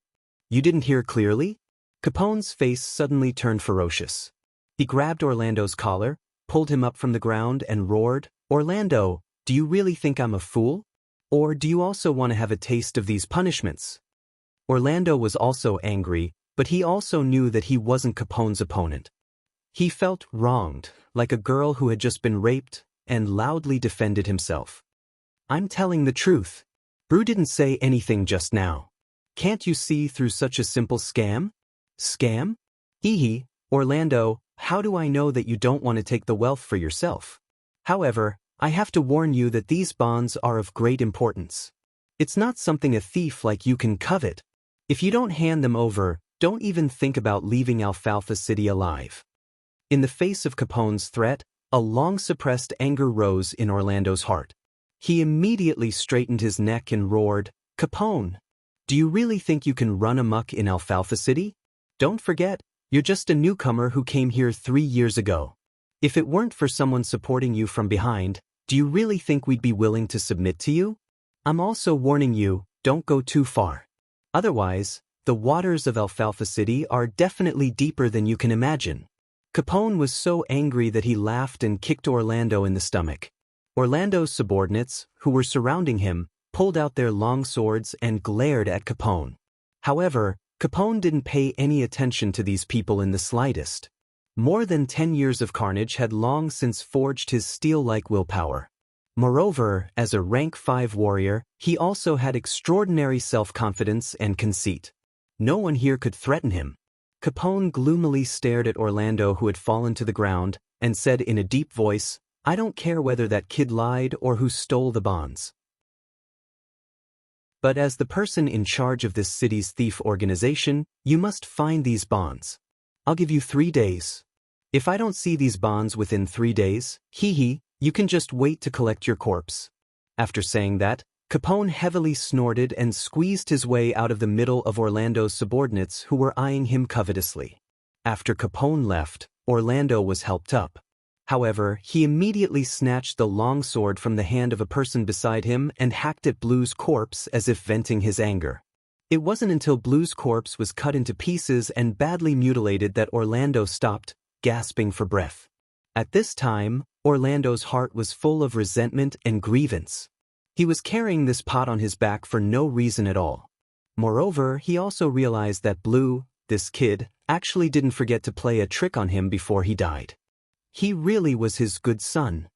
"You didn't hear clearly?" Capone's face suddenly turned ferocious. He grabbed Orlando's collar, pulled him up from the ground and roared, "Orlando, do you really think I'm a fool? Or do you also want to have a taste of these punishments?" Orlando was also angry, but he also knew that he wasn't Capone's opponent. He felt wronged, like a girl who had just been raped, and loudly defended himself. "I'm telling the truth. Brew didn't say anything just now. Can't you see through such a simple scam?" "Scam? Hee, Orlando, how do I know that you don't want to take the wealth for yourself? However, I have to warn you that these bonds are of great importance. It's not something a thief like you can covet. If you don't hand them over, don't even think about leaving Alfalfa City alive." In the face of Capone's threat, a long-suppressed anger rose in Orlando's heart. He immediately straightened his neck and roared, "Capone, do you really think you can run amok in Alfalfa City? Don't forget, you're just a newcomer who came here 3 years ago. If it weren't for someone supporting you from behind, do you really think we'd be willing to submit to you? I'm also warning you, don't go too far. Otherwise, the waters of Alfalfa City are definitely deeper than you can imagine. Capone was so angry that he laughed and kicked Orlando in the stomach. Orlando's subordinates, who were surrounding him, pulled out their long swords and glared at Capone. However, Capone didn't pay any attention to these people in the slightest. More than 10 years of carnage had long since forged his steel-like willpower. Moreover, as a rank 5 warrior, he also had extraordinary self-confidence and conceit. No one here could threaten him. Capone gloomily stared at Orlando, who had fallen to the ground, and said in a deep voice, "I don't care whether that kid lied or who stole the bonds. But as the person in charge of this city's thief organization, you must find these bonds. I'll give you 3 days. If I don't see these bonds within 3 days, you can just wait to collect your corpse." After saying that, Capone heavily snorted and squeezed his way out of the middle of Orlando's subordinates who were eyeing him covetously. After Capone left, Orlando was helped up. However, he immediately snatched the long sword from the hand of a person beside him and hacked at Blue's corpse as if venting his anger. It wasn't until Blue's corpse was cut into pieces and badly mutilated that Orlando stopped, gasping for breath. At this time, Orlando's heart was full of resentment and grievance. He was carrying this pot on his back for no reason at all. Moreover, he also realized that Blue, this kid, actually didn't forget to play a trick on him before he died. He really was his good son.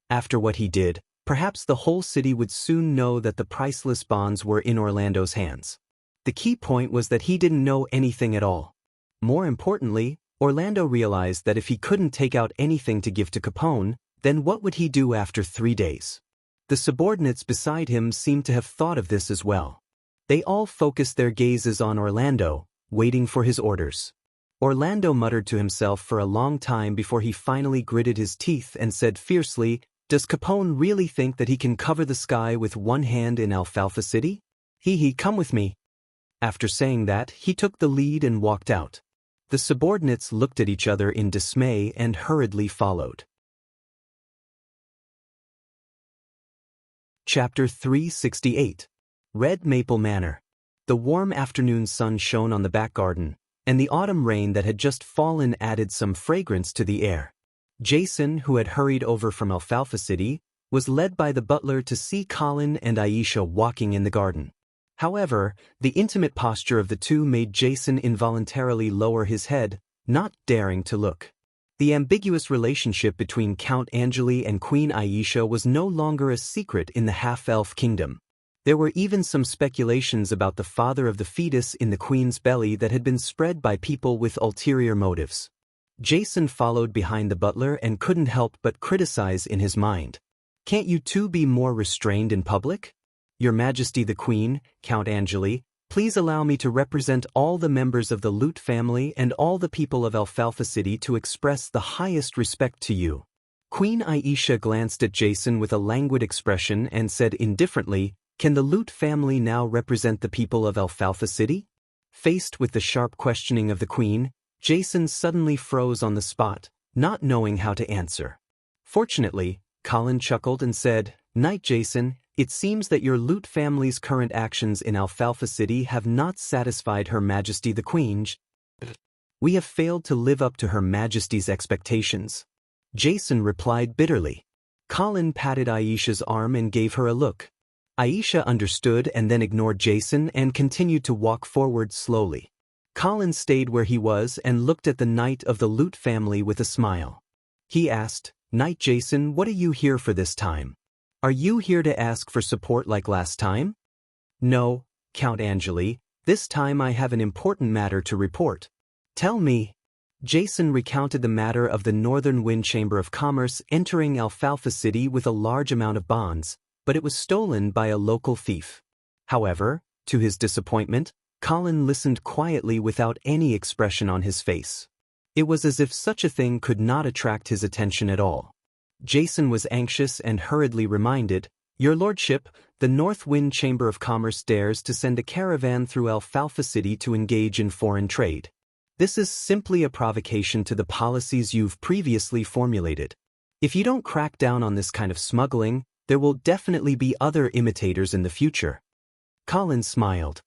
After what he did, perhaps the whole city would soon know that the priceless bonds were in Orlando's hands. The key point was that he didn't know anything at all. More importantly, Orlando realized that if he couldn't take out anything to give to Capone, then what would he do after 3 days? The subordinates beside him seemed to have thought of this as well. They all focused their gazes on Orlando, waiting for his orders. Orlando muttered to himself for a long time before he finally gritted his teeth and said fiercely, "Does Capone really think that he can cover the sky with one hand in Alfalfa City? Come with me." After saying that, he took the lead and walked out. The subordinates looked at each other in dismay and hurriedly followed. Chapter 368. Red Maple Manor. The warm afternoon sun shone on the back garden, and the autumn rain that had just fallen added some fragrance to the air. Jason, who had hurried over from Alfalfa City, was led by the butler to see Colin and Aisha walking in the garden. However, the intimate posture of the two made Jason involuntarily lower his head, not daring to look. The ambiguous relationship between Count Angeli and Queen Aisha was no longer a secret in the half-elf kingdom. There were even some speculations about the father of the fetus in the queen's belly that had been spread by people with ulterior motives. Jason followed behind the butler and couldn't help but criticize in his mind. "Can't you two be more restrained in public? Your Majesty the Queen, Count Angeli, please allow me to represent all the members of the Lute family and all the people of Alfalfa City to express the highest respect to you." Queen Aisha glanced at Jason with a languid expression and said indifferently, "Can the Lute family now represent the people of Alfalfa City?" Faced with the sharp questioning of the Queen, Jason suddenly froze on the spot, not knowing how to answer. Fortunately, Colin chuckled and said, "Knight Jason, it seems that your Lute family's current actions in Alfalfa City have not satisfied Her Majesty the Queen. We have failed to live up to Her Majesty's expectations." Jason replied bitterly. Colin patted Aisha's arm and gave her a look. Aisha understood and then ignored Jason and continued to walk forward slowly. Colin stayed where he was and looked at the knight of the Lute family with a smile. He asked, "Knight Jason, what are you here for this time? Are you here to ask for support like last time?" "No, Count Angeli, this time I have an important matter to report." "Tell me." Jason recounted the matter of the Northern Wind Chamber of Commerce entering Alfalfa City with a large amount of bonds, but it was stolen by a local thief. However, to his disappointment, Colin listened quietly without any expression on his face. It was as if such a thing could not attract his attention at all. Jason was anxious and hurriedly reminded, "Your Lordship, the North Wind Chamber of Commerce dares to send a caravan through Alfalfa City to engage in foreign trade. This is simply a provocation to the policies you've previously formulated. If you don't crack down on this kind of smuggling, there will definitely be other imitators in the future." Colin smiled.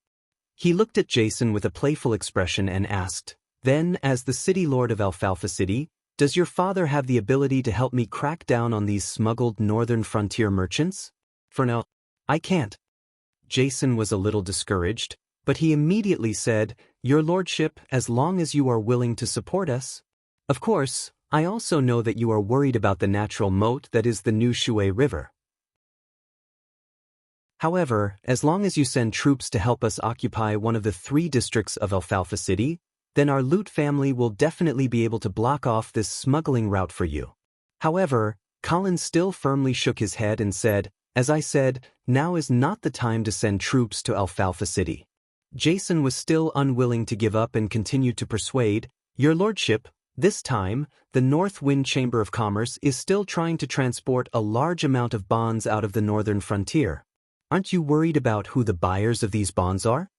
He looked at Jason with a playful expression and asked, "Then, as the city lord of Alfalfa City, does your father have the ability to help me crack down on these smuggled northern frontier merchants?" "For now, I can't." Jason was a little discouraged, but he immediately said, "Your lordship, as long as you are willing to support us. Of course, I also know that you are worried about the natural moat that is the new Shui River. However, as long as you send troops to help us occupy one of the 3 districts of Alfalfa City, then our loot family will definitely be able to block off this smuggling route for you." However, Colin still firmly shook his head and said, "As I said, now is not the time to send troops to Alfalfa City." Jason was still unwilling to give up and continued to persuade, "Your lordship, this time, the North Wind Chamber of Commerce is still trying to transport a large amount of bonds out of the northern frontier. Aren't you worried about who the buyers of these bonds are?"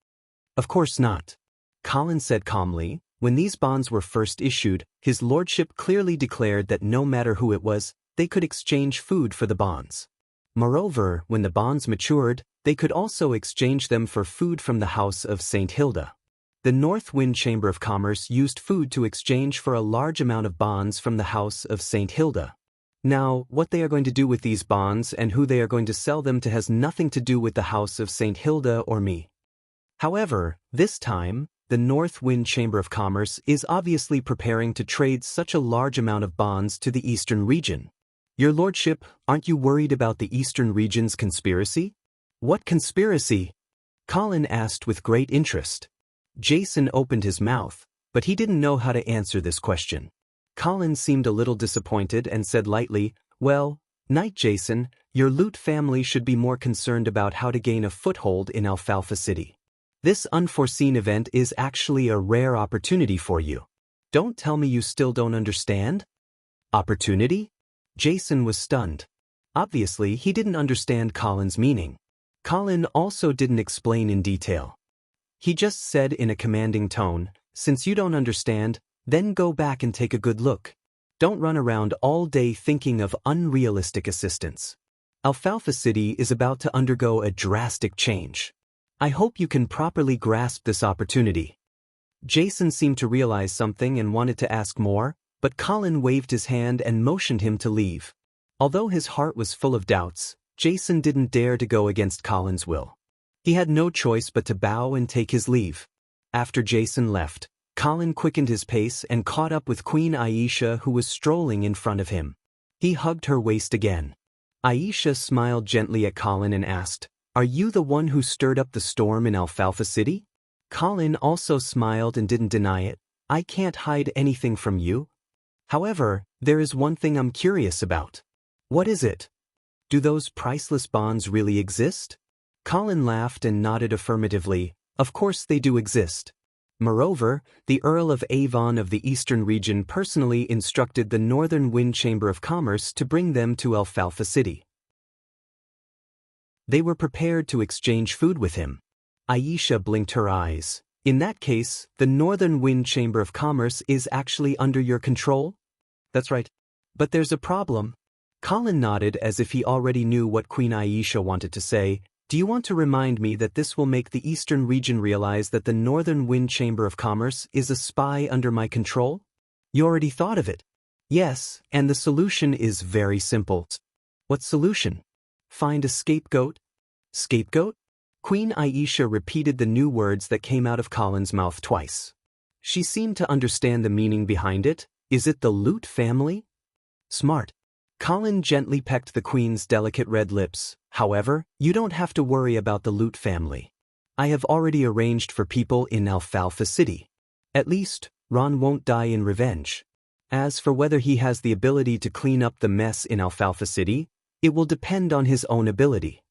"Of course not." Colin said calmly. When these bonds were first issued, his lordship clearly declared that no matter who it was, they could exchange food for the bonds. Moreover, when the bonds matured, they could also exchange them for food from the House of St. Hilda. The North Wind Chamber of Commerce used food to exchange for a large amount of bonds from the House of St. Hilda. Now, what they are going to do with these bonds and who they are going to sell them to has nothing to do with the House of St. Hilda or me. However, this time, the North Wind Chamber of Commerce is obviously preparing to trade such a large amount of bonds to the Eastern region. Your lordship, aren't you worried about the Eastern region's conspiracy?" "What conspiracy?" Colin asked with great interest. Jason opened his mouth, but he didn't know how to answer this question. Colin seemed a little disappointed and said lightly, "Well, Knight Jason, your loot family should be more concerned about how to gain a foothold in Alfalfa City. This unforeseen event is actually a rare opportunity for you. Don't tell me you still don't understand?" "Opportunity?" Jason was stunned. Obviously, he didn't understand Colin's meaning. Colin also didn't explain in detail. He just said in a commanding tone, "Since you don't understand, then go back and take a good look. Don't run around all day thinking of unrealistic assistance. Alfalfa City is about to undergo a drastic change. I hope you can properly grasp this opportunity." Jason seemed to realize something and wanted to ask more, but Colin waved his hand and motioned him to leave. Although his heart was full of doubts, Jason didn't dare to go against Colin's will. He had no choice but to bow and take his leave. After Jason left, Colin quickened his pace and caught up with Queen Aisha, who was strolling in front of him. He hugged her waist again. Aisha smiled gently at Colin and asked, "Are you the one who stirred up the storm in Alfalfa City?" Colin also smiled and didn't deny it. "I can't hide anything from you. However, there is one thing I'm curious about." "What is it?" "Do those priceless bonds really exist?" Colin laughed and nodded affirmatively. "Of course they do exist. Moreover, the Earl of Avon of the Eastern region personally instructed the Northern Wind Chamber of Commerce to bring them to Alfalfa City. They were prepared to exchange food with him." Aisha blinked her eyes. "In that case, the Northern Wind Chamber of Commerce is actually under your control?" "That's right. But there's a problem." Colin nodded as if he already knew what Queen Aisha wanted to say. "Do you want to remind me that this will make the Eastern region realize that the Northern Wind Chamber of Commerce is a spy under my control?" "You already thought of it." "Yes, and the solution is very simple." "What solution?" "Find a scapegoat." "Scapegoat?" Queen Aisha repeated the new words that came out of Colin's mouth twice. She seemed to understand the meaning behind it. "Is it the Loot family?" "Smart." Colin gently pecked the Queen's delicate red lips. "However, you don't have to worry about the Loot family. I have already arranged for people in Alfalfa City. At least, Ron won't die in revenge. As for whether he has the ability to clean up the mess in Alfalfa City, it will depend on his own ability.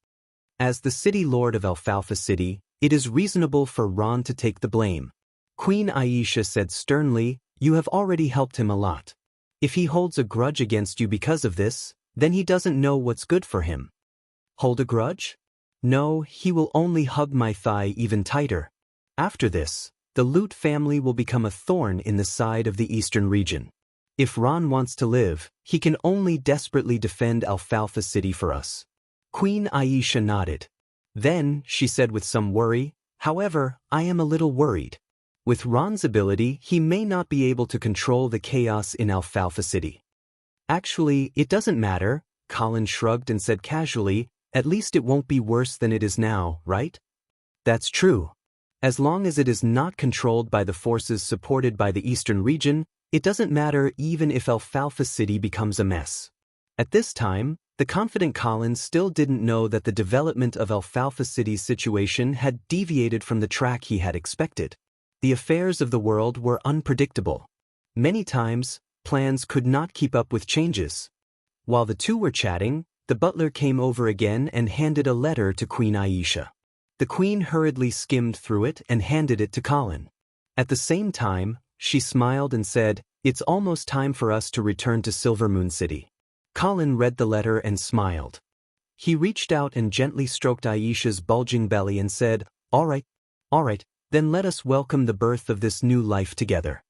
As the city lord of Alfalfa City, it is reasonable for Ron to take the blame." Queen Aisha said sternly, "You have already helped him a lot. If he holds a grudge against you because of this, then he doesn't know what's good for him." "Hold a grudge?" "No, he will only hug my thigh even tighter. After this, the Loot family will become a thorn in the side of the Eastern region. If Ron wants to live, he can only desperately defend Alfalfa City for us." Queen Aisha nodded. Then, she said with some worry, However, I am a little worried. With Ron's ability, he may not be able to control the chaos in Alfalfa City. Actually, it doesn't matter, Colin shrugged and said casually, at least it won't be worse than it is now, right? That's true. As long as it is not controlled by the forces supported by the Eastern region, it doesn't matter even if Alfalfa City becomes a mess. At this time, the confident Colin still didn't know that the development of Alfalfa City's situation had deviated from the track he had expected. The affairs of the world were unpredictable. Many times, plans could not keep up with changes. While the two were chatting, the butler came over again and handed a letter to Queen Aisha. The queen hurriedly skimmed through it and handed it to Colin. At the same time, she smiled and said, "It's almost time for us to return to Silver Moon City." Colin read the letter and smiled. He reached out and gently stroked Aisha's bulging belly and said, all right, then let us welcome the birth of this new life together."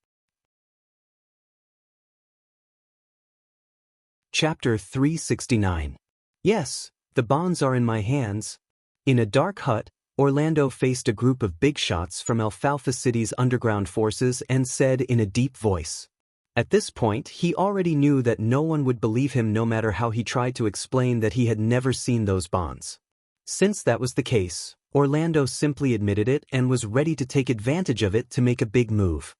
Chapter 369. Yes, the bonds are in my hands. In a dark hut, Orlando faced a group of big shots from Alfalfa City's underground forces and said in a deep voice. At this point, he already knew that no one would believe him no matter how he tried to explain that he had never seen those bonds. Since that was the case, Orlando simply admitted it and was ready to take advantage of it to make a big move.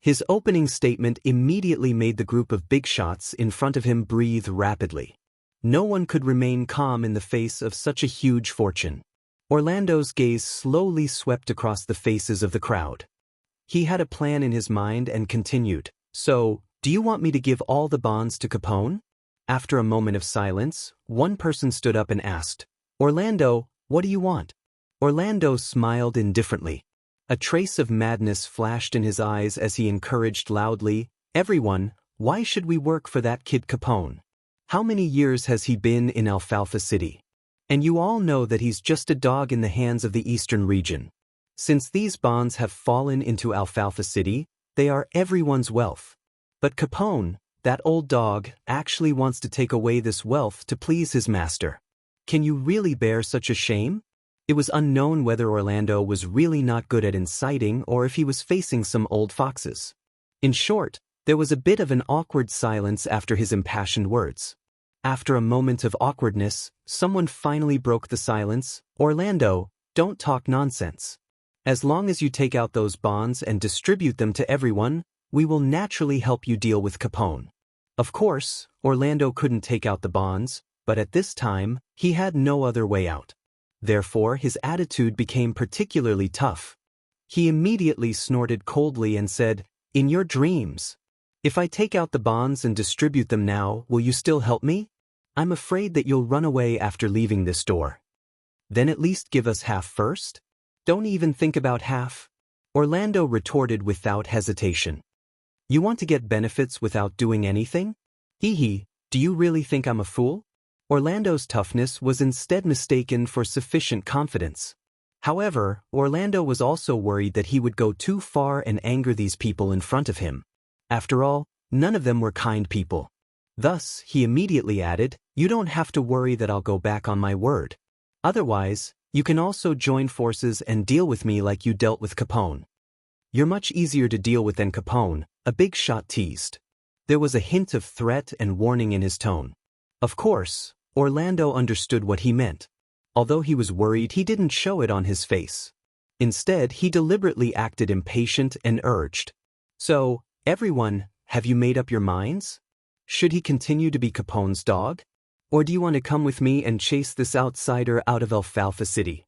His opening statement immediately made the group of big shots in front of him breathe rapidly. No one could remain calm in the face of such a huge fortune. Orlando's gaze slowly swept across the faces of the crowd. He had a plan in his mind and continued, "So, do you want me to give all the bonds to Capone?" After a moment of silence, one person stood up and asked, "Orlando, what do you want?" Orlando smiled indifferently. A trace of madness flashed in his eyes as he encouraged loudly, "Everyone, why should we work for that kid Capone? How many years has he been in Alfalfa City? And you all know that he's just a dog in the hands of the Eastern region. Since these bonds have fallen into Alfalfa City, they are everyone's wealth. But Capone, that old dog, actually wants to take away this wealth to please his master. Can you really bear such a shame?" It was unknown whether Orlando was really not good at inciting or if he was facing some old foxes. In short, there was a bit of an awkward silence after his impassioned words. After a moment of awkwardness, someone finally broke the silence. "Orlando, don't talk nonsense. As long as you take out those bonds and distribute them to everyone, we will naturally help you deal with Capone." Of course, Orlando couldn't take out the bonds, but at this time, he had no other way out. Therefore, his attitude became particularly tough. He immediately snorted coldly and said, "In your dreams. If I take out the bonds and distribute them now, will you still help me? I'm afraid that you'll run away after leaving this door." "Then at least give us half first?" "Don't even think about half," Orlando retorted without hesitation. "You want to get benefits without doing anything? Hee, do you really think I'm a fool?" Orlando's toughness was instead mistaken for sufficient confidence. However, Orlando was also worried that he would go too far and anger these people in front of him. After all, none of them were kind people. Thus, he immediately added, "You don't have to worry that I'll go back on my word. Otherwise, you can also join forces and deal with me like you dealt with Capone." "You're much easier to deal with than Capone," a big shot teased. There was a hint of threat and warning in his tone. Of course, Orlando understood what he meant. Although he was worried, he didn't show it on his face. Instead, he deliberately acted impatient and urged, "So, everyone, have you made up your minds? Should he continue to be Capone's dog? Or do you want to come with me and chase this outsider out of Alfalfa City?"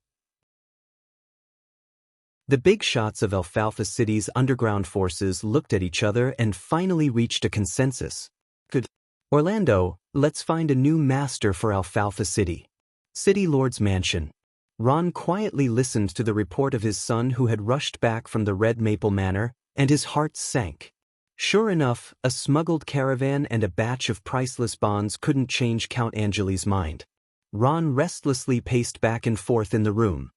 The big shots of Alfalfa City's underground forces looked at each other and finally reached a consensus. "Good. Orlando, let's find a new master for Alfalfa City." City Lord's mansion. Ron quietly listened to the report of his son who had rushed back from the Red Maple Manor, and his heart sank. Sure enough, a smuggled caravan and a batch of priceless bonds couldn't change Count Angeli's mind. Ron restlessly paced back and forth in the room.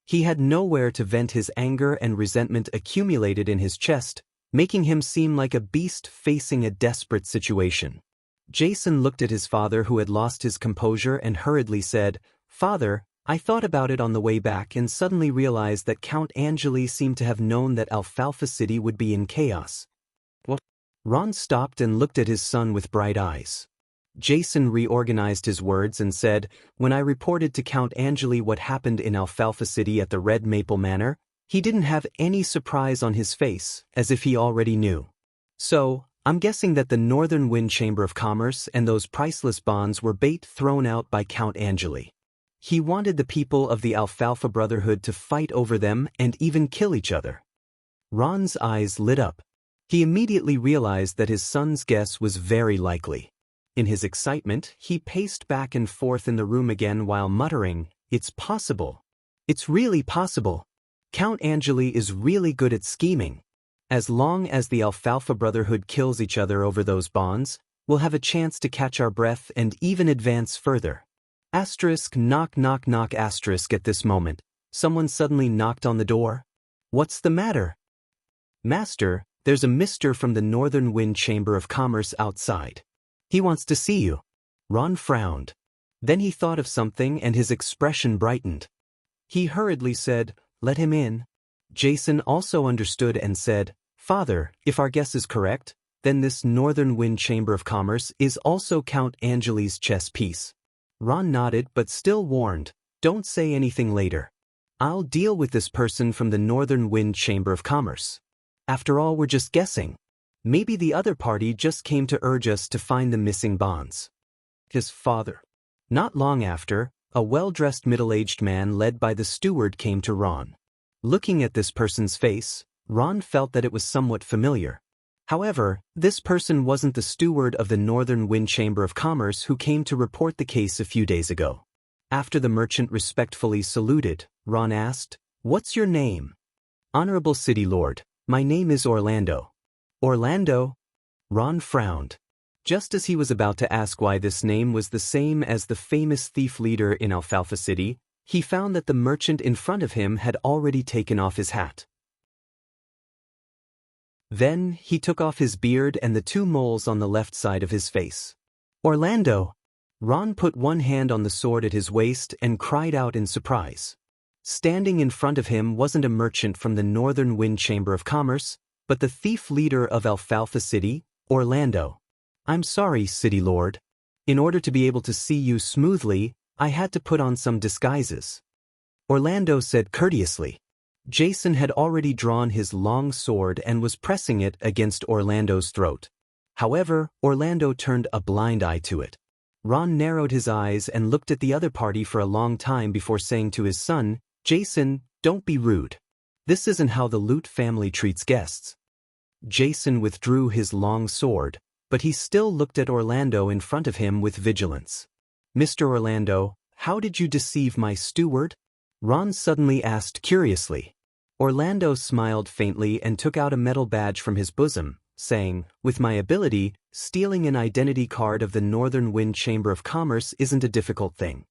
He had nowhere to vent his anger, and resentment accumulated in his chest, making him seem like a beast facing a desperate situation. Jason looked at his father, who had lost his composure, and hurriedly said, "Father, I thought about it on the way back and suddenly realized that Count Angeli seemed to have known that Alfalfa City would be in chaos. What? Ron stopped and looked at his son with bright eyes. Jason reorganized his words and said, "When I reported to Count Angeli what happened in Alfalfa City at the Red Maple Manor, he didn't have any surprise on his face, as if he already knew. So, I'm guessing that the Northern Wind Chamber of Commerce and those priceless bonds were bait thrown out by Count Angeli. He wanted the people of the Alfalfa Brotherhood to fight over them and even kill each other." Ron's eyes lit up. He immediately realized that his son's guess was very likely. In his excitement, he paced back and forth in the room again while muttering, "It's possible. It's really possible. Count Angeli is really good at scheming. As long as the Alfalfa Brotherhood kills each other over those bonds, we'll have a chance to catch our breath and even advance further." Asterisk knock knock knock asterisk at this moment, someone suddenly knocked on the door. "What's the matter?" "Master, there's a mister from the Northern Wind Chamber of Commerce outside. He wants to see you." Ron frowned. Then he thought of something and his expression brightened. He hurriedly said, "Let him in." Jason also understood and said, "Father, if our guess is correct, then this Northern Wind Chamber of Commerce is also Count Angeli's chess piece." Ron nodded but still warned, "Don't say anything later. I'll deal with this person from the Northern Wind Chamber of Commerce. After all, we're just guessing. Maybe the other party just came to urge us to find the missing bonds." His father. Not long after, a well-dressed middle-aged man led by the steward came to Ron. Looking at this person's face, Ron felt that it was somewhat familiar. However, this person wasn't the steward of the Northern Wind Chamber of Commerce who came to report the case a few days ago. After the merchant respectfully saluted, Ron asked, "What's your name?" "Honorable City Lord, my name is Orlando." "Orlando?" Ron frowned. Just as he was about to ask why this name was the same as the famous thief leader in Alfalfa City, he found that the merchant in front of him had already taken off his hat. Then, he took off his beard and the two moles on the left side of his face. "Orlando!" Ron put one hand on the sword at his waist and cried out in surprise. Standing in front of him wasn't a merchant from the Northern Wind Chamber of Commerce, but the thief leader of Alfalfa City, Orlando. "I'm sorry, City Lord. In order to be able to see you smoothly, I had to put on some disguises," Orlando said courteously. Jason had already drawn his long sword and was pressing it against Orlando's throat. However, Orlando turned a blind eye to it. Ron narrowed his eyes and looked at the other party for a long time before saying to his son, "Jason, don't be rude. This isn't how the Lute family treats guests." Jason withdrew his long sword, but he still looked at Orlando in front of him with vigilance. "Mr. Orlando, how did you deceive my steward?" Ron suddenly asked curiously. Orlando smiled faintly and took out a metal badge from his bosom, saying, "With my ability, stealing an identity card of the Northern Wind Chamber of Commerce isn't a difficult thing."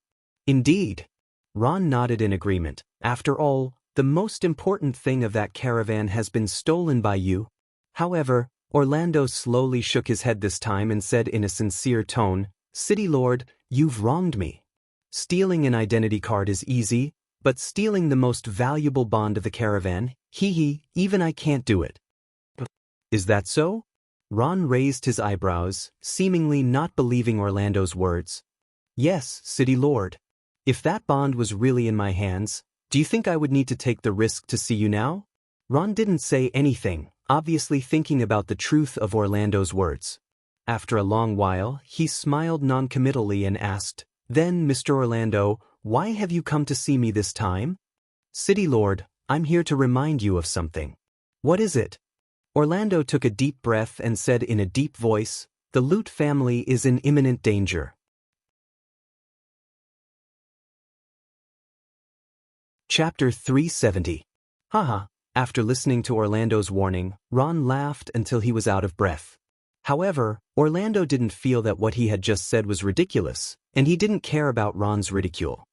"Indeed." Ron nodded in agreement. "After all, the most important thing of that caravan has been stolen by you." However, Orlando slowly shook his head this time and said in a sincere tone, "City Lord, you've wronged me. Stealing an identity card is easy, but stealing the most valuable bond of the caravan, even I can't do it." "Is that so?" Ron raised his eyebrows, seemingly not believing Orlando's words. "Yes, City Lord. If that bond was really in my hands, do you think I would need to take the risk to see you now?" Ron didn't say anything, obviously thinking about the truth of Orlando's words. After a long while, he smiled noncommittally and asked, "Then, Mr. Orlando, why have you come to see me this time?" "City Lord, I'm here to remind you of something." "What is it?" Orlando took a deep breath and said in a deep voice, "The Lute family is in imminent danger." Chapter 370. Haha. After listening to Orlando's warning, Ron laughed until he was out of breath. However, Orlando didn't feel that what he had just said was ridiculous, and he didn't care about Ron's ridicule.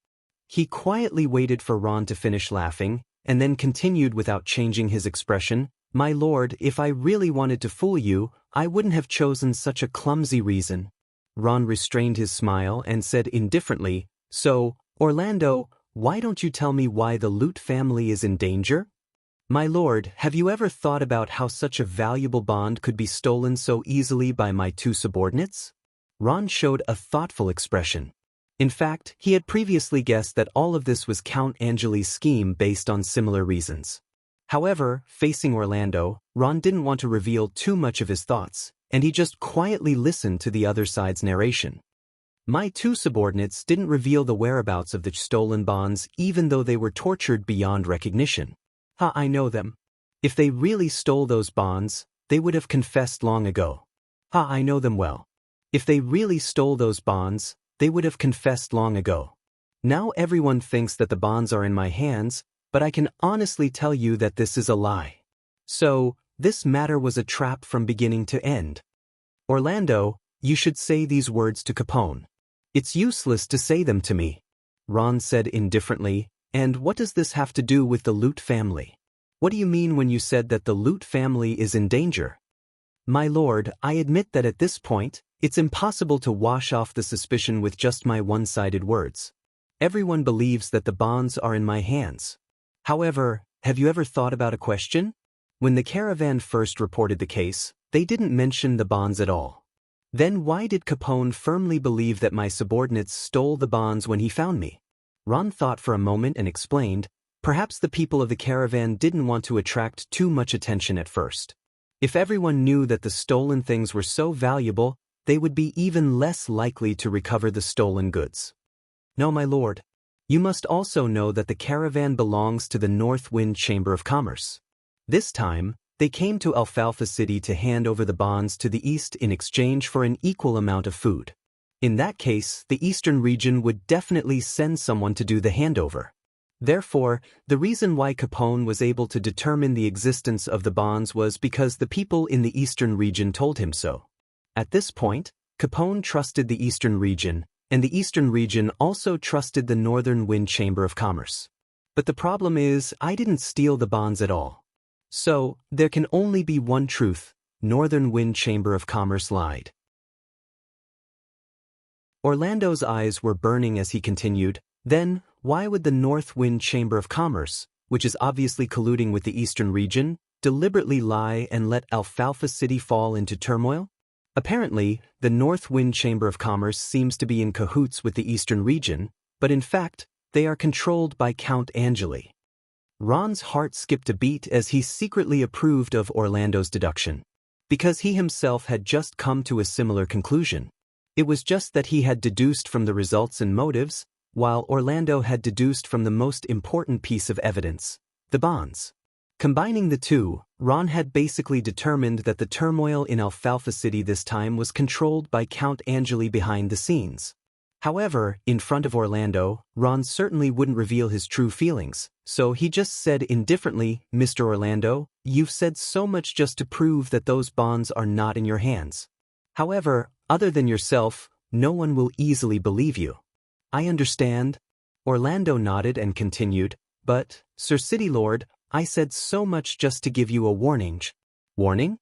He quietly waited for Ron to finish laughing, and then continued without changing his expression, "My lord, if I really wanted to fool you, I wouldn't have chosen such a clumsy reason." Ron restrained his smile and said indifferently, "So, Orlando, why don't you tell me why the Loot family is in danger? My lord, have you ever thought about how such a valuable bond could be stolen so easily by my two subordinates? Ron showed a thoughtful expression. In fact, he had previously guessed that all of this was Count Angeli's scheme based on similar reasons. However, facing Orlando, Ron didn't want to reveal too much of his thoughts, and he just quietly listened to the other side's narration. My two subordinates didn't reveal the whereabouts of the stolen bonds even though they were tortured beyond recognition. I know them. If they really stole those bonds, they would have confessed long ago. I know them well. If they really stole those bonds, they would have confessed long ago. Now everyone thinks that the bonds are in my hands, but I can honestly tell you that this is a lie. So, this matter was a trap from beginning to end. Orlando, you should say these words to Capone. It's useless to say them to me, Ron said indifferently. And what does this have to do with the Loot family? What do you mean when you said that the Loot family is in danger? My lord, I admit that at this point, it's impossible to wash off the suspicion with just my one-sided words. Everyone believes that the bonds are in my hands. However, have you ever thought about a question? When the caravan first reported the case, they didn't mention the bonds at all. Then why did Capone firmly believe that my subordinates stole the bonds when he found me? Ron thought for a moment and explained, perhaps the people of the caravan didn't want to attract too much attention at first. If everyone knew that the stolen things were so valuable, they would be even less likely to recover the stolen goods. No, my lord. You must also know that the caravan belongs to the North Wind Chamber of Commerce. This time, they came to Alfalfa City to hand over the bonds to the East in exchange for an equal amount of food. In that case, the Eastern region would definitely send someone to do the handover. Therefore, the reason why Capone was able to determine the existence of the bonds was because the people in the Eastern region told him so. At this point, Capone trusted the Eastern region, and the Eastern region also trusted the Northern Wind Chamber of Commerce. But the problem is, I didn't steal the bonds at all. So, there can only be one truth: Northern Wind Chamber of Commerce lied. Orlando's eyes were burning as he continued, then, why would the North Wind Chamber of Commerce, which is obviously colluding with the Eastern region, deliberately lie and let Alfalfa City fall into turmoil? Apparently, the North Wind Chamber of Commerce seems to be in cahoots with the Eastern region, but in fact, they are controlled by Count Angeli. Ron's heart skipped a beat as he secretly approved of Orlando's deduction. Because he himself had just come to a similar conclusion. It was just that he had deduced from the results and motives, while Orlando had deduced from the most important piece of evidence, the bonds. Combining the two, Ron had basically determined that the turmoil in Alfalfa City this time was controlled by Count Angeli behind the scenes. However, in front of Orlando, Ron certainly wouldn't reveal his true feelings, so he just said indifferently, Mr. Orlando, you've said so much just to prove that those bonds are not in your hands. However, other than yourself, no one will easily believe you. I understand. Orlando nodded and continued, but, Sir City Lord, I said so much just to give you a warning. Warning?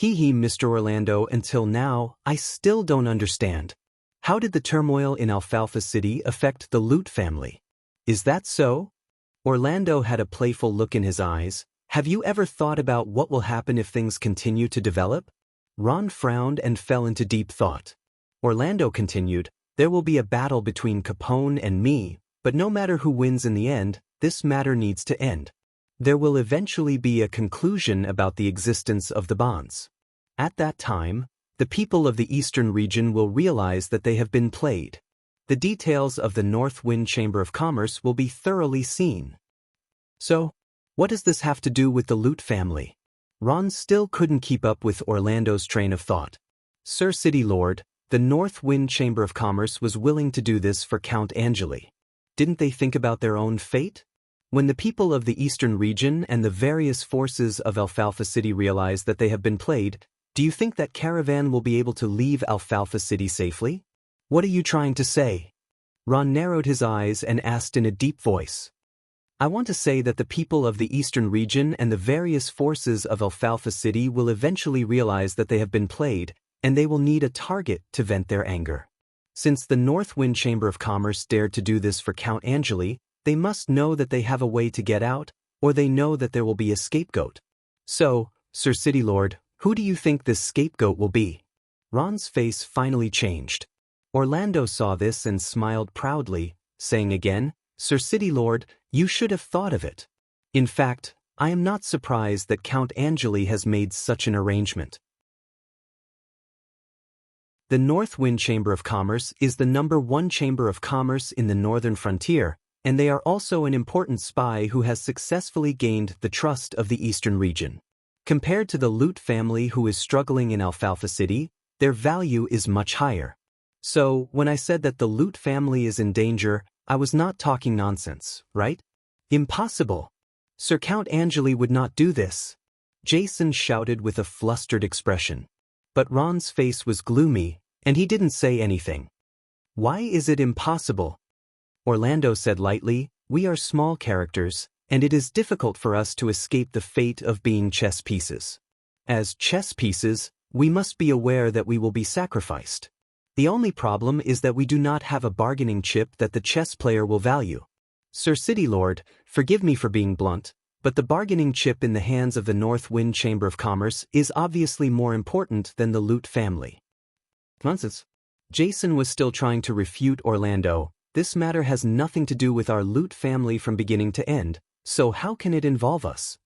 Mr. Orlando, until now, I still don't understand. How did the turmoil in Alfalfa City affect the Loot family? Is that so? Orlando had a playful look in his eyes. Have you ever thought about what will happen if things continue to develop? Ron frowned and fell into deep thought. Orlando continued, there will be a battle between Capone and me, but no matter who wins in the end, this matter needs to end. There will eventually be a conclusion about the existence of the bonds. At that time, the people of the Eastern region will realize that they have been played. The details of the North Wind Chamber of Commerce will be thoroughly seen. So, what does this have to do with the Loot family? Ron still couldn't keep up with Orlando's train of thought. Sir City Lord, the North Wind Chamber of Commerce was willing to do this for Count Angeli. Didn't they think about their own fate? When the people of the Eastern region and the various forces of Alfalfa City realize that they have been played, do you think that caravan will be able to leave Alfalfa City safely? What are you trying to say? Ron narrowed his eyes and asked in a deep voice. I want to say that the people of the Eastern region and the various forces of Alfalfa City will eventually realize that they have been played, and they will need a target to vent their anger. Since the North Wind Chamber of Commerce dared to do this for Count Angeli, they must know that they have a way to get out, or they know that there will be a scapegoat. So, Sir City Lord, who do you think this scapegoat will be? Ron's face finally changed. Orlando saw this and smiled proudly, saying again, Sir City Lord, you should have thought of it. In fact, I am not surprised that Count Angeli has made such an arrangement. The North Wind Chamber of Commerce is the #1 chamber of commerce in the northern frontier, and they are also an important spy who has successfully gained the trust of the eastern region. Compared to the Lute family who is struggling in Alfalfa City, their value is much higher. So, when I said that the Lute family is in danger, I was not talking nonsense, right? Impossible. Sir Count Angeli would not do this. Jason shouted with a flustered expression. But Ron's face was gloomy, and he didn't say anything. Why is it impossible? Orlando said lightly, we are small characters, and it is difficult for us to escape the fate of being chess pieces. As chess pieces, we must be aware that we will be sacrificed. The only problem is that we do not have a bargaining chip that the chess player will value. Sir City Lord, forgive me for being blunt, but the bargaining chip in the hands of the North Wind Chamber of Commerce is obviously more important than the Lute family. Nonsense. Jason was still trying to refute Orlando. This matter has nothing to do with our Lute family from beginning to end, so how can it involve us?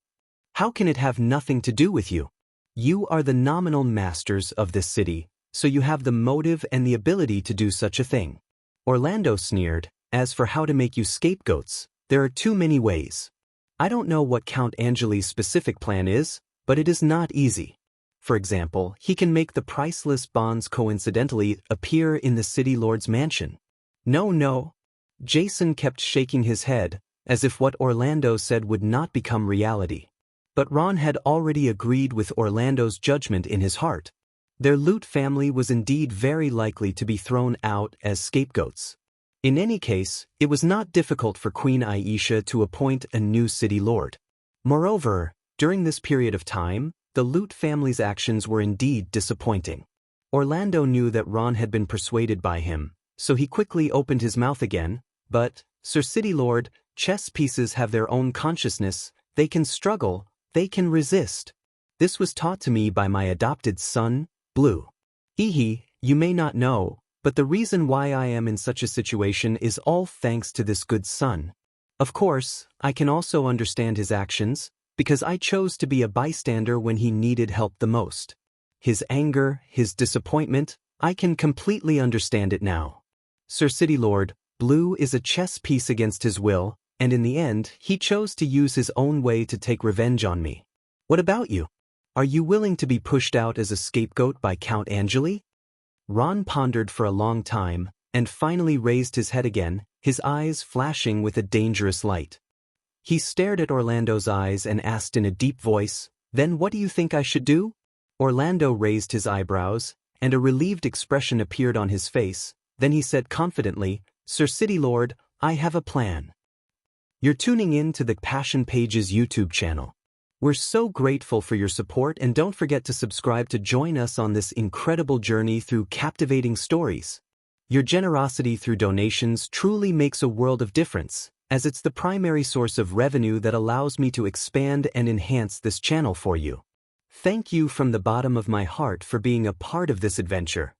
How can it have nothing to do with you? You are the nominal masters of this city, so you have the motive and the ability to do such a thing. Orlando sneered, as for how to make you scapegoats, there are too many ways. I don't know what Count Angeli's specific plan is, but it is not easy. For example, he can make the priceless bonds coincidentally appear in the City Lord's mansion. No. Jason kept shaking his head, as if what Orlando said would not become reality. But Ron had already agreed with Orlando's judgment in his heart. Their Lute family was indeed very likely to be thrown out as scapegoats. In any case, it was not difficult for Queen Aisha to appoint a new City Lord. Moreover, during this period of time, the Lute family's actions were indeed disappointing. Orlando knew that Ron had been persuaded by him, so he quickly opened his mouth again, but, Sir City Lord, chess pieces have their own consciousness, they can struggle, they can resist. This was taught to me by my adopted son, Blue. You may not know, but the reason why I am in such a situation is all thanks to this good son. Of course, I can also understand his actions, because I chose to be a bystander when he needed help the most. His anger, his disappointment, I can completely understand it now. Sir City Lord, Blue is a chess piece against his will, and in the end, he chose to use his own way to take revenge on me. What about you? Are you willing to be pushed out as a scapegoat by Count Angeli? Ron pondered for a long time, and finally raised his head again, his eyes flashing with a dangerous light. He stared at Orlando's eyes and asked in a deep voice, "Then what do you think I should do?" Orlando raised his eyebrows, and a relieved expression appeared on his face. Then he said confidently, "Sir City Lord, I have a plan." You're tuning in to the Passion Pages YouTube channel. We're so grateful for your support, and don't forget to subscribe to join us on this incredible journey through captivating stories. Your generosity through donations truly makes a world of difference, as it's the primary source of revenue that allows me to expand and enhance this channel for you. Thank you from the bottom of my heart for being a part of this adventure.